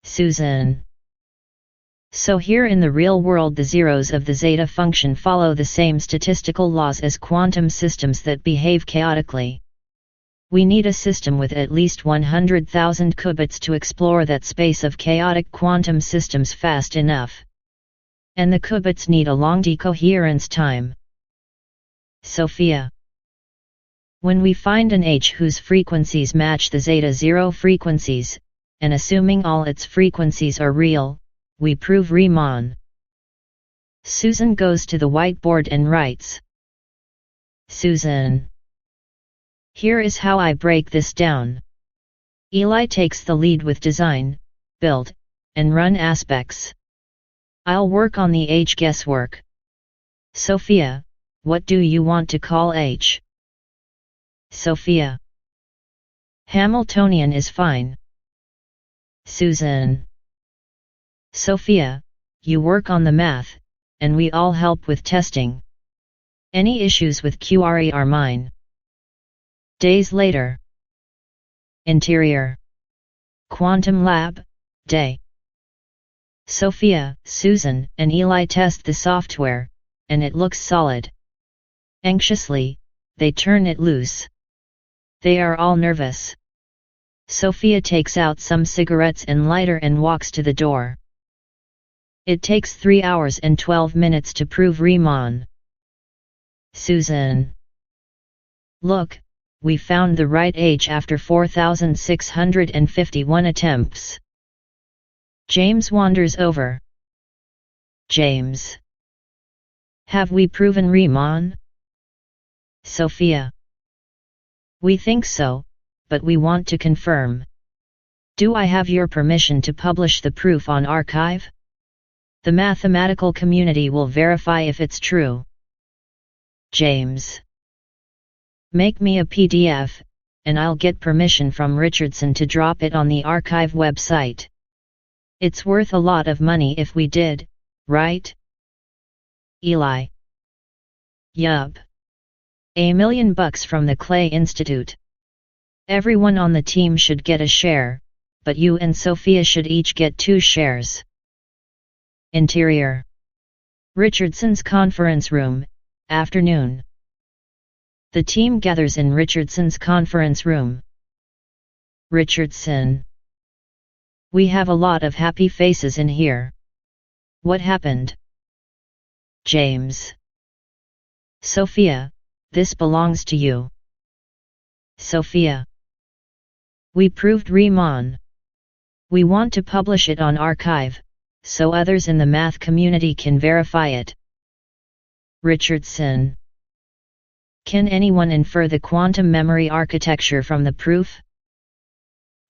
S1: Susan. So here in the real world the zeros of the zeta function follow the same statistical laws as quantum systems that behave chaotically. We need a system with at least 100,000 qubits to explore that space of chaotic quantum systems fast enough. And the qubits need a long decoherence time. Sophia. When we find an H whose frequencies match the zeta zero frequencies, and assuming all its frequencies are real, we prove Riemann. Susan goes to the whiteboard and writes. Susan. Here is how I break this down. Eli takes the lead with design, build, and run aspects. I'll work on the H guesswork. Sophia, what do you want to call H? Sophia. Hamiltonian is fine. Susan. Sophia, you work on the math, and we all help with testing. Any issues with QRE are mine. Days later. Interior. Quantum Lab, Day. Sophia, Susan, and Eli test the software, and it looks solid. Anxiously, they turn it loose. They are all nervous. Sophia takes out some cigarettes and lighter and walks to the door. It takes 3 hours and 12 minutes to prove Riemann. Susan. Look, we found the right H after 4,651 attempts. James wanders over. James. Have we proven Riemann? Sophia. We think so, but we want to confirm. Do I have your permission to publish the proof on arXiv? The mathematical community will verify if it's true. James. Make me a PDF, and I'll get permission from Richardson to drop it on the archive website. It's worth a lot of money if we did, right? Eli. Yup. $1 million from the Clay Institute. Everyone on the team should get a share, but you and Sophia should each get 2 shares. Interior. Richardson's conference room, afternoon. The team gathers in Richardson's conference room. Richardson. We have a lot of happy faces in here. What happened? James. Sophia, this belongs to you. Sophia. We proved Riemann. We want to publish it on archive, so others in the math community can verify it. Richardson. Can anyone infer the quantum memory architecture from the proof?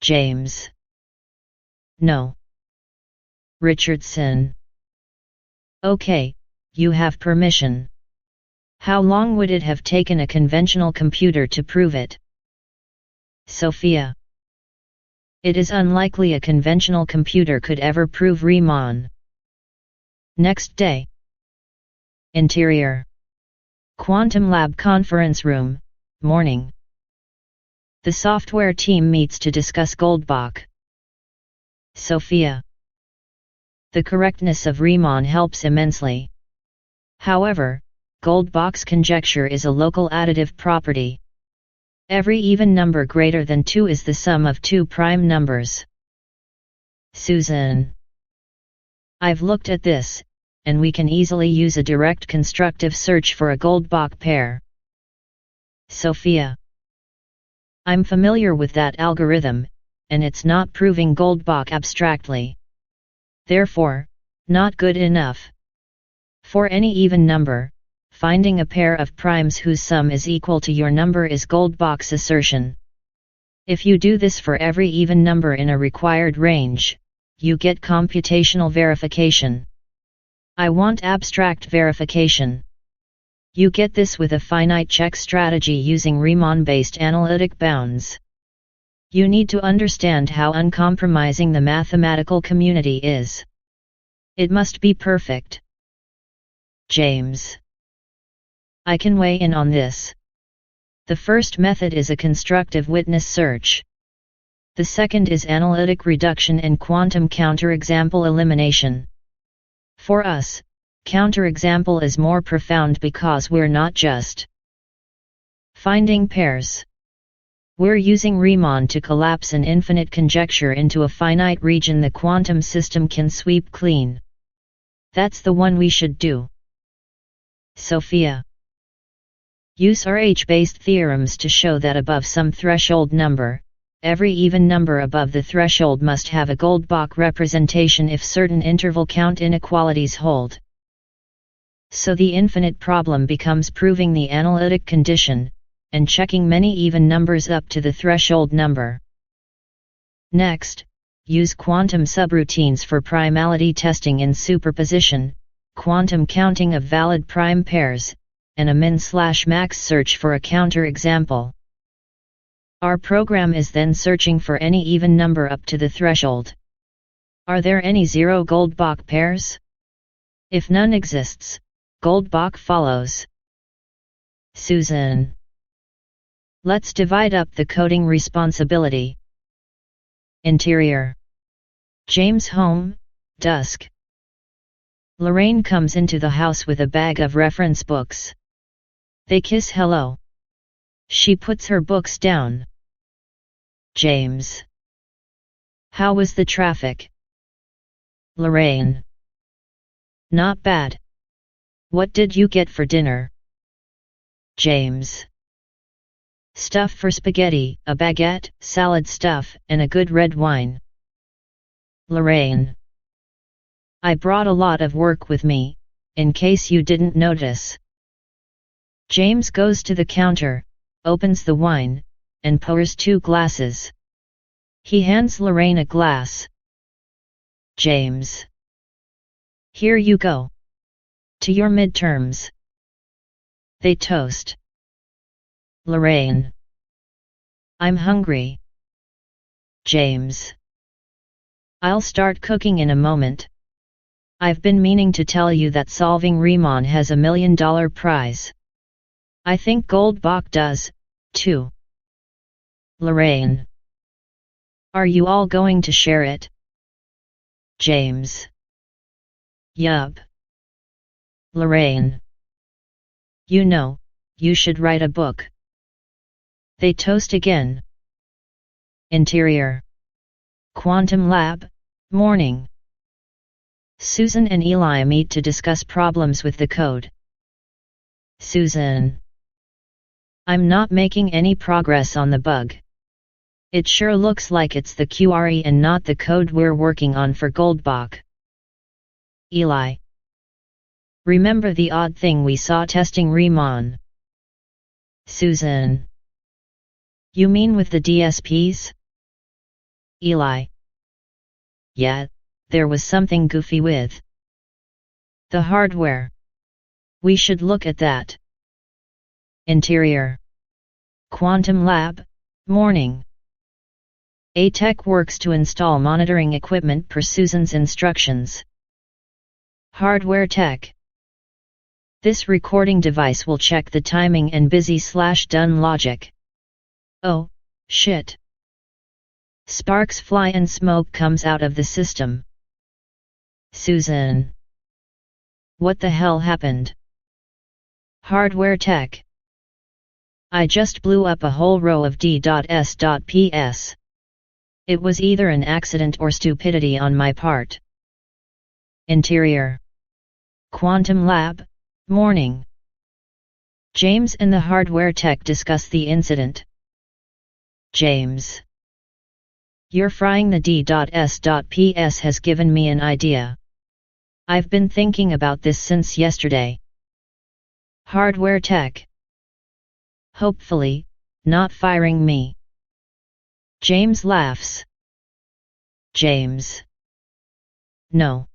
S1: James. No. Richardson. Okay, you have permission. How long would it have taken a conventional computer to prove it? Sophia. It is unlikely a conventional computer could ever prove Riemann. Next day. Interior. Quantum Lab conference room, morning. The software team meets to discuss Goldbach. Sophia. The correctness of Riemann helps immensely. However, Goldbach's conjecture is a local additive property. Every even number greater than 2 is the sum of 2 prime numbers. Susan. I've looked at this, and we can easily use a direct constructive search for a Goldbach pair. Sophia. I'm familiar with that algorithm, and it's not proving Goldbach abstractly. Therefore, not good enough. For any even number, finding a pair of primes whose sum is equal to your number is Goldbach's assertion. If you do this for every even number in a required range, you get computational verification. I want abstract verification. You get this with a finite check strategy using Riemann-based analytic bounds. You need to understand how uncompromising the mathematical community is. It must be perfect. James. I can weigh in on this. The first method is a constructive witness search. The second is analytic reduction and quantum counterexample elimination. For us, counterexample is more profound because we're not just finding pairs. We're using Riemann to collapse an infinite conjecture into a finite region the quantum system can sweep clean. That's the one we should do. Sophia. Use RH-based theorems to show that above some threshold number, every even number above the threshold must have a Goldbach representation if certain interval count inequalities hold. So the infinite problem becomes proving the analytic condition, and checking many even numbers up to the threshold number. Next, use quantum subroutines for primality testing in superposition, quantum counting of valid prime pairs, and a min/max search for a counterexample. Our program is then searching for any even number up to the threshold. Are there any zero Goldbach pairs? If none exists, Goldbach follows. Susan. Let's divide up the coding responsibility. Interior. James' home, dusk. Lorraine comes into the house with a bag of reference books. They kiss hello. She puts her books down. James. How was the traffic? Lorraine. Not bad. What did you get for dinner? James. Stuff for spaghetti, a baguette, salad stuff, and a good red wine. Lorraine. I brought a lot of work with me, in case you didn't notice. James goes to the counter, opens the wine, and pours 2 glasses. He hands Lorraine a glass. James. Here you go. To your midterms. They toast. Lorraine. I'm hungry. James. I'll start cooking in a moment. I've been meaning to tell you that solving Riemann has $1 million prize. I think Goldbach does, too. Lorraine. Are you all going to share it? James. Yup. Lorraine. You know, you should write a book. They toast again. Interior. Quantum Lab, morning. Susan and Eli meet to discuss problems with the code. Susan. I'm not making any progress on the bug. It sure looks like it's the QRE and not the code we're working on for Goldbach. Eli. Remember the odd thing we saw testing Riemann? Susan. You mean with the DSPs? Eli. Yeah, there was something goofy with the hardware. We should look at that. Interior. Quantum Lab, morning. A tech works to install monitoring equipment per Susan's instructions. Hardware tech. This recording device will check the timing and busy/done logic. Oh, shit. Sparks fly and smoke comes out of the system. Susan. What the hell happened? Hardware tech. I just blew up a whole row of D.S.PS. It was either an accident or stupidity on my part. Interior. Quantum Lab, morning. James and the hardware tech discuss the incident. James. You're frying the D.S.PS has given me an idea. I've been thinking about this since yesterday. Hardware tech. Hopefully, not firing me. James laughs. James. No.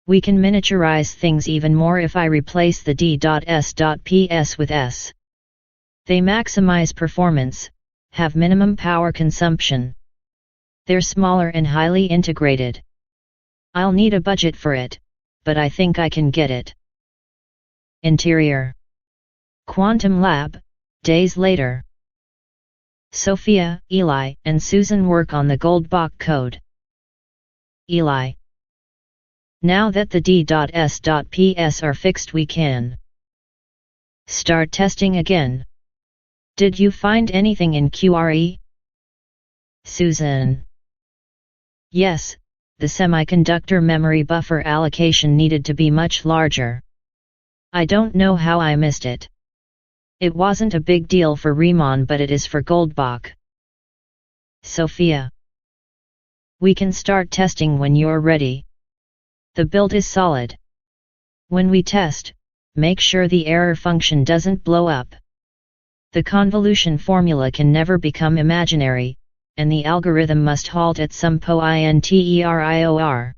S1: We can miniaturize things even more if I replace the D.S.PS with S. They maximize performance, have minimum power consumption. They're smaller and highly integrated. I'll need a budget for it, but I think I can get it. Interior. Quantum Lab, days later. Sophia, Eli, and Susan work on the Goldbach code. Eli. Now that the D.S.PS are fixed, we can start testing again. Did you find anything in QRE? Susan. Yes, the semiconductor memory buffer allocation needed to be much larger. I don't know how I missed it. It wasn't a big deal for Riemann, but it is for Goldbach. Sophia. We can start testing when you're ready. The build is solid. When we test, make sure the error function doesn't blow up. The convolution formula can never become imaginary, and the algorithm must halt at some pointerior.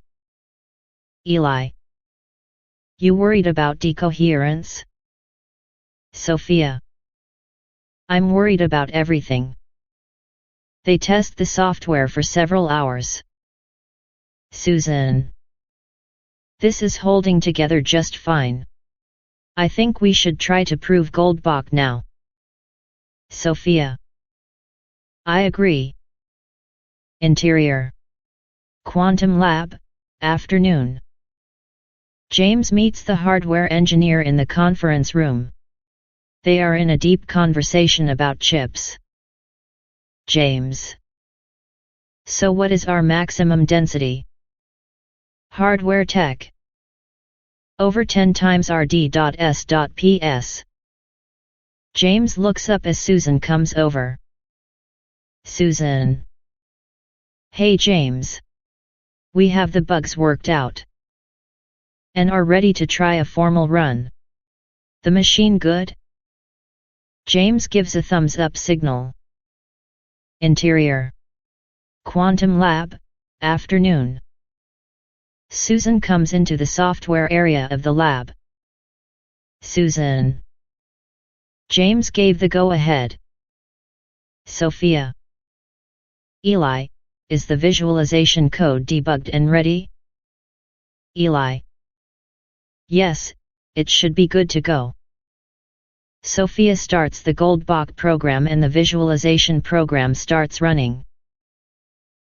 S1: Eli. You worried about decoherence? Sophia. I'm worried about everything. They test the software for several hours. Susan. This is holding together just fine. I think we should try to prove Goldbach now. Sophia. I agree. Interior. Quantum Lab, afternoon. James meets the hardware engineer in the conference room. They are in a deep conversation about chips. James. So what is our maximum density? Hardware tech. Over 10 times our D.S.PS. James looks up as Susan comes over. Susan. Hey James. We have the bugs worked out. And are ready to try a formal run. The machine good? James gives a thumbs up signal. Interior. Quantum Lab, afternoon. Susan comes into the software area of the lab. Susan. James gave the go-ahead. Sophia. Eli, is the visualization code debugged and ready? Eli. Yes, it should be good to go. Sophia starts the Goldbach program and the visualization program starts running.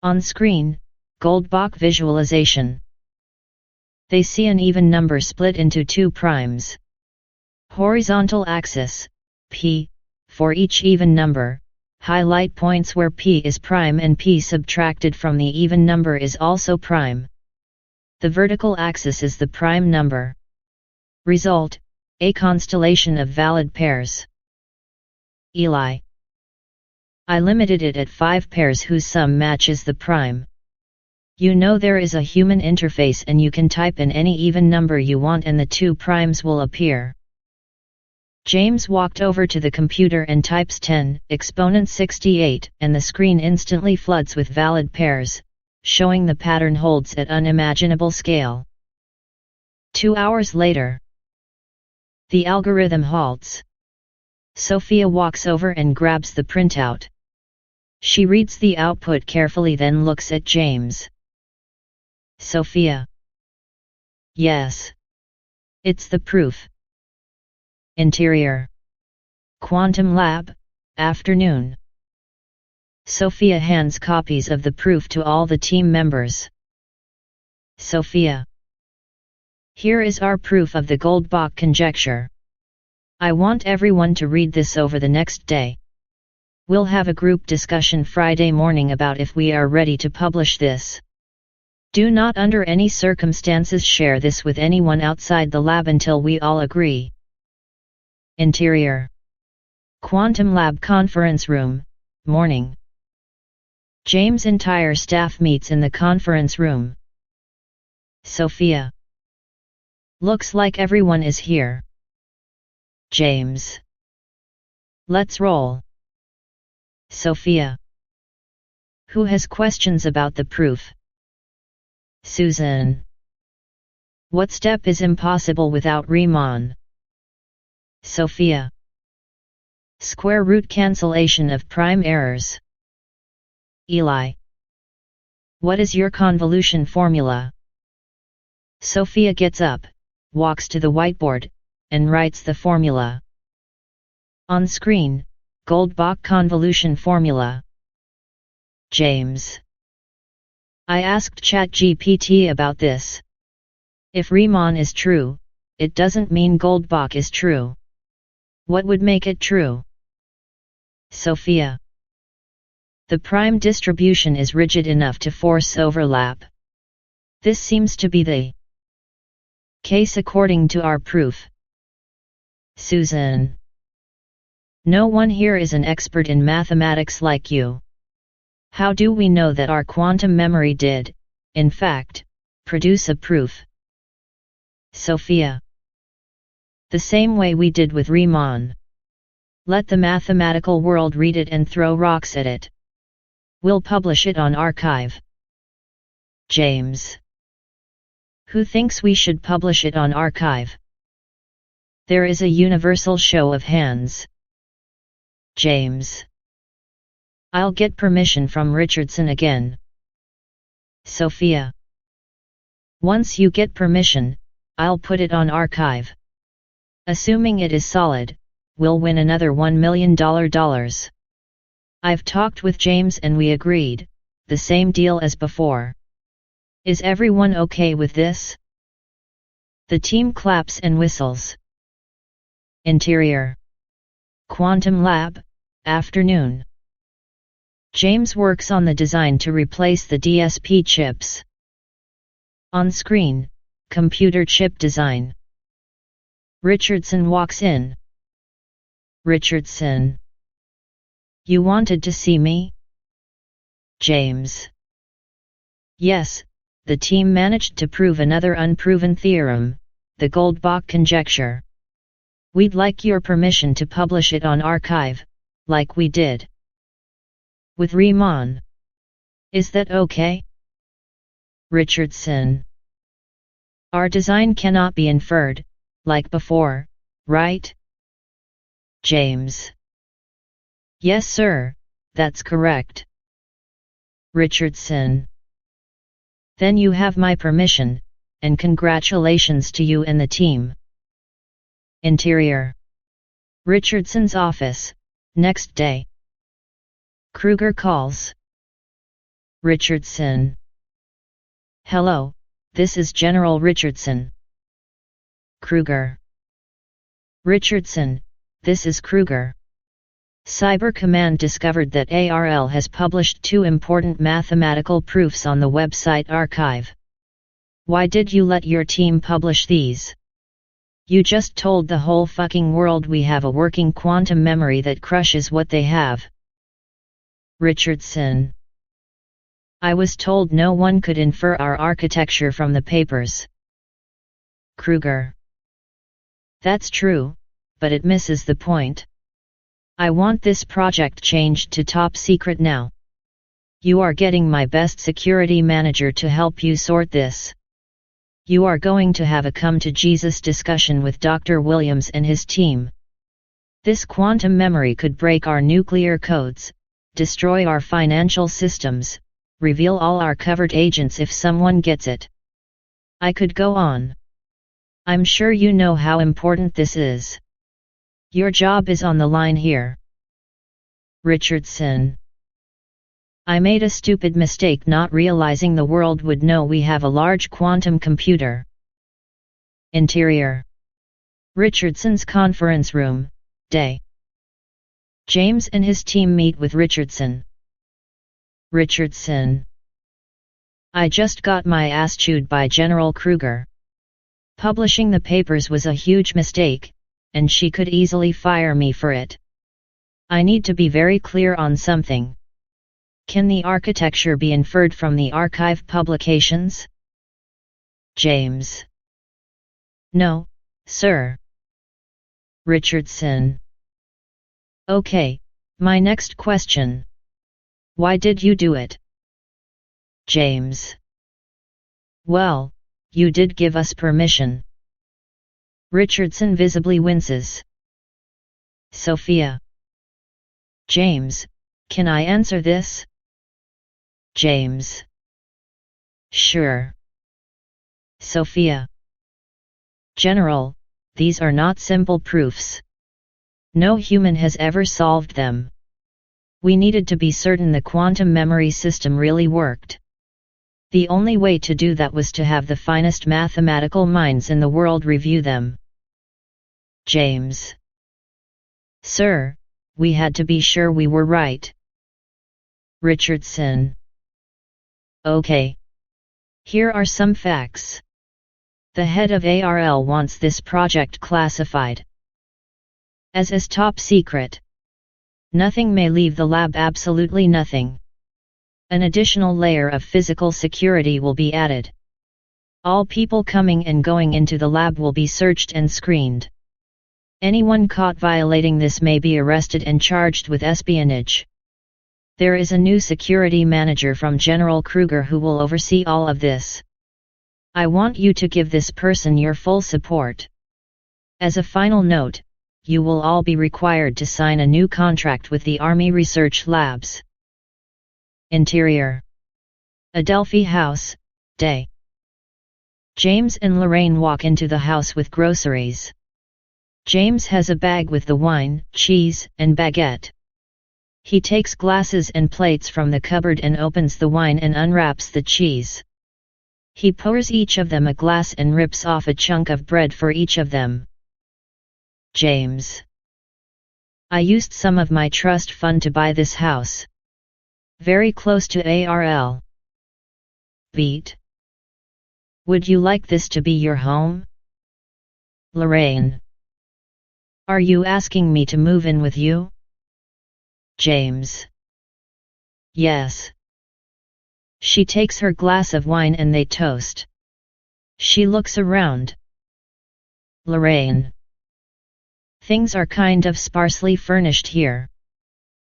S1: On screen, Goldbach visualization. They see an even number split into two primes. Horizontal axis, P, for each even number, highlight points where P is prime and P subtracted from the even number is also prime. The vertical axis is the prime number. Result, a constellation of valid pairs. Eli. I limited it at 5 pairs whose sum matches the prime. You know there is a human interface and you can type in any even number you want and the two primes will appear. James walked over to the computer and types 10, exponent 68, and the screen instantly floods with valid pairs, showing the pattern holds at unimaginable scale. 2 hours later. The algorithm halts. Sophia walks over and grabs the printout. She reads the output carefully, then looks at James. Sophia. Yes. It's the proof. Interior. Quantum Lab, afternoon. Sophia hands copies of the proof to all the team members. Sophia. Here is our proof of the Goldbach conjecture. I want everyone to read this over the next day. We'll have a group discussion Friday morning about if we are ready to publish this. Do not under any circumstances share this with anyone outside the lab until we all agree. Interior. Quantum Lab conference room, morning. James' entire staff meets in the conference room. Sophia. Looks like everyone is here. James. Let's roll. Sophia. Who has questions about the proof? Susan. What step is impossible without Riemann? Sophia. Square root cancellation of prime errors. Eli. What is your convolution formula? Sophia gets up, walks to the whiteboard, and writes the formula. On screen, Goldbach convolution formula. James. I asked ChatGPT about this. If Riemann is true, it doesn't mean Goldbach is true. What would make it true? Sophia. The prime distribution is rigid enough to force overlap. This seems to be the case according to our proof. Susan. No one here is an expert in mathematics like you. How do we know that our quantum memory did, in fact, produce a proof? Sophia. The same way we did with Riemann. Let the mathematical world read it and throw rocks at it. We'll publish it on arXiv. James. Who thinks we should publish it on arXiv? There is a universal show of hands. James. I'll get permission from Richardson again. Sophia. Once you get permission, I'll put it on arXiv. Assuming it is solid, we'll win another $1 million. I've talked with James and we agreed, the same deal as before. Is everyone okay with this? The team claps and whistles. Interior. Quantum Lab, afternoon. James works on the design to replace the DSP chips. On screen, computer chip design. Richardson walks in. Richardson. You wanted to see me? James. Yes, the team managed to prove another unproven theorem, the Goldbach conjecture. We'd like your permission to publish it on arXiv, like we did with Riemann. Is that okay? Richardson. Our design cannot be inferred, like before, right? James. Yes sir, that's correct. Richardson. Then you have my permission, and congratulations to you and the team. Interior. Richardson's office, next day. Kruger calls. Richardson. Hello, this is General Richardson. Kruger. Richardson, this is Kruger. Cyber Command discovered that ARL has published 2 important mathematical proofs on the website archive. Why did you let your team publish these? You just told the whole fucking world we have a working quantum memory that crushes what they have. Richardson. I was told no one could infer our architecture from the papers. Kruger. That's true, but it misses the point. I want this project changed to top secret now. You are getting my best security manager to help you sort this. You are going to have a come-to-Jesus discussion with Dr. Williams and his team. This quantum memory could break our nuclear codes, destroy our financial systems, reveal all our covered agents if someone gets it. I could go on. I'm sure you know how important this is. Your job is on the line here. Richardson. I made a stupid mistake not realizing the world would know we have a large quantum computer. Interior. Richardson's conference room, day. James and his team meet with Richardson. Richardson. I just got my ass chewed by General Kruger. Publishing the papers was a huge mistake, and she could easily fire me for it. I need to be very clear on something. Can the architecture be inferred from the archive publications? James. No, sir. Richardson. Okay, my next question. Why did you do it? James. Well, you did give us permission. Richardson visibly winces. Sophia. James, can I answer this? James. Sure. Sophia. General, these are not simple proofs. No human has ever solved them. We needed to be certain the quantum memory system really worked. The only way to do that was to have the finest mathematical minds in the world review them. James. Sir, we had to be sure we were right. Richardson. Okay. Here are some facts. The head of ARL wants this project classified as top secret. Nothing may leave the lab, absolutely nothing. An additional layer of physical security will be added. All people coming and going into the lab will be searched and screened. Anyone caught violating this may be arrested and charged with espionage. There is a new security manager from General Kruger who will oversee all of this. I want you to give this person your full support. As a final note, you will all be required to sign a new contract with the Army Research Labs. Interior. Adelphi House, day. James and Lorraine walk into the house with groceries. James has a bag with the wine, cheese, and baguette. He takes glasses and plates from the cupboard and opens the wine and unwraps the cheese. He pours each of them a glass and rips off a chunk of bread for each of them. James. I used some of my trust fund to buy this house. Very close to ARL. Beat. Would you like this to be your home? Lorraine. Are you asking me to move in with you? James. Yes. She takes her glass of wine and they toast. She looks around. Lorraine. Things are kind of sparsely furnished here.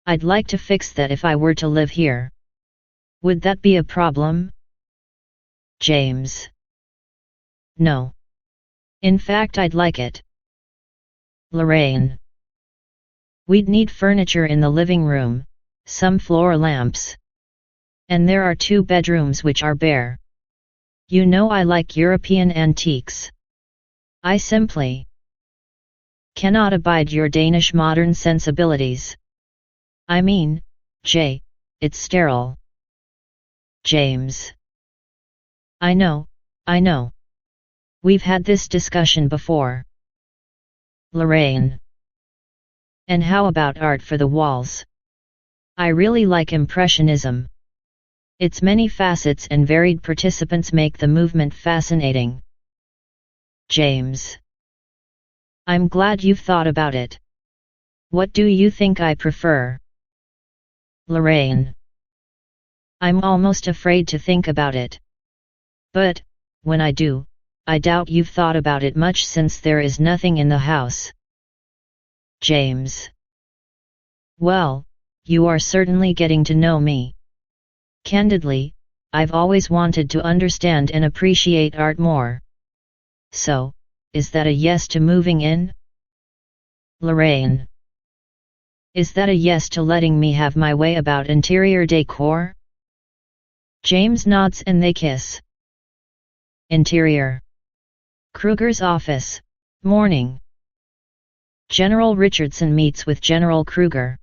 S1: I'd like to fix that if I were to live here. Would that be a problem? James. No. In fact, I'd like it. Lorraine. We'd need furniture in the living room, some floor lamps. And there are 2 bedrooms which are bare. You know I like European antiques. I simply cannot abide your Danish modern sensibilities. I mean, Jay, it's sterile. James. I know. We've had this discussion before. Lorraine. And how about art for the walls? I really like Impressionism. Its many facets and varied participants make the movement fascinating. James. I'm glad you've thought about it. What do you think I prefer? Lorraine. I'm almost afraid to think about it. But, when I do, I doubt you've thought about it much since there is nothing in the house. James. Well, you are certainly getting to know me. Candidly, I've always wanted to understand and appreciate art more. So, is that a yes to moving in? Lorraine. Is that a yes to letting me have my way about interior decor? James nods and they kiss. Interior. Kruger's office, morning. General Richardson meets with General Kruger.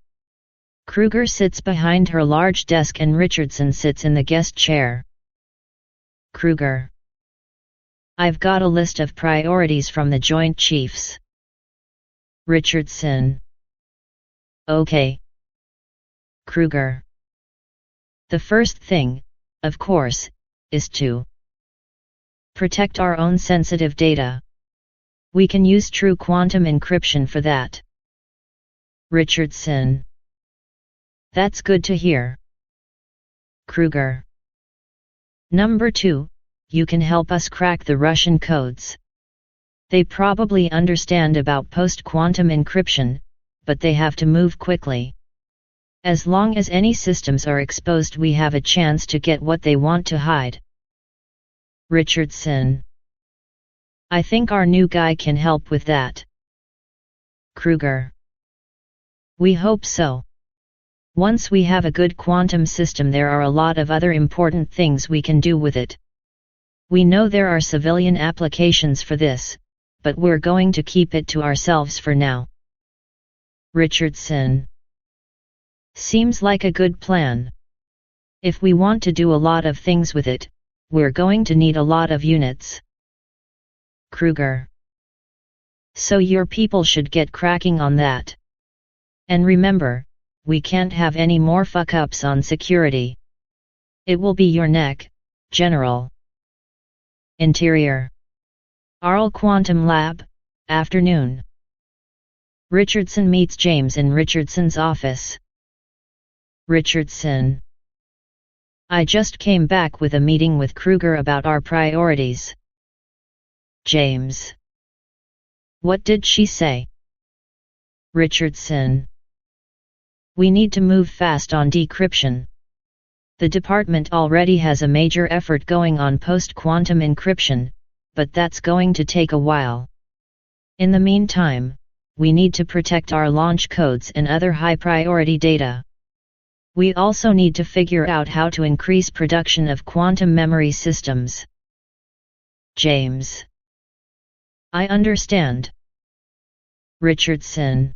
S1: Kruger sits behind her large desk and Richardson sits in the guest chair. Kruger. I've got a list of priorities from the Joint Chiefs. Richardson. Okay. Kruger. The first thing, of course, is to protect our own sensitive data. We can use true quantum encryption for that. Richardson. That's good to hear. Kruger. Number 2, you can help us crack the Russian codes. They probably understand about post-quantum encryption, but they have to move quickly. As long as any systems are exposed, we have a chance to get what they want to hide. Richardson. I think our new guy can help with that. Kruger. We hope so. Once we have a good quantum system, there are a lot of other important things we can do with it. We know there are civilian applications for this, but we're going to keep it to ourselves for now. Richardson. Seems like a good plan. If we want to do a lot of things with it, we're going to need a lot of units. Kruger. So your people should get cracking on that. And remember, we can't have any more fuck-ups on security. It will be your neck, General. Interior. Arl Quantum Lab, afternoon. Richardson meets James in Richardson's office. Richardson. I just came back with a meeting with Kruger about our priorities. James. What did she say? Richardson. We need to move fast on decryption. The department already has a major effort going on post-quantum encryption, but that's going to take a while. In the meantime, we need to protect our launch codes and other high-priority data. We also need to figure out how to increase production of quantum memory systems. James. I understand. Richardson.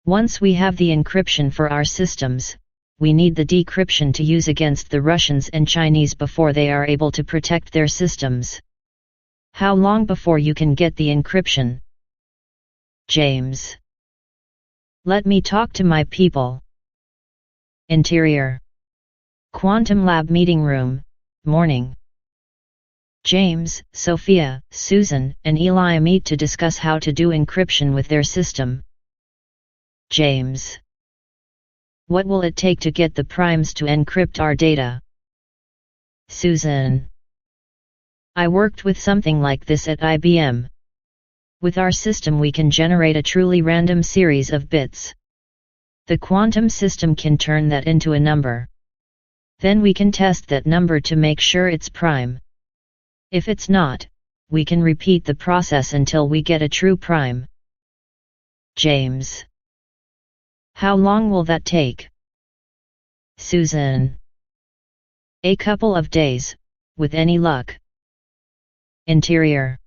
S1: Once we have the encryption for our systems, we need the decryption to use against the Russians and Chinese before they are able to protect their systems. How long before you can get the encryption? James. Let me talk to my people. Interior. Quantum Lab meeting room, morning. James, Sophia, Susan, and Eli meet to discuss how to do encryption with their system. James. What will it take to get the primes to encrypt our data? Susan. I worked with something like this at IBM. With our system we can generate a truly random series of bits. The quantum system can turn that into a number. Then we can test that number to make sure it's prime. If it's not, we can repeat the process until we get a true prime. James. How long will that take? Susan. A couple of days, with any luck. Interior.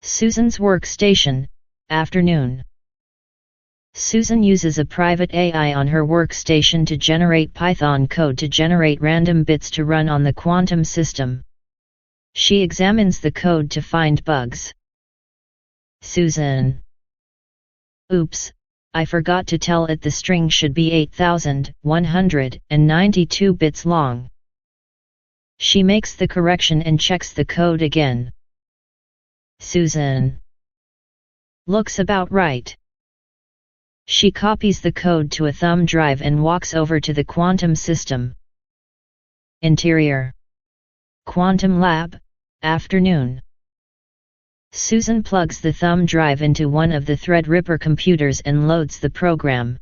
S1: Susan's workstation, afternoon. Susan uses a private AI on her workstation to generate Python code to generate random bits to run on the quantum system. She examines the code to find bugs. Susan. Oops, I forgot to tell it the string should be 8,192 bits long. She makes the correction and checks the code again. Susan. Looks about right. She copies the code to a thumb drive and walks over to the quantum system. Interior. Quantum lab, afternoon. Susan plugs the thumb drive into one of the Threadripper computers and loads the program.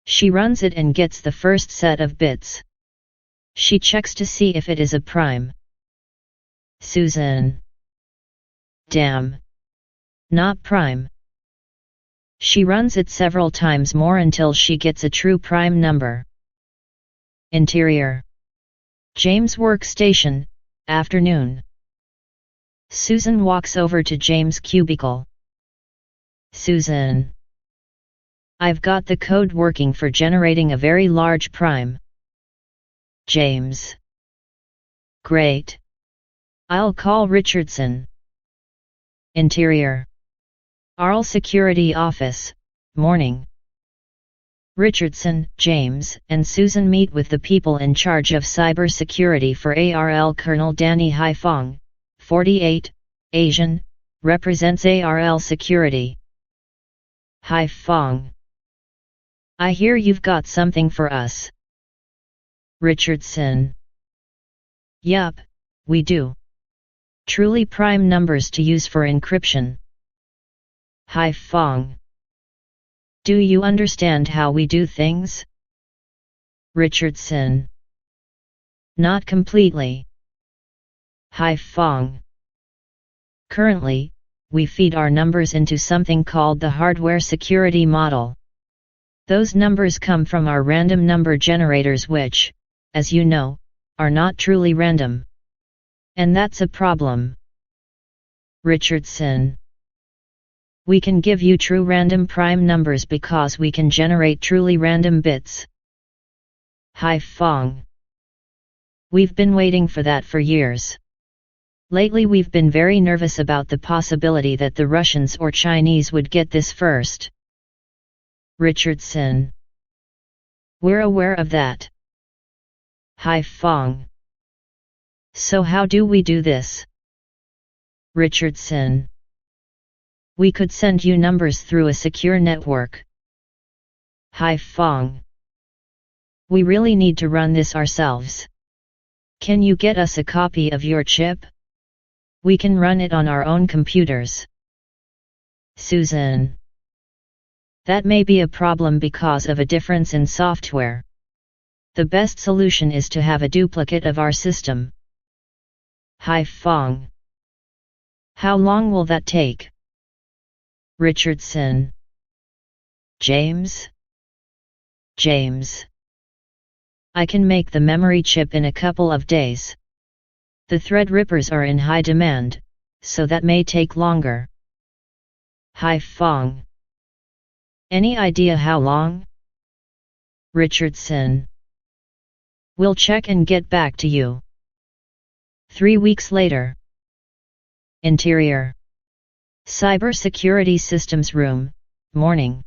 S1: She runs it and gets the first set of bits. She checks to see if it is a prime. Susan. Damn. Not prime. She runs it several times more until she gets a true prime number. Interior. James' workstation, afternoon. Susan walks over to James' cubicle. Susan. I've got the code working for generating a very large prime. James. Great. I'll call Richardson. Interior. Arl Security Office, morning. Richardson, James, and Susan meet with the people in charge of cybersecurity for ARL. Colonel Danny Haifong, 48, Asian, represents ARL Security. Haifong. I hear you've got something for us. Richardson. Yup, we do. Truly prime numbers to use for encryption. Haifong. Do you understand how we do things? Richardson. Not completely. Haifong. Currently, we feed our numbers into something called the hardware security model. Those numbers come from our random number generators which, as you know, are not truly random. And that's a problem. Richardson. We can give you true random prime numbers because we can generate truly random bits. Haifong. We've been waiting for that for years. Lately we've been very nervous about the possibility that the Russians or Chinese would get this first. Richardson. We're aware of that. Haifong. So how do we do this? Richardson. We could send you numbers through a secure network. Haifong. We really need to run this ourselves. Can you get us a copy of your chip? We can run it on our own computers. Susan. That may be a problem because of a difference in software. The best solution is to have a duplicate of our system. Haifong. How long will that take? Richardson. James? James. I can make the memory chip in a couple of days. The Threadrippers are in high demand, so that may take longer. Haifong. Any idea how long? Richardson. We'll check and get back to you. 3 weeks later. Interior. Cybersecurity Systems Room, morning.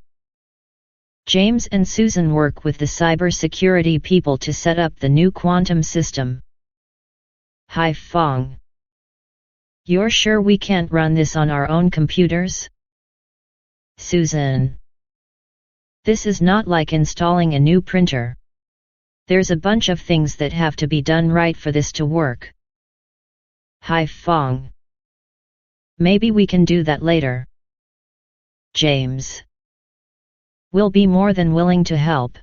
S1: James and Susan work with the cybersecurity people to set up the new quantum system. Haifong. You're sure we can't run this on our own computers? Susan. This is not like installing a new printer. There's a bunch of things that have to be done right for this to work. Haifong. Maybe we can do that later. James. We'll be more than willing to help.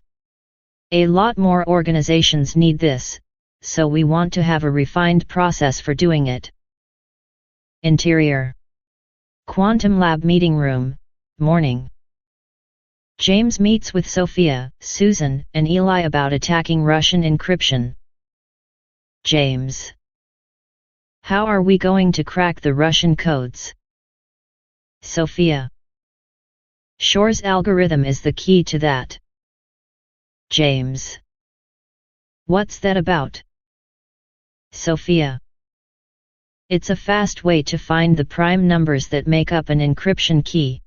S1: A lot more organizations need this, so we want to have a refined process for doing it. Interior. Quantum Lab Meeting Room, morning. James meets with Sophia, Susan, and Eli about attacking Russian encryption. James. How are we going to crack the Russian codes? Sophia. Shor's algorithm is the key to that. James. What's that about? Sophia. It's a fast way to find the prime numbers that make up an encryption key.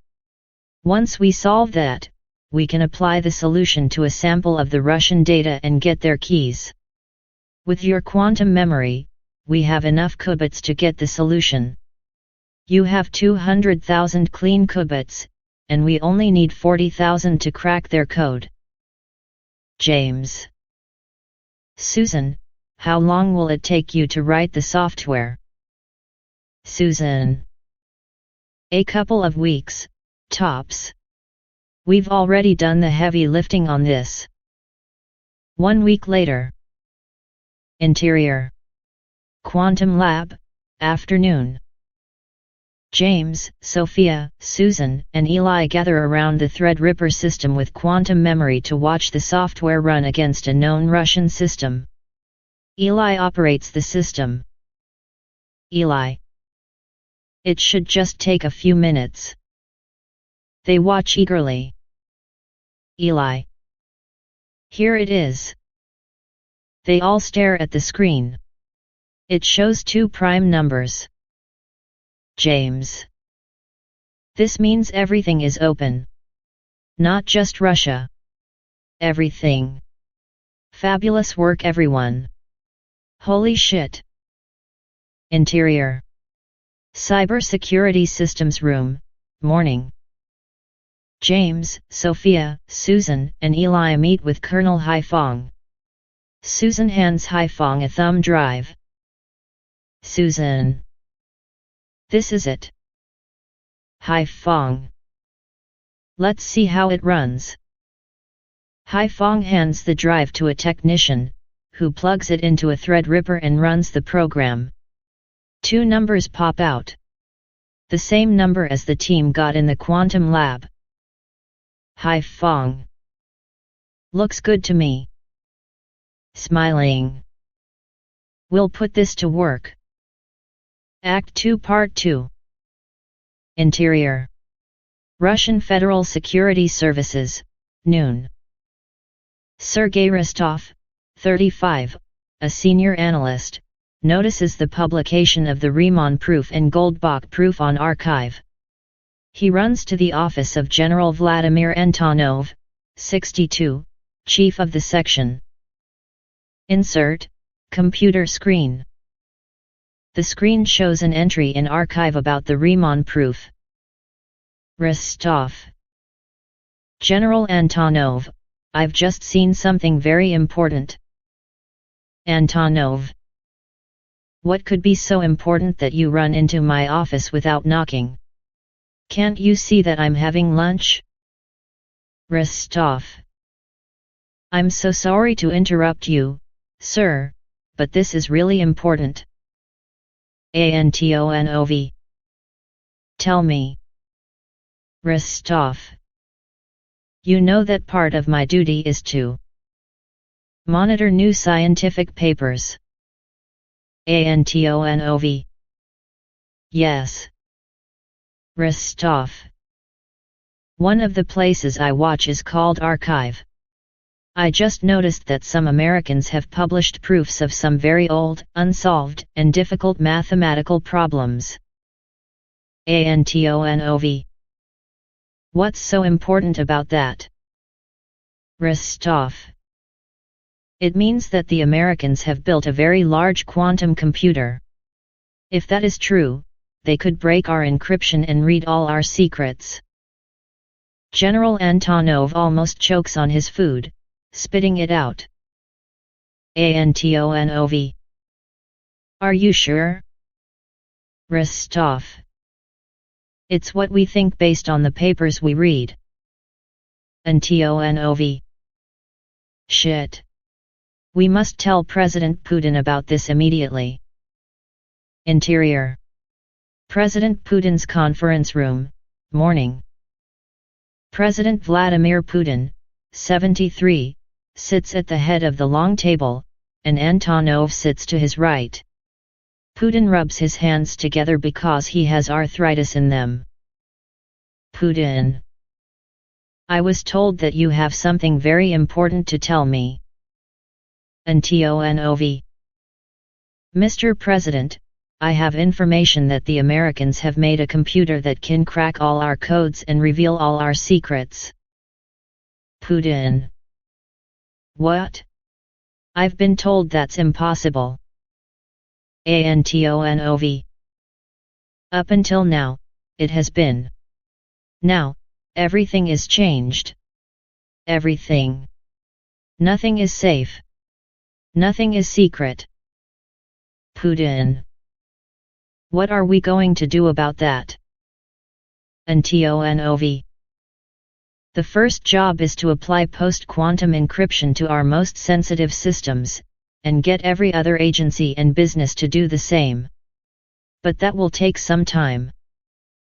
S1: Once we solve that, we can apply the solution to a sample of the Russian data and get their keys. With your quantum memory, we have enough qubits to get the solution. You have 200,000 clean qubits, and we only need 40,000 to crack their code. James. Susan, how long will it take you to write the software? Susan. A couple of weeks, tops. We've already done the heavy lifting on this. 1 week later. Interior. Quantum Lab, afternoon. James, Sophia, Susan, and Eli gather around the Threadripper system with quantum memory to watch the software run against a known Russian system. Eli operates the system. Eli. It should just take a few minutes. They watch eagerly. Eli. Here it is. They all stare at the screen. It shows 2 prime numbers. James. This means everything is open. Not just Russia. Everything. Fabulous work, everyone. Holy shit. Interior. Cybersecurity Systems Room, morning. James, Sophia, Susan, and Eli meet with Colonel Haifong. Susan hands Haifong a thumb drive. Susan. This is it. Haifong. Let's see how it runs. Haifong hands the drive to a technician, who plugs it into a Threadripper and runs the program. 2 numbers pop out. The same number as the team got in the quantum lab. Haifong. Looks good to me. Smiling. We'll put this to work. Act 2 Part 2. Interior. Russian Federal Security Services, noon. Sergei Rostov, 35, a senior analyst, notices the publication of the Riemann proof and Goldbach proof on archive. He runs to the office of General Vladimir Antonov, 62, chief of the section. Insert, computer screen. The screen shows an entry in archive about the Riemann proof. Rostov. General Antonov, I've just seen something very important. Antonov. What could be so important that you run into my office without knocking? Can't you see that I'm having lunch? Rostov. I'm so sorry to interrupt you, sir, but this is really important. Antonov. Tell me. Rostov. You know that part of my duty is to monitor new scientific papers. Antonov. Yes. Rostov. One of the places I watch is called archive. I just noticed that some Americans have published proofs of some very old, unsolved, and difficult mathematical problems. Antonov. What's so important about that? Rostov. It means that the Americans have built a very large quantum computer. If that is true, they could break our encryption and read all our secrets. General Antonov almost chokes on his food, spitting it out. Antonov. Are you sure? Rostov. It's what we think based on the papers we read. Antonov. Shit. We must tell President Putin about this immediately. Interior. President Putin's conference room, morning. President Vladimir Putin, 73, sits at the head of the long table, and Antonov sits to his right. Putin rubs his hands together because he has arthritis in them. Putin. I was told that you have something very important to tell me. Antonov. Mr. President, I have information that the Americans have made a computer that can crack all our codes and reveal all our secrets. Putin. What? I've been told that's impossible. Antonov. Up until now, it has been. Now, everything is changed. Everything. Nothing is safe. Nothing is secret. Putin. What are we going to do about that? Antonov. The first job is to apply post-quantum encryption to our most sensitive systems, and get every other agency and business to do the same. But that will take some time.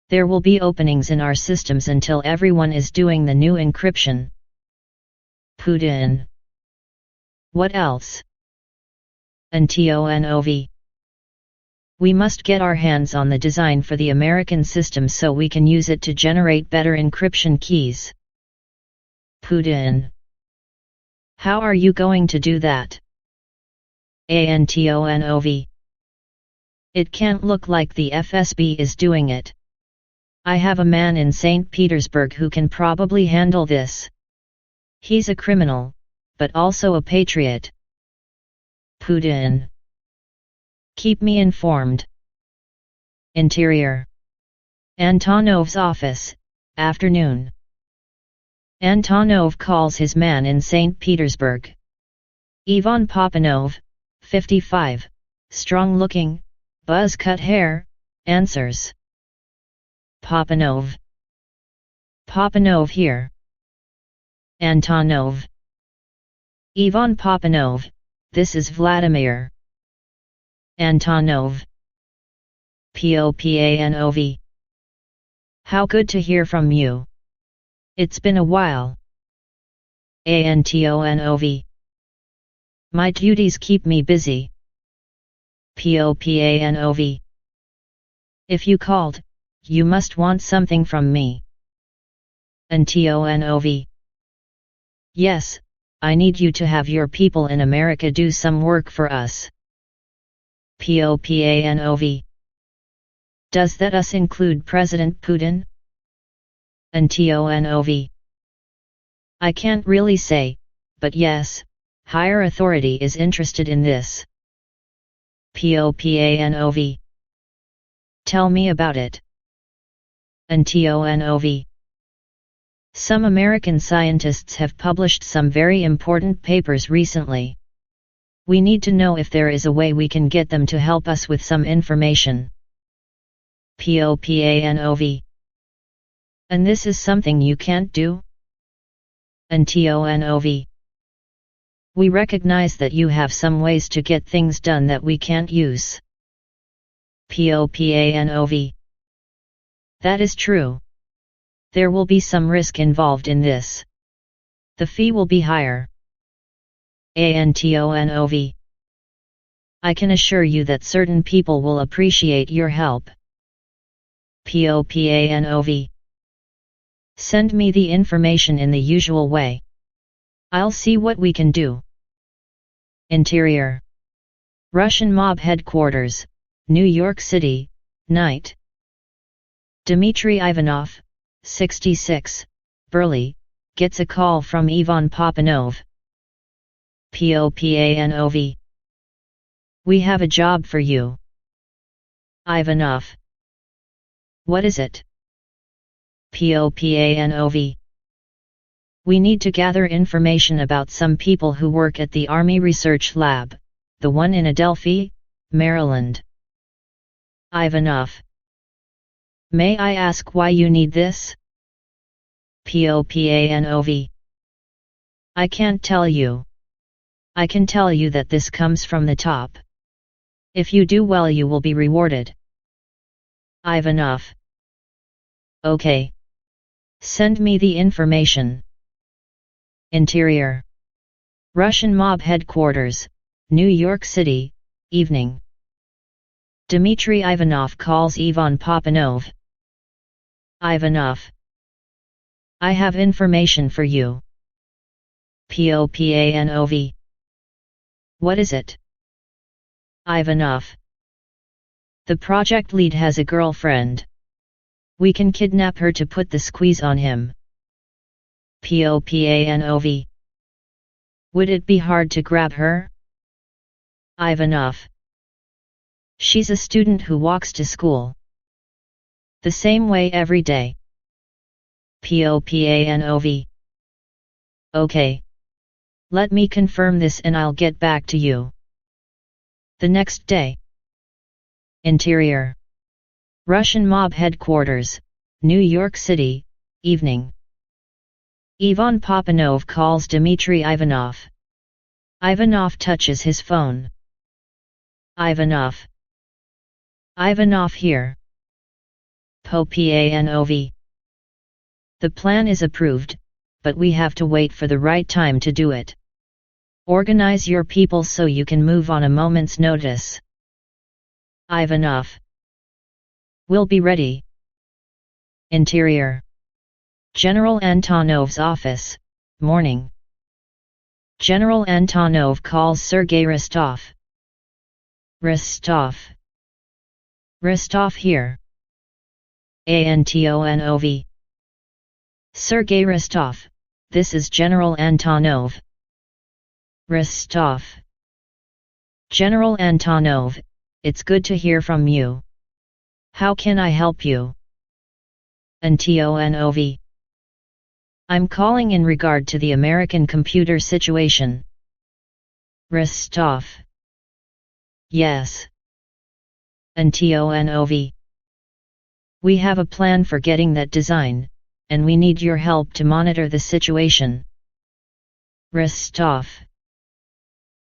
S1: There will be openings in our systems until everyone is doing the new encryption. Putin. What else? Antonov. We must get our hands on the design for the American system so we can use it to generate better encryption keys. Putin. How are you going to do that? Antonov. It can't look like the FSB is doing it. I have a man in St. Petersburg who can probably handle this. He's a criminal, but also a patriot. Putin. Keep me informed. Interior. Antonov's office, afternoon. Antonov calls his man in St. Petersburg. Ivan Papanov, 55, strong-looking, buzz-cut hair, answers. Papanov. Papanov here. Antonov. Ivan Papanov, this is Vladimir. Antonov. Popanov. How good to hear from you. It's been a while. Antonov. My duties keep me busy. Popanov. If you called, you must want something from me. Antonov. Yes, I need you to have your people in America do some work for us. Popanov. Does that us include President Putin? Antonov. I can't really say, but yes, higher authority is interested in this. Popanov. Tell me about it. Antonov. Some American scientists have published some very important papers recently. We need to know if there is a way we can get them to help us with some information. Popanov. And this is something you can't do? Antonov. We recognize that you have some ways to get things done that we can't use. Popanov. That is true. There will be some risk involved in this. The fee will be higher. Antonov. I can assure you that certain people will appreciate your help. Popanov. Send me the information in the usual way. I'll see what we can do. Interior. Russian mob headquarters, New York City, night. Dmitry Ivanov, 66, burly, gets a call from Ivan Papanov. Popanov. We have a job for you. Ivanov. What is it? Popanov. We need to gather information about some people who work at the Army Research Lab, the one in Adelphi, Maryland. Ivanov. May I ask why you need this? Popanov. I can't tell you. I can tell you that this comes from the top. If you do well, you will be rewarded. Ivanov. Okay. Send me the information. Interior. Russian mob headquarters, New York City, evening. Dmitry Ivanov calls Ivan Papanov. Ivanov. I have information for you. Popanov. What is it? Ivanov. The project lead has a girlfriend. We can kidnap her to put the squeeze on him. Popanov. Would it be hard to grab her? Ivanov. She's a student who walks to school the same way every day. Popanov. Okay. Let me confirm this and I'll get back to you. The next day. Interior. Russian mob headquarters, New York City, evening. Ivan Papanov calls Dmitry Ivanov. Ivanov touches his phone. Ivanov. Ivanov here. Popanov. The plan is approved, but we have to wait for the right time to do it. Organize your people so you can move on a moment's notice. Ivanov. We'll be ready. Interior. General Antonov's office, morning. General Antonov calls Sergei Rostov. Rostov. Rostov here. Antonov. Sergei Rostov, this is General Antonov. Rostov. General Antonov, it's good to hear from you. How can I help you? Antonov. I'm calling in regard to the American computer situation. Rostov. Yes. Antonov. We have a plan for getting that design, and we need your help to monitor the situation. Rostov.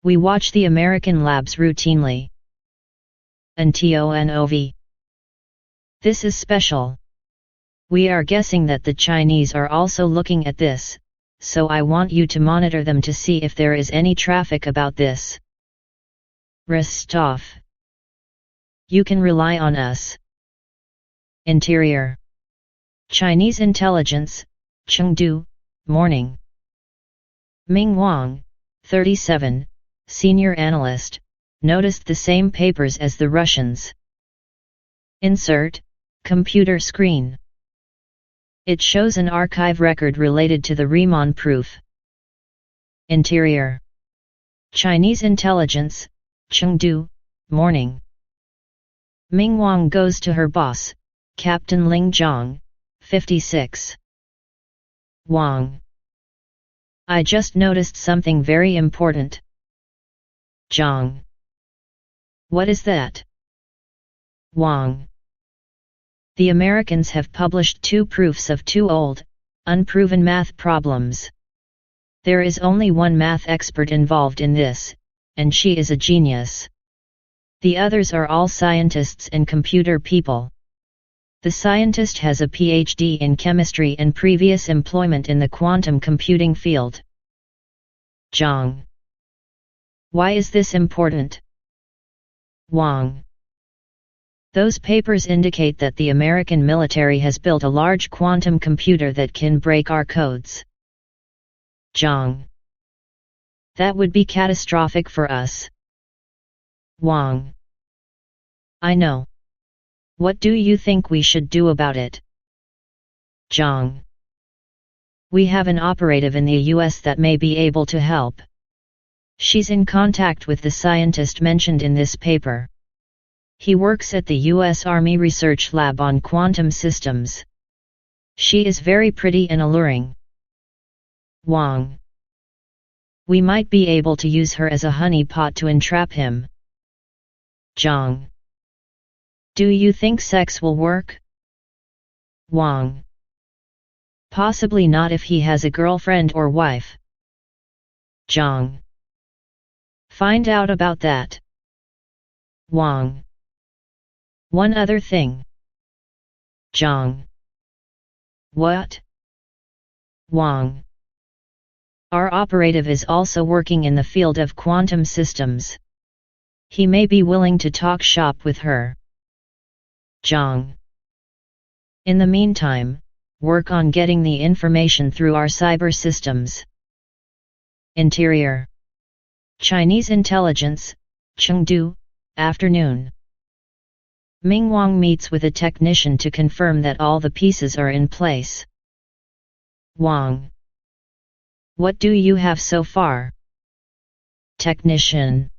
S1: We watch the American labs routinely. Antonov. This is special. We are guessing that the Chinese are also looking at this, so I want you to monitor them to see if there is any traffic about this. Rostov. You can rely on us. Interior. Chinese intelligence, Chengdu, morning. Ming Wang, 37, senior analyst, noticed the same papers as the Russians. Insert, computer screen. It shows an archive record related to the Riemann proof. Interior. Chinese intelligence, Chengdu, morning. Ming Wang goes to her boss, Captain Ling Zhang, 56. Wang. I just noticed something very important. Zhang. What is that? Wang. The Americans have published 2 proofs of 2 old, unproven math problems. There is only one math expert involved in this, and she is a genius. The others are all scientists and computer people. The scientist has a PhD in chemistry and previous employment in the quantum computing field. Zhang. Why is this important? Wang. Those papers indicate that the American military has built a large quantum computer that can break our codes. Zhang. That would be catastrophic for us. Wang. I know. What do you think we should do about it? Zhang. We have an operative in the US that may be able to help. She's in contact with the scientist mentioned in this paper. He works at the US Army Research Lab on quantum systems. She is very pretty and alluring. Wang. We might be able to use her as a honeypot to entrap him. Zhang. Do you think sex will work? Wang. Possibly not if he has a girlfriend or wife. Zhang. Find out about that. Wang. One other thing. Zhang. What? Wang. Our operative is also working in the field of quantum systems. He may be willing to talk shop with her. Zhang. In the meantime, work on getting the information through our cyber systems. Interior. Chinese intelligence, Chengdu, afternoon. Ming Wang meets with a technician to confirm that all the pieces are in place. Wang. What do you have so far? Technician.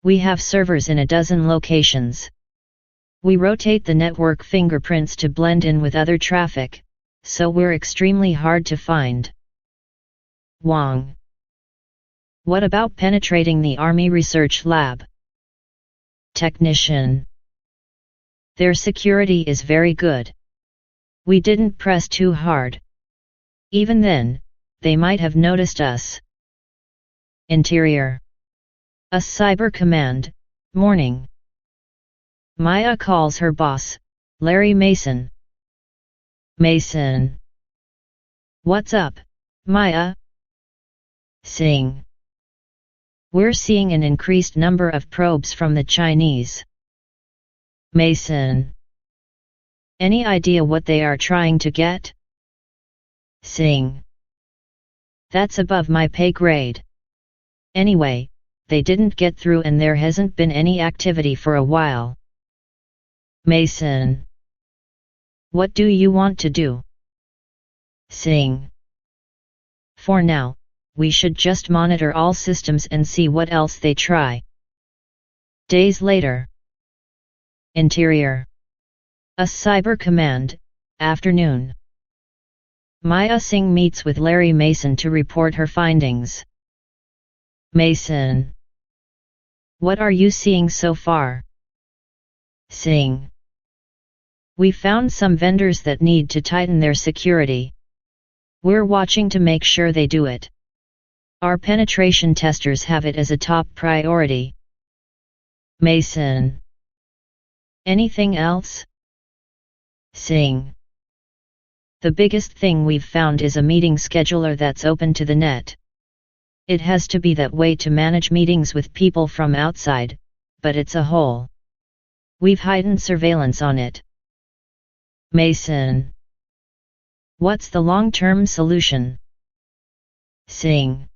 S1: We have servers in a dozen locations. We rotate the network fingerprints to blend in with other traffic, so we're extremely hard to find. Wang. What about penetrating the Army Research Lab? Technician. Their security is very good. We didn't press too hard. Even then, they might have noticed us. Interior. A cyber command, morning. Maya calls her boss, Larry Mason. Mason. What's up, Maya? Sing. We're seeing an increased number of probes from the Chinese. Mason. Any idea what they are trying to get? Sing. That's above my pay grade. Anyway, they didn't get through and there hasn't been any activity for a while. Mason. What do you want to do? Sing. For now, we should just monitor all systems and see what else they try. Days later. Interior. A cyber command, afternoon. Maya Singh meets with Larry Mason to report her findings. Mason. What are you seeing so far? Singh. We found some vendors that need to tighten their security. We're watching to make sure they do it. Our penetration testers have it as a top priority. Mason. Anything else? Singh. The biggest thing we've found is a meeting scheduler that's open to the net. It has to be that way to manage meetings with people from outside, but it's a hole. We've heightened surveillance on it. Mason. What's the long-term solution? Singh.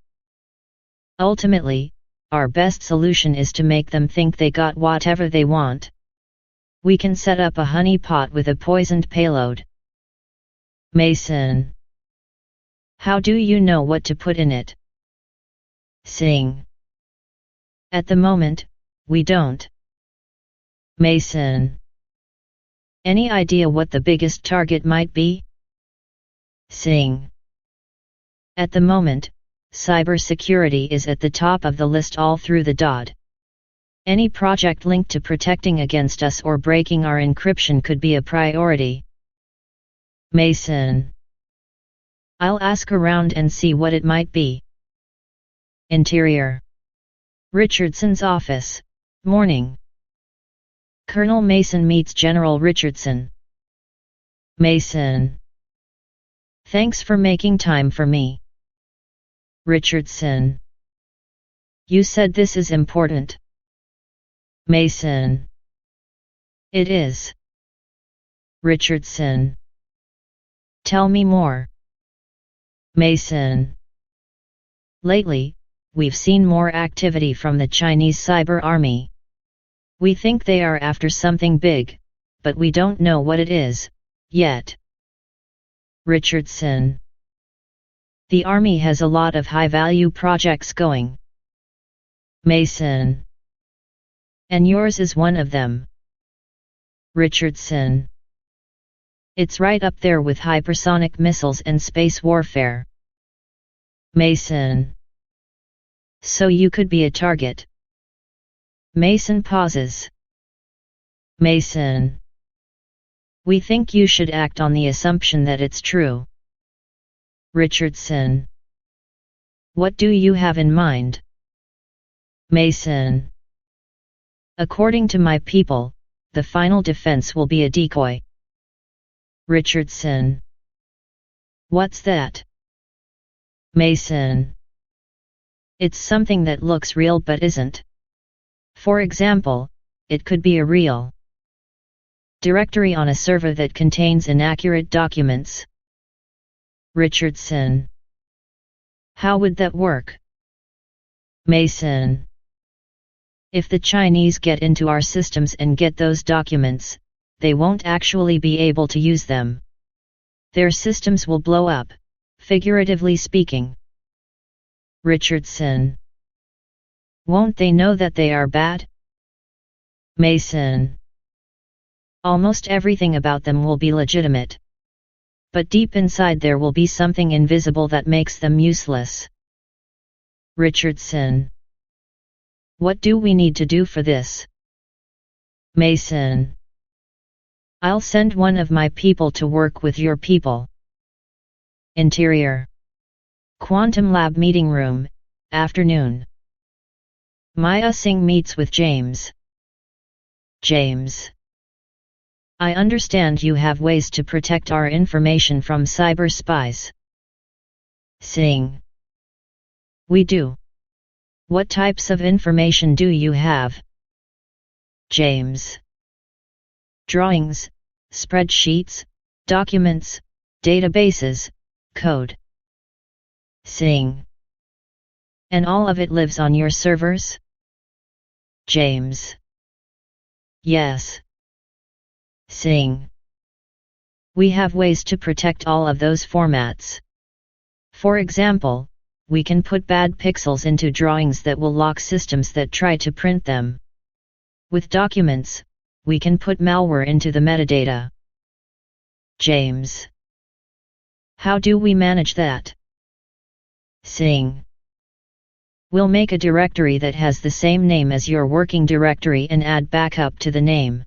S1: Ultimately, our best solution is to make them think they got whatever they want. We can set up a honeypot with a poisoned payload. Mason. How do you know what to put in it? Singh. At the moment, we don't. Mason. Any idea what the biggest target might be? Singh. At the moment, cybersecurity is at the top of the list all through the DOD. Any project linked to protecting against us or breaking our encryption could be a priority. Mason. I'll ask around and see what it might be. Interior. Richardson's office, morning. Colonel Mason meets General Richardson. Mason. Thanks for making time for me. Richardson. You said this is important. Mason. It is. Richardson. Tell me more. Mason. Lately, we've seen more activity from the Chinese cyber army. We think they are after something big, but we don't know what it is, yet. Richardson. The army has a lot of high-value projects going. Mason. And yours is one of them. Richardson. It's right up there with hypersonic missiles and space warfare. Mason. So you could be a target. Mason pauses. Mason. We think you should act on the assumption that it's true. Richardson. What do you have in mind? Mason. According to my people, the final defense will be a decoy. Richardson. What's that? Mason. It's something that looks real but isn't. For example, it could be a real directory on a server that contains inaccurate documents. Richardson. How would that work? Mason. If the Chinese get into our systems and get those documents, they won't actually be able to use them. Their systems will blow up, figuratively speaking. Richardson. Won't they know that they are bad? Mason. Almost everything about them will be legitimate. But deep inside there will be something invisible that makes them useless. Richardson. What do we need to do for this? Mason. I'll send one of my people to work with your people. Interior. Quantum Lab Meeting Room, afternoon. Maya Singh meets with James. James. I understand you have ways to protect our information from cyber spies. Singh. We do. What types of information do you have? James. Drawings, spreadsheets, documents, databases, code. Singh. And all of it lives on your servers? James. Yes. Singh. We have ways to protect all of those formats. For example, we can put bad pixels into drawings that will lock systems that try to print them. With documents, we can put malware into the metadata. James. How do we manage that? Singh. We'll make a directory that has the same name as your working directory and add backup to the name.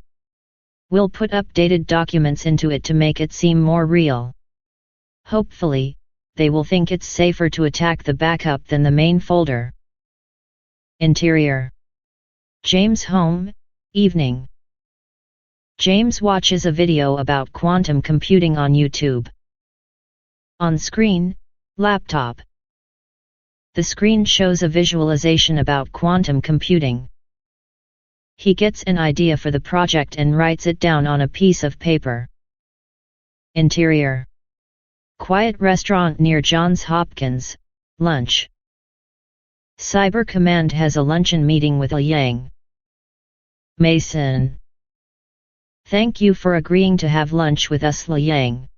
S1: We'll put updated documents into it to make it seem more real. Hopefully, they will think it's safer to attack the backup than the main folder. Interior. James home, evening. James watches a video about quantum computing on YouTube. On screen, laptop. The screen shows a visualization about quantum computing. He gets an idea for the project and writes it down on a piece of paper. Interior. Quiet restaurant near Johns Hopkins, lunch. Cyber Command has a luncheon meeting with Liang. Mason. Thank you for agreeing to have lunch with us, Liang.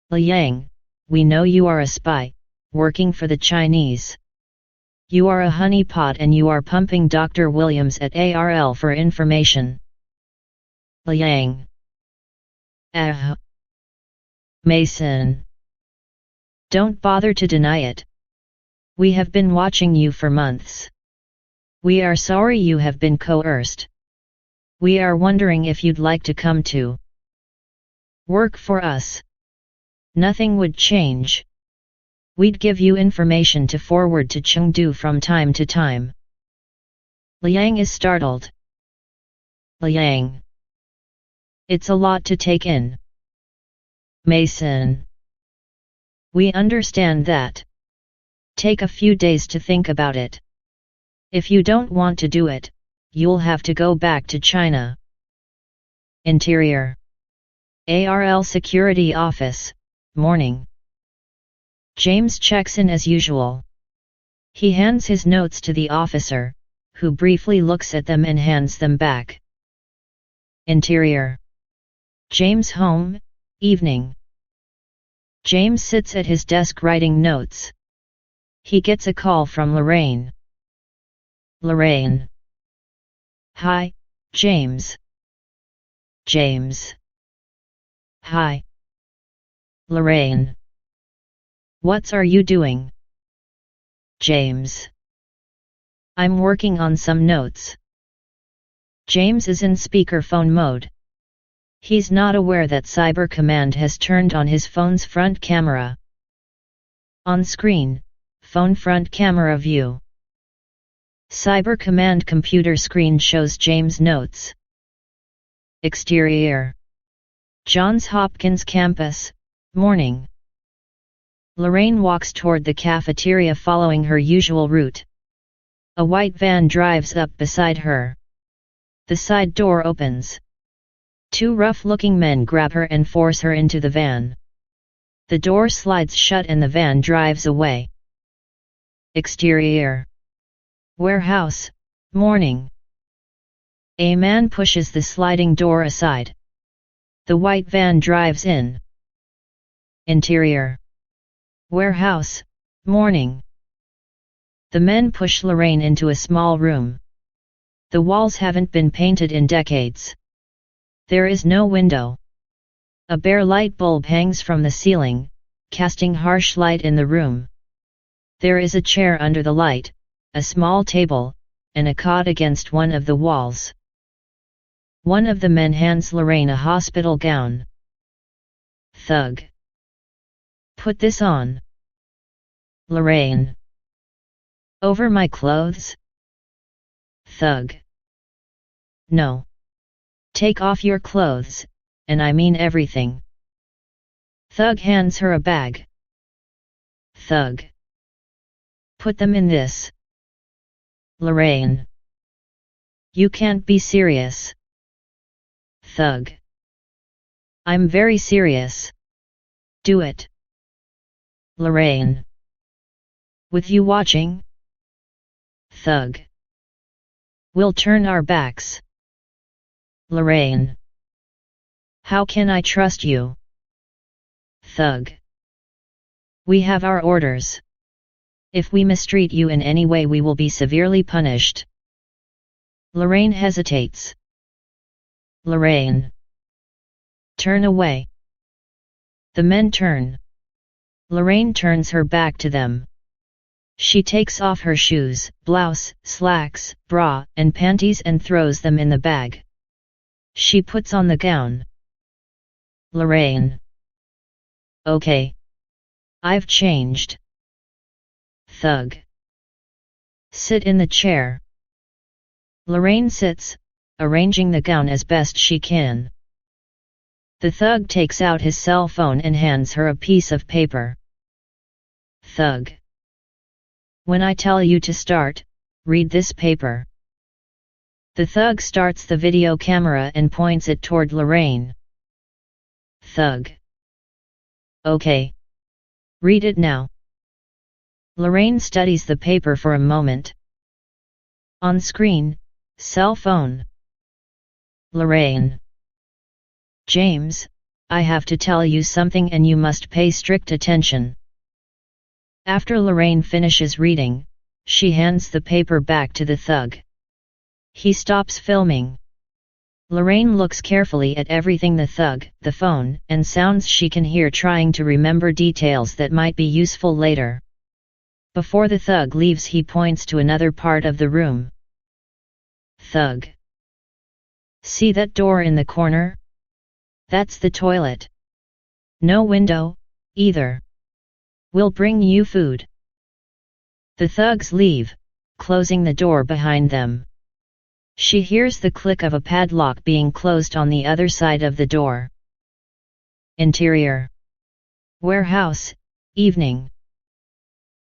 S1: Liang, we know you are a spy, working for the Chinese. You are a honeypot and you are pumping Dr. Williams at ARL for information. Liang. Mason. Don't bother to deny it. We have been watching you for months. We are sorry you have been coerced. We are wondering if you'd like to come to work for us. Nothing would change. We'd give you information to forward to Chengdu from time to time. Liang is startled. Liang. It's a lot to take in. Mason. We understand that. Take a few days to think about it. If you don't want to do it, you'll have to go back to China. Interior. ARL Security Office, morning. James checks in as usual. He hands his notes to the officer, who briefly looks at them and hands them back. Interior. James home, evening. James sits at his desk writing notes. He gets a call from Lorraine. Lorraine. Hi, James. James. Hi. Lorraine. What are you doing? James. I'm working on some notes. James is in speakerphone mode. He's not aware that Cyber Command has turned on his phone's front camera. On screen, phone front camera view. Cyber Command computer screen shows James' notes. Exterior. Johns Hopkins campus, morning. Lorraine walks toward the cafeteria following her usual route. A white van drives up beside her. The side door opens. Two rough-looking men grab her and force her into the van. The door slides shut and the van drives away. Exterior. Warehouse, morning. A man pushes the sliding door aside. The white van drives in. Interior. Warehouse, morning. The men push Lorraine into a small room. The walls haven't been painted in decades. There is no window. A bare light bulb hangs from the ceiling, casting harsh light in the room. There is a chair under the light, a small table, and a cot against one of the walls. One of the men hands Lorraine a hospital gown. Thug. Put this on. Lorraine. Over my clothes? Thug. No. Take off your clothes, and I mean everything. Thug hands her a bag. Thug. Put them in this. Lorraine. You can't be serious. Thug. I'm very serious. Do it. Lorraine. With you watching? Thug. We'll turn our backs. Lorraine. How can I trust you? Thug. We have our orders. If we mistreat you in any way we will be severely punished. Lorraine hesitates. Lorraine. Turn away. The men turn. Lorraine turns her back to them. She takes off her shoes, blouse, slacks, bra, and panties and throws them in the bag. She puts on the gown. Lorraine. Okay. I've changed. Thug. Sit in the chair. Lorraine sits, arranging the gown as best she can. The thug takes out his cell phone and hands her a piece of paper. Thug. When I tell you to start, read this paper. The thug starts the video camera and points it toward Lorraine. Thug. Okay. Read it now. Lorraine studies the paper for a moment. On screen, cell phone. Lorraine. James, I have to tell you something and you must pay strict attention. After Lorraine finishes reading, she hands the paper back to the thug. He stops filming. Lorraine looks carefully at everything the thug, the phone, and sounds she can hear, trying to remember details that might be useful later. Before the thug leaves, he points to another part of the room. Thug. See that door in the corner? That's the toilet. No window, either. We'll bring you food. The thugs leave, closing the door behind them. She hears the click of a padlock being closed on the other side of the door. Interior. Warehouse, evening.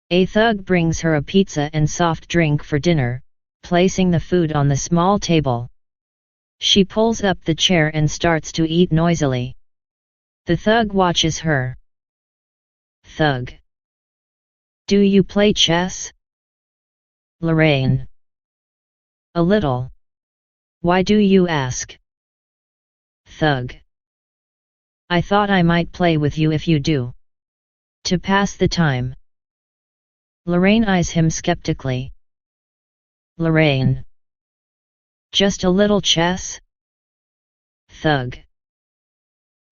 S1: A thug brings her a pizza and soft drink for dinner, placing the food on the small table. She pulls up the chair and starts to eat noisily. The thug watches her. Thug. Do you play chess? Lorraine. A little. Why do you ask? Thug. I thought I might play with you if you do. To pass the time. Lorraine eyes him skeptically. Lorraine. Just a little chess? Thug.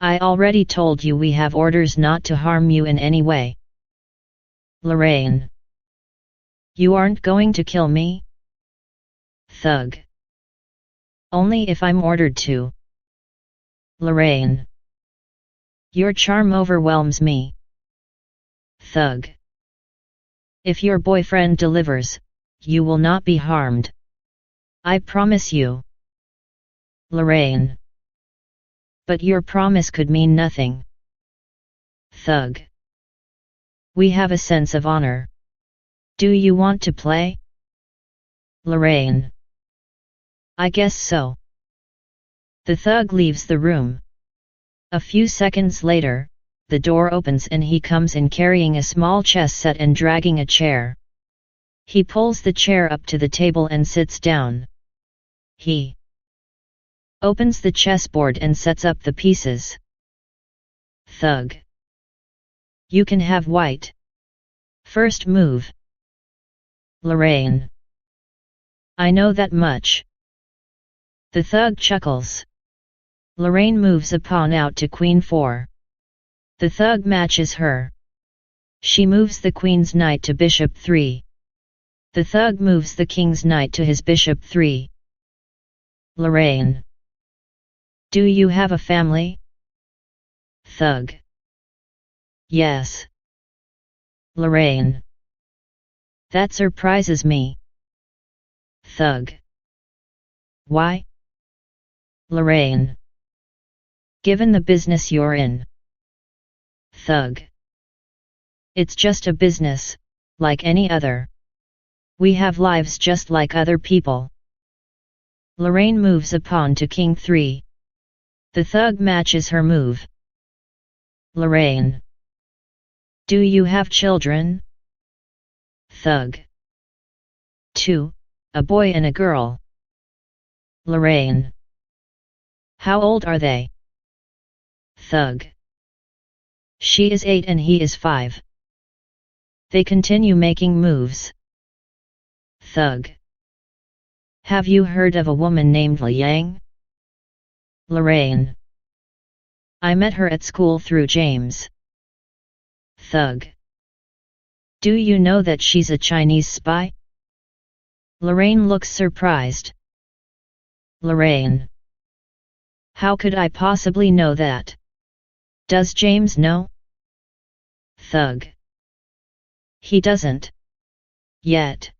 S1: I already told you we have orders not to harm you in any way. Lorraine. You aren't going to kill me? Thug. Only if I'm ordered to. Lorraine. Your charm overwhelms me. Thug. If your boyfriend delivers, you will not be harmed. I promise you. Lorraine. But your promise could mean nothing. Thug. We have a sense of honor. Do you want to play? Lorraine. I guess so. The thug leaves the room. A few seconds later, the door opens and he comes in carrying a small chess set and dragging a chair. He pulls the chair up to the table and sits down. He opens the chessboard and sets up the pieces. Thug. You can have white. First move. Lorraine. I know that much. The thug chuckles. Lorraine moves a pawn out to Queen 4. The thug matches her. She moves the Queen's knight to Bishop 3. The thug moves the King's knight to his Bishop 3. Lorraine. Do you have a family? Thug. Yes. Lorraine. That surprises me. Thug. Why? Lorraine. Given the business you're in. Thug. It's just a business, like any other. We have lives just like other people. Lorraine moves a pawn to King 3. The thug matches her move. Lorraine. Do you have children? Thug. 2, a boy and a girl. Lorraine. How old are they? Thug. She is 8 and he is 5. They continue making moves. Thug. Have you heard of a woman named Liang? Lorraine. I met her at school through James. Thug. Do you know that she's a Chinese spy? Lorraine looks surprised. Lorraine. How could I possibly know that? Does James know? Thug. He doesn't. Yet.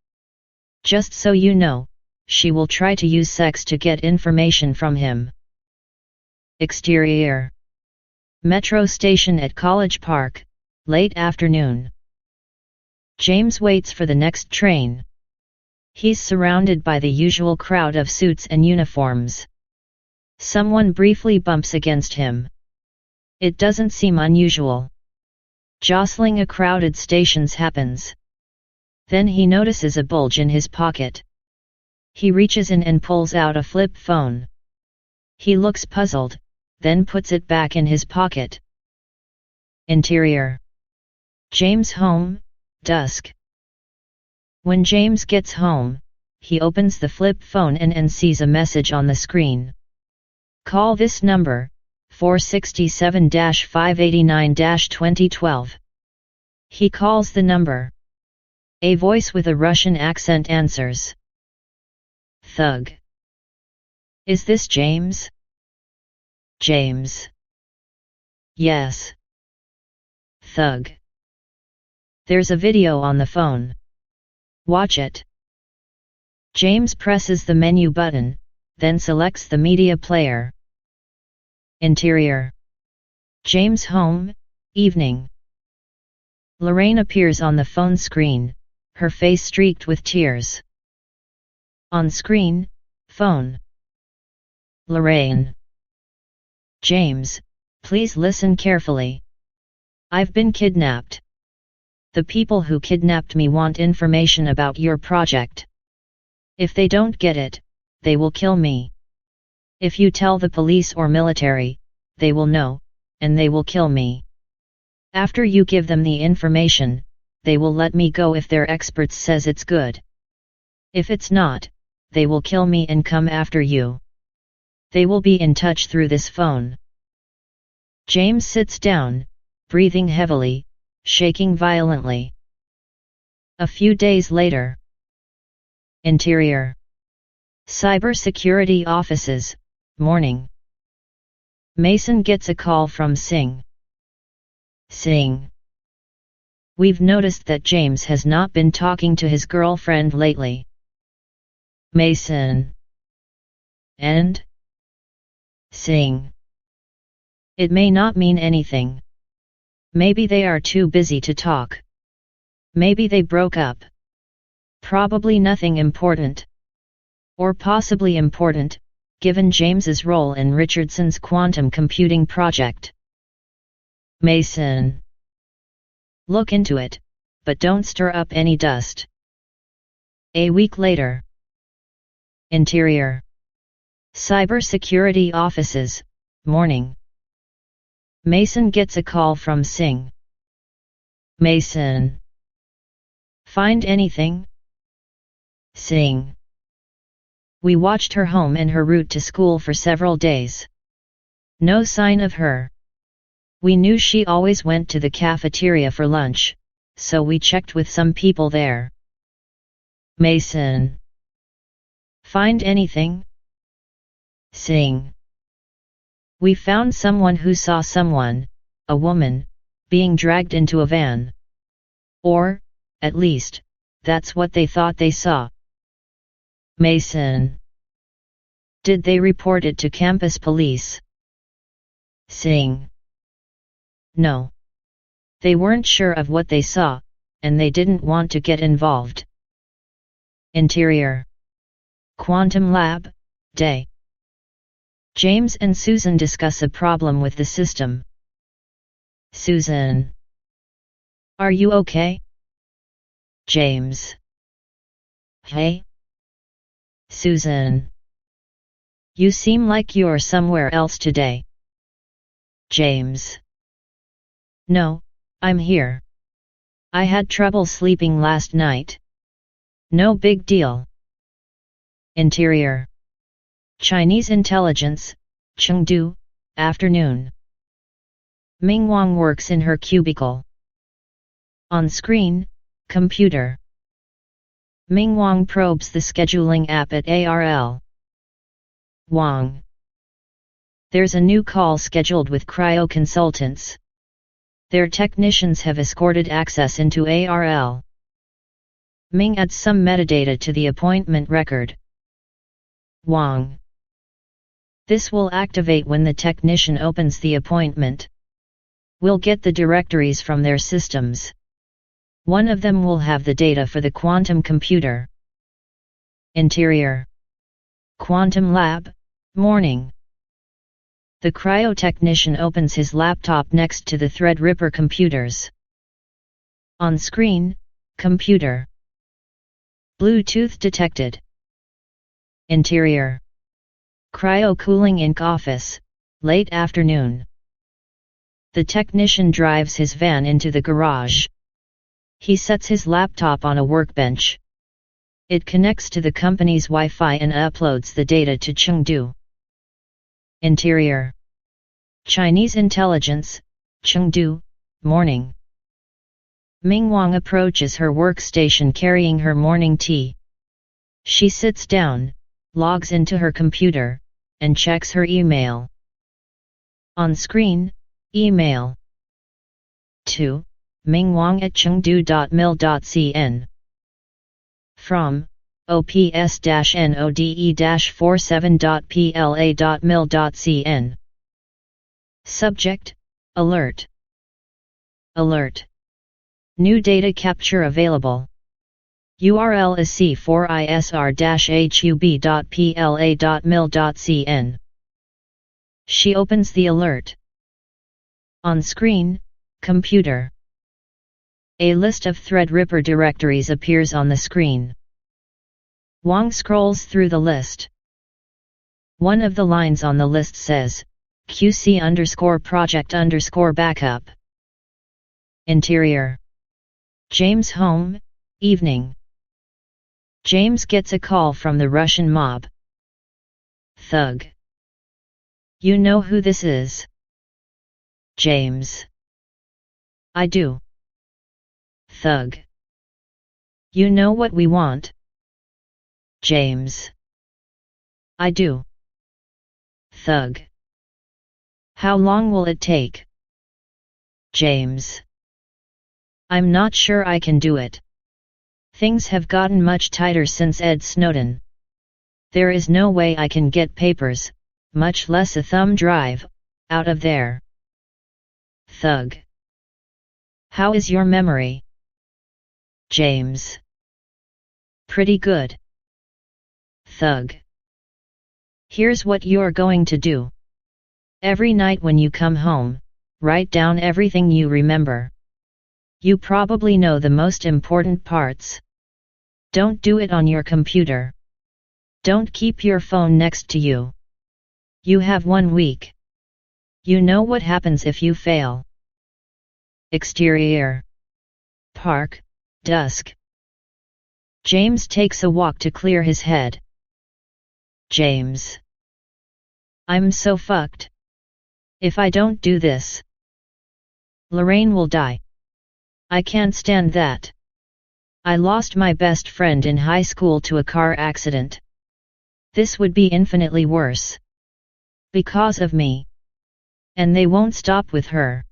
S1: Just so you know, she will try to use sex to get information from him. Exterior. Metro station at College Park, late afternoon. James waits for the next train. He's surrounded by the usual crowd of suits and uniforms. Someone briefly bumps against him. It doesn't seem unusual. Jostling a crowded station happens. Then he notices a bulge in his pocket. He reaches in and pulls out a flip phone. He looks puzzled, then puts it back in his pocket. Interior. James' home, dusk. When James gets home, he opens the flip phone and sees a message on the screen. Call this number, 467-589-2012. He calls the number. A voice with a Russian accent answers. Thug. Is this James? James. Yes. Thug. There's a video on the phone. Watch it. James presses the menu button, then selects the media player. Interior. James' home, evening. Lorraine appears on the phone screen, her face streaked with tears. On screen, phone. Lorraine. James, please listen carefully. I've been kidnapped. The people who kidnapped me want information about your project. If they don't get it, they will kill me. If you tell the police or military, they will know, and they will kill me. After you give them the information, they will let me go if their experts says it's good. If it's not, they will kill me and come after you. They will be in touch through this phone. James sits down, breathing heavily, shaking violently. A few days later. Interior. Cybersecurity offices, morning. Mason gets a call from Singh. Singh. We've noticed that James has not been talking to his girlfriend lately. Mason. And? Singh. It may not mean anything. Maybe they are too busy to talk. Maybe they broke up. Probably nothing important. Or possibly important, given James's role in Richardson's quantum computing project. Mason. Look into it, but don't stir up any dust. A week later. Interior. Cybersecurity offices, morning. Mason gets a call from Singh. Mason. Find anything? Singh. We watched her home and her route to school for several days. No sign of her. We knew she always went to the cafeteria for lunch, so we checked with some people there. Mason. Find anything? Singh. We found someone who saw someone, a woman, being dragged into a van. Or, at least, that's what they thought they saw. Mason. Did they report it to campus police? Singh. No. They weren't sure of what they saw, and they didn't want to get involved. Interior. Quantum Lab, day. James and Susan discuss a problem with the system. Susan. Are you okay? James. Hey? Susan. You seem like you're somewhere else today. James. No, I'm here. I had trouble sleeping last night. No big deal. Interior. Chinese intelligence, Chengdu, afternoon. Ming Wang works in her cubicle. On screen, computer. Ming Wang probes the scheduling app at ARL. Wang. There's a new call scheduled with Cryo Consultants. Their technicians have escorted access into ARL. Ming adds some metadata to the appointment record. Wang. This will activate when the technician opens the appointment. We'll get the directories from their systems. One of them will have the data for the quantum computer. Interior. Quantum Lab, morning. The cryo-technician opens his laptop next to the Threadripper computers. On screen, computer. Bluetooth detected. Interior. Cryo-cooling Inc. office, late afternoon. The technician drives his van into the garage. He sets his laptop on a workbench. It connects to the company's Wi-Fi and uploads the data to Chengdu. Interior. Chinese intelligence, Chengdu, morning. Ming Wang approaches her workstation carrying her morning tea. She sits down, logs into her computer, and checks her email. On screen, email. 2. mingwang@chengdu.mil.cn. From, ops-node-47.pla.mil.cn. Subject, alert. Alert. New data capture available. URL is c4isr-hub.pla.mil.cn. She opens the alert. On screen, computer. A list of Threadripper directories appears on the screen. Wang scrolls through the list. One of the lines on the list says, QC_project_backup. Interior. James' home, evening. James gets a call from the Russian mob. Thug. You know who this is? James. I do. Thug. You know what we want? James. I do. Thug. How long will it take? James. I'm not sure I can do it. Things have gotten much tighter since Ed Snowden. There is no way I can get papers, much less a thumb drive, out of there. Thug. How is your memory? James. Pretty good. Thug. Here's what you're going to do. Every night when you come home, write down everything you remember. You probably know the most important parts. Don't do it on your computer. Don't keep your phone next to you. You have 1 week. You know what happens if you fail. Exterior. Park, dusk. James takes a walk to clear his head. James. I'm so fucked. If I don't do this, Lorraine will die. I can't stand that. I lost my best friend in high school to a car accident. This would be infinitely worse. Because of me. And they won't stop with her.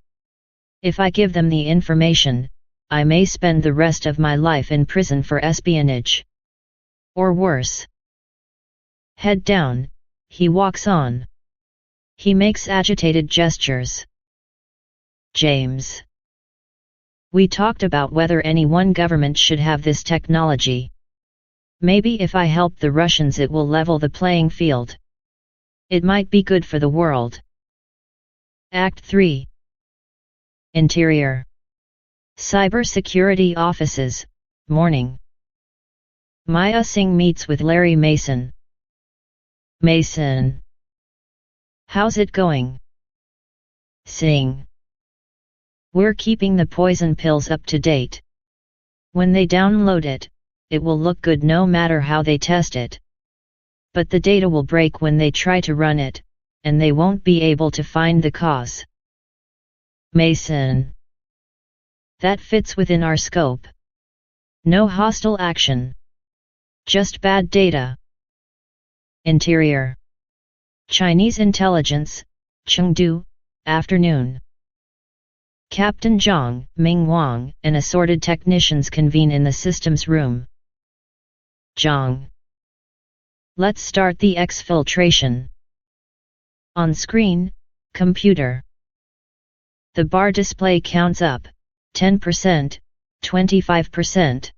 S1: If I give them the information, I may spend the rest of my life in prison for espionage. Or worse. Head down, he walks on. He makes agitated gestures. James. We talked about whether any one government should have this technology. Maybe if I help the Russians it will level the playing field. It might be good for the world. Act 3. Interior. Cybersecurity offices, morning. Maya Singh meets with Larry Mason. Mason. How's it going? Singh. We're keeping the poison pills up to date. When they download it, it will look good no matter how they test it. But the data will break when they try to run it, and they won't be able to find the cause. Mason. That fits within our scope. No hostile action. Just bad data. Interior. Chinese intelligence, Chengdu, afternoon. Captain Zhang, Ming Wang, and assorted technicians convene in the systems room. Zhang. Let's start the exfiltration. On screen, computer. The bar display counts up, 10%, 25%,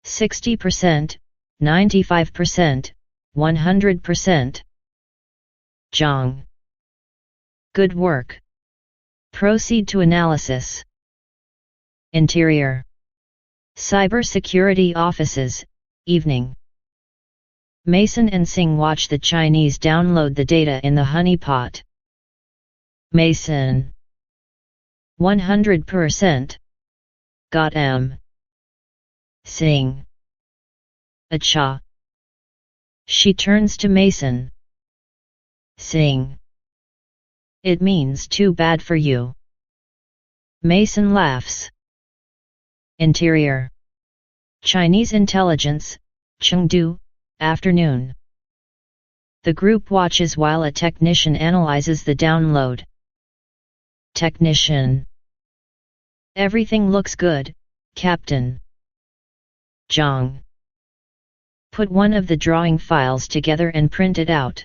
S1: 60%, 95%, 100%. Zhang. Good work. Proceed to analysis. Interior. Cybersecurity offices, evening. Mason and Singh watch the Chinese download the data in the honeypot. Mason. 100%. Got M. Singh. Acha. She turns to Mason. Singh. It means too bad for you. Mason laughs. Interior. Chinese intelligence, Chengdu, afternoon. The group watches while a technician analyzes the download. Technician. Everything looks good, Captain. Zhang. Put one of the drawing files together and print it out.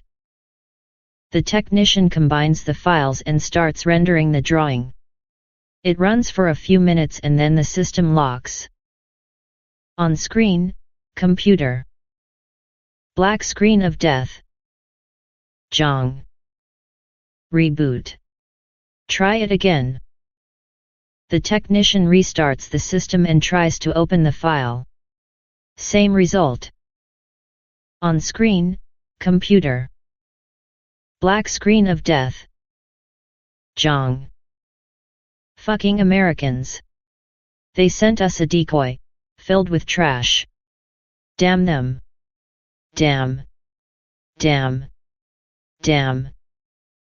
S1: The technician combines the files and starts rendering the drawing. It runs for a few minutes and then the system locks. On screen, computer. Black screen of death. Zhang. Reboot. Try it again. The technician restarts the system and tries to open the file. Same result. On screen, computer. Black screen of death. Zhang. Fucking Americans. They sent us a decoy, filled with trash. Damn them. Damn. Damn. Damn.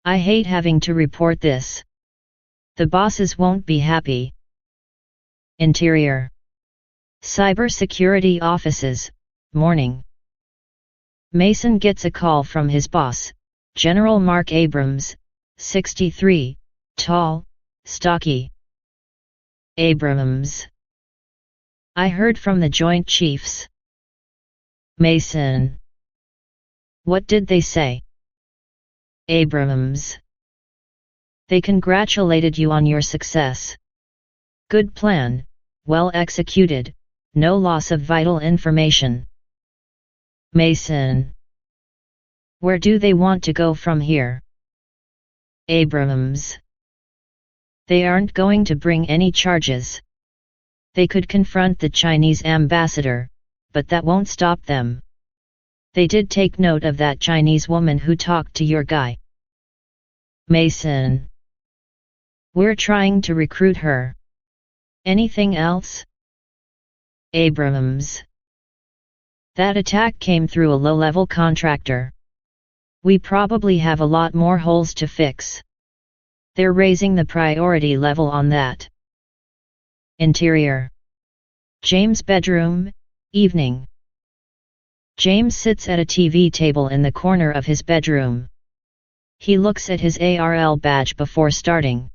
S1: I hate having to report this. The bosses won't be happy. Interior. Cybersecurity offices, morning. Mason gets a call from his boss, General Mark Abrams, 63, tall, stocky. Abrams. I heard from the Joint Chiefs. Mason. What did they say? Abrams. They congratulated you on your success. Good plan, well executed, no loss of vital information. Mason. Where do they want to go from here? Abrams. They aren't going to bring any charges. They could confront the Chinese ambassador, but that won't stop them. They did take note of that Chinese woman who talked to your guy. Mason. We're trying to recruit her. Anything else? Abrams. That attack came through a low-level contractor. We probably have a lot more holes to fix. They're raising the priority level on that. Interior. James' bedroom, evening. James sits at a TV table in the corner of his bedroom. He looks at his ARL badge before starting.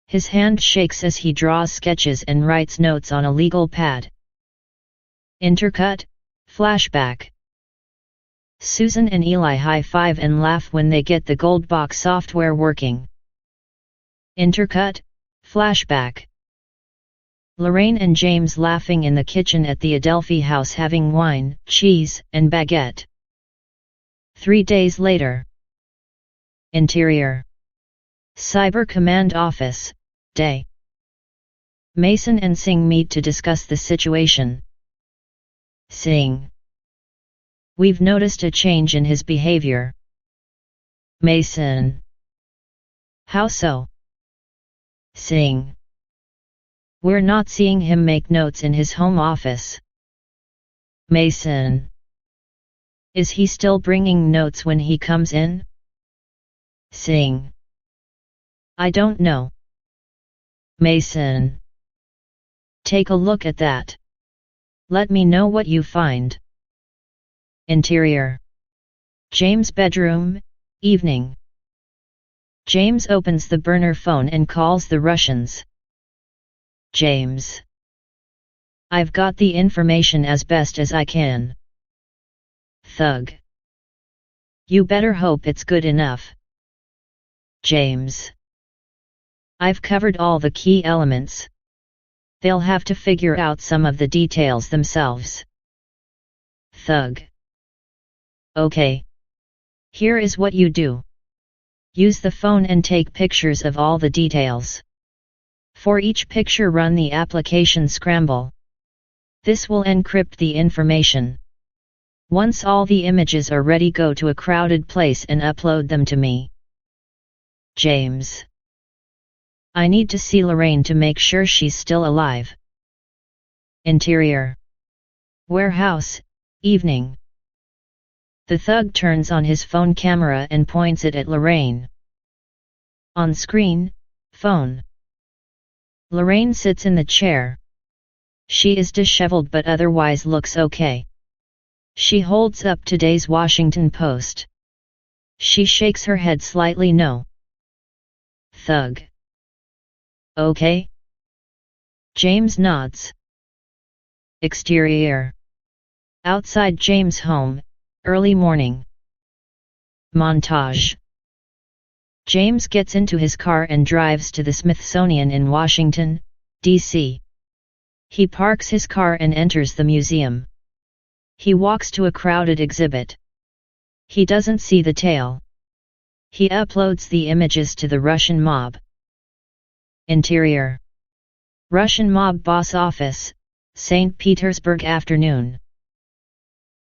S1: His hand shakes as he draws sketches and writes notes on a legal pad. Intercut, flashback. Susan and Eli high-five and laugh when they get the gold box software working. Intercut, flashback. Lorraine and James laughing in the kitchen at the Adelphi house having wine, cheese, and baguette. 3 days later. Interior. Cyber Command Office, day. Mason and Singh meet to discuss the situation. Singh. We've noticed a change in his behavior. Mason. How so? Singh. We're not seeing him make notes in his home office. Mason. Is he still bringing notes when he comes in? Singh. I don't know. Mason. Take a look at that. Let me know what you find. Interior. James' bedroom, evening. James opens the burner phone and calls the Russians. James. I've got the information as best as I can. Thug. You better hope it's good enough. James. I've covered all the key elements. They'll have to figure out some of the details themselves. Thug. Okay. Here is what you do. Use the phone and take pictures of all the details. For each picture run the application Scramble. This will encrypt the information. Once all the images are ready, go to a crowded place and upload them to me. James. I need to see Lorraine to make sure she's still alive. Interior. Warehouse, evening. The thug turns on his phone camera and points it at Lorraine. On screen, phone. Lorraine sits in the chair. She is disheveled but otherwise looks okay. She holds up today's Washington Post. She shakes her head slightly no. Thug. Okay? James nods. Exterior. Outside James' home, early morning. Montage. James gets into his car and drives to the Smithsonian in Washington, D.C. He parks his car and enters the museum. He walks to a crowded exhibit. He doesn't see the tail. He uploads the images to the Russian mob. Interior. Russian mob boss office, St. Petersburg afternoon.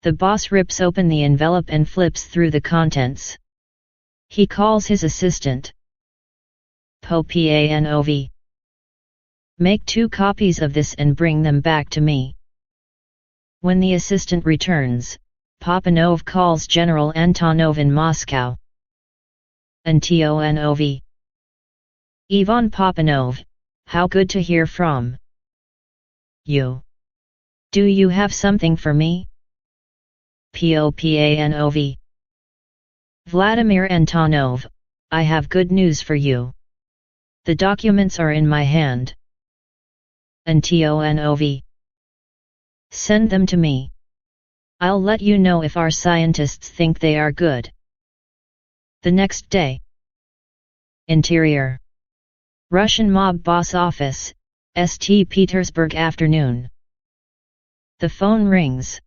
S1: The boss rips open the envelope and flips through the contents. He calls his assistant. Popanov. Make 2 copies of this and bring them back to me. When the assistant returns, Popanov calls General Antonov in Moscow. Antonov. Ivan Popanov, how good to hear from you. Do you have something for me? Popanov. Vladimir Antonov, I have good news for you. The documents are in my hand. Antonov. Send them to me. I'll let you know if our scientists think they are good. The next day. Interior. Russian mob boss office, St. Petersburg afternoon. The phone rings.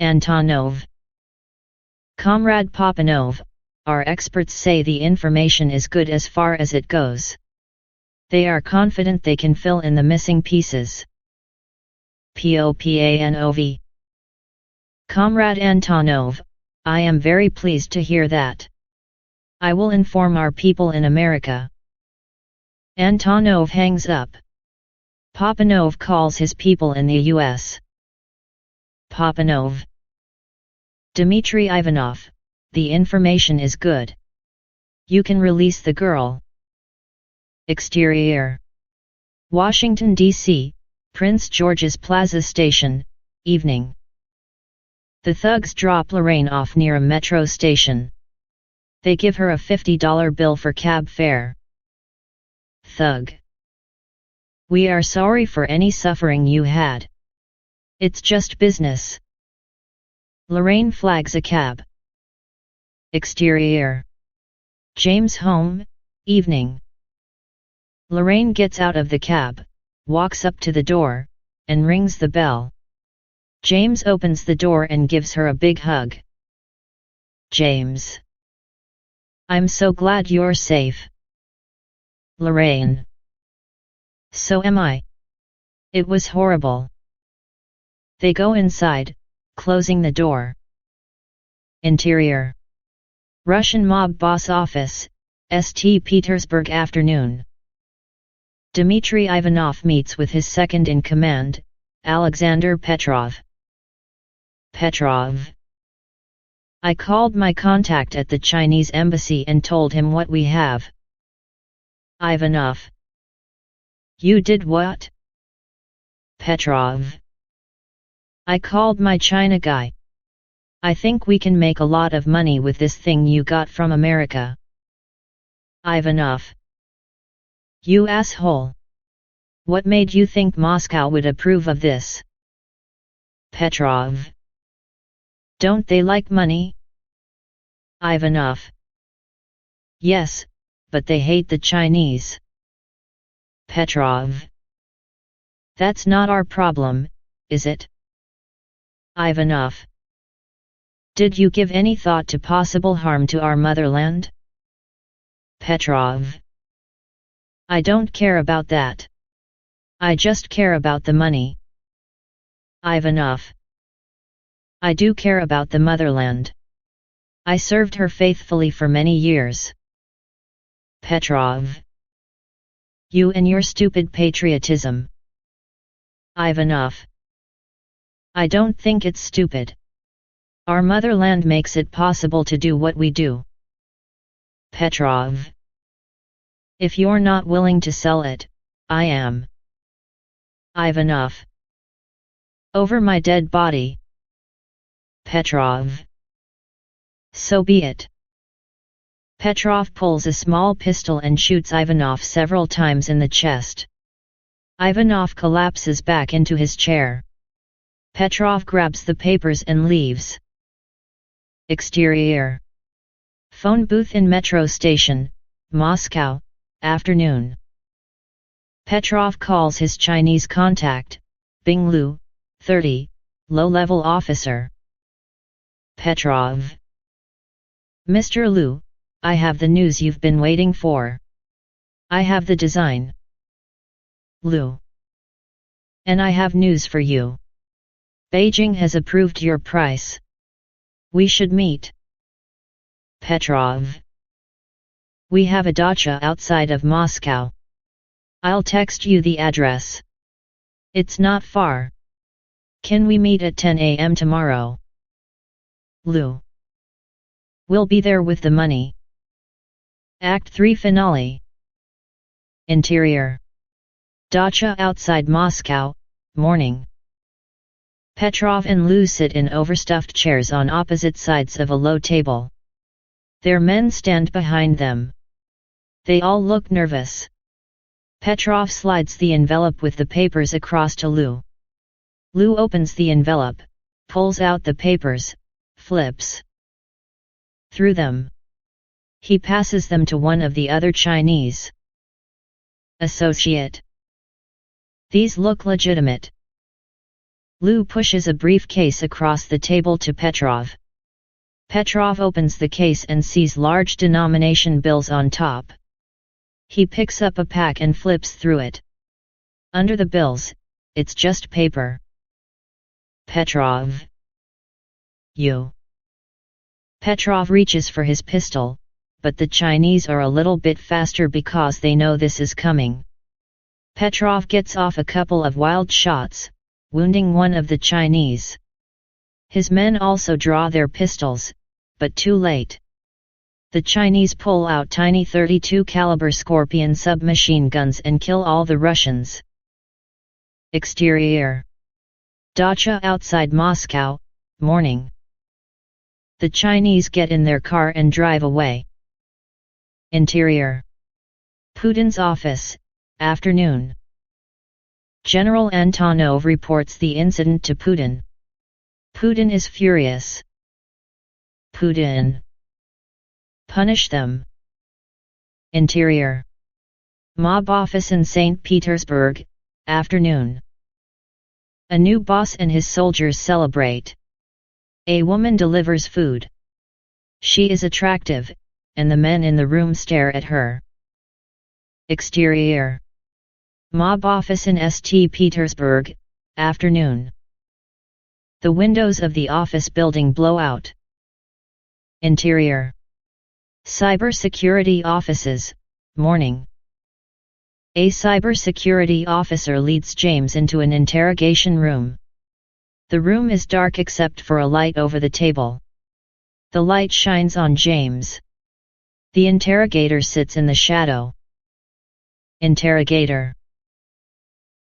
S1: Antonov. Comrade Papanov, our experts say the information is good as far as it goes. They are confident they can fill in the missing pieces. Popanov. Comrade Antonov, I am very pleased to hear that. I will inform our people in America. Antonov hangs up. Papanov calls his people in the US. Papanov. Dmitry Ivanov, the information is good. You can release the girl. Exterior. Washington, D.C., Prince George's Plaza Station, evening. The thugs drop Lorraine off near a metro station. They give her a $50 bill for cab fare. Thug. We are sorry for any suffering you had. It's just business. Lorraine flags a cab. Exterior. James' home, evening. Lorraine gets out of the cab, walks up to the door, and rings the bell. James opens the door and gives her a big hug. James. I'm so glad you're safe. Lorraine. So am I. It was horrible. They go inside, closing the door. Interior. Russian mob boss office, St. Petersburg afternoon. Dmitry Ivanov meets with his second-in-command, Alexander Petrov. Petrov. I called my contact at the Chinese embassy and told him what we have. Ivanov. You did what? Petrov. I called my China guy. I think we can make a lot of money with this thing you got from America. Ivanov. You asshole. What made you think Moscow would approve of this? Petrov. Don't they like money? Ivanov. Yes, but they hate the Chinese. Petrov. That's not our problem, is it? Ivanov. Did you give any thought to possible harm to our motherland? Petrov. I don't care about that. I just care about the money. Ivanov. I do care about the motherland. I served her faithfully for many years. Petrov. You and your stupid patriotism. Ivanov. I don't think it's stupid. Our motherland makes it possible to do what we do. Petrov. If you're not willing to sell it, I am. Ivanov. Over my dead body. Petrov. So be it. Petrov pulls a small pistol and shoots Ivanov several times in the chest. Ivanov collapses back into his chair. Petrov grabs the papers and leaves. Exterior. Phone booth in metro station, Moscow, afternoon. Petrov calls his Chinese contact, Bing Lu, 30, low-level officer. Petrov. Mr. Lu, I have the news you've been waiting for. I have the design. Lu. And I have news for you. Beijing has approved your price. We should meet. Petrov. We have a dacha outside of Moscow. I'll text you the address. It's not far. Can we meet at 10 a.m. tomorrow? Lu. We'll be there with the money. Act 3 Finale. Interior. Dacha outside Moscow, morning. Petrov and Lu sit in overstuffed chairs on opposite sides of a low table. Their men stand behind them. They all look nervous. Petrov slides the envelope with the papers across to Lu. Lu opens the envelope, pulls out the papers, flips through them. He passes them to one of the other Chinese associate. These look legitimate. Liu pushes a briefcase across the table to Petrov. Petrov opens the case and sees large denomination bills on top. He picks up a pack and flips through it. Under the bills, it's just paper. Petrov. You. Petrov reaches for his pistol, but the Chinese are a little bit faster because they know this is coming. Petrov gets off a couple of wild shots, wounding one of the Chinese. His men also draw their pistols, but too late. The Chinese pull out tiny .32 caliber Scorpion submachine guns and kill all the Russians. Exterior. Dacha outside Moscow, morning. The Chinese get in their car and drive away. Interior. Putin's office, afternoon. General Antonov reports the incident to Putin. Putin is furious. Putin. Punish them. Interior. Mob office in St. Petersburg, afternoon. A new boss and his soldiers celebrate. A woman delivers food. She is attractive, and the men in the room stare at her. Exterior. Mob office in St. Petersburg, afternoon. The windows of the office building blow out. Interior. Cybersecurity offices, morning. A cybersecurity officer leads James into an interrogation room. The room is dark except for a light over the table. The light shines on James. The interrogator sits in the shadow. Interrogator.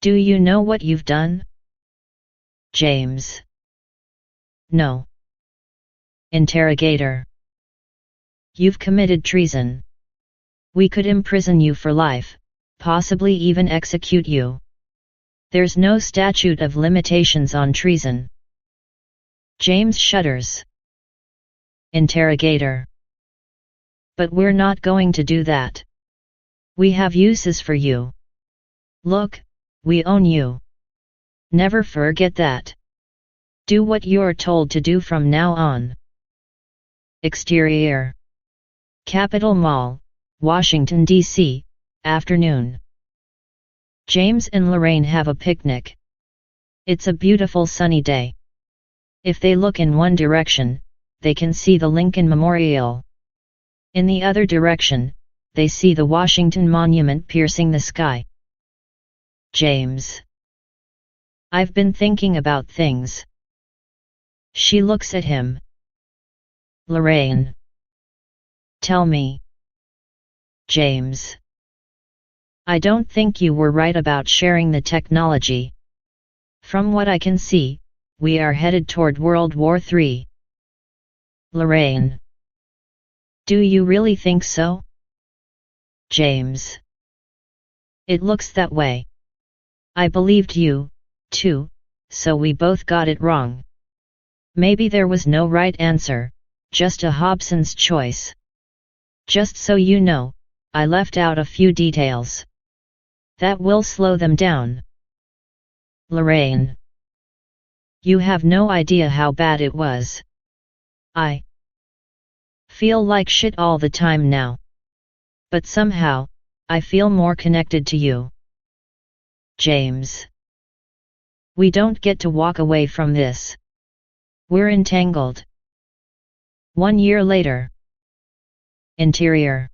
S1: Do you know what you've done? James. No. Interrogator. You've committed treason. We could imprison you for life, possibly even execute you. There's no statute of limitations on treason. James shudders. Interrogator. But we're not going to do that. We have uses for you. Look, we own you. Never forget that. Do what you're told to do from now on. Exterior. Capitol Mall, Washington, D.C., afternoon. James and Lorraine have a picnic. It's a beautiful sunny day. If they look in one direction, they can see the Lincoln Memorial. In the other direction, they see the Washington Monument piercing the sky. James. I've been thinking about things. She looks at him. Lorraine. Tell me. James. I don't think you were right about sharing the technology. From what I can see, we are headed toward World War III. Lorraine. Do you really think so? James. It looks that way. I believed you, too, so we both got it wrong. Maybe there was no right answer, just a Hobson's choice. Just so you know, I left out a few details. That will slow them down. Lorraine. You have no idea how bad it was. I feel like shit all the time now. But somehow, I feel more connected to you. James. We don't get to walk away from this. We're entangled. 1 year later. Interior.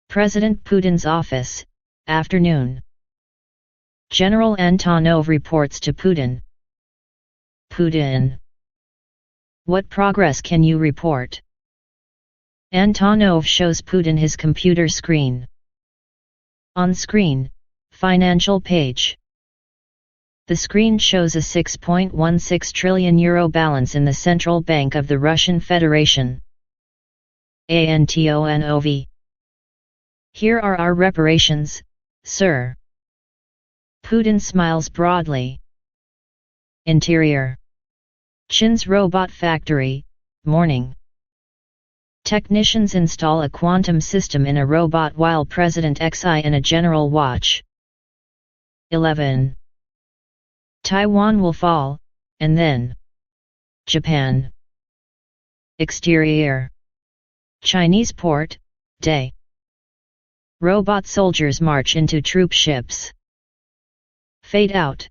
S1: President Putin's office, afternoon. General Antonov reports to Putin. Putin. What progress can you report? Antonov shows Putin his computer screen. On screen, financial page. The screen shows a €6.16 trillion balance in the Central Bank of the Russian Federation. Antonov. Here are our reparations, sir. Putin smiles broadly. Interior. Chin's Robot Factory, morning. Technicians install a quantum system in a robot while President Xi in a general watch. 11. Taiwan will fall, and then Japan. Exterior. Chinese port, day. Robot soldiers march into troop ships. Fade out.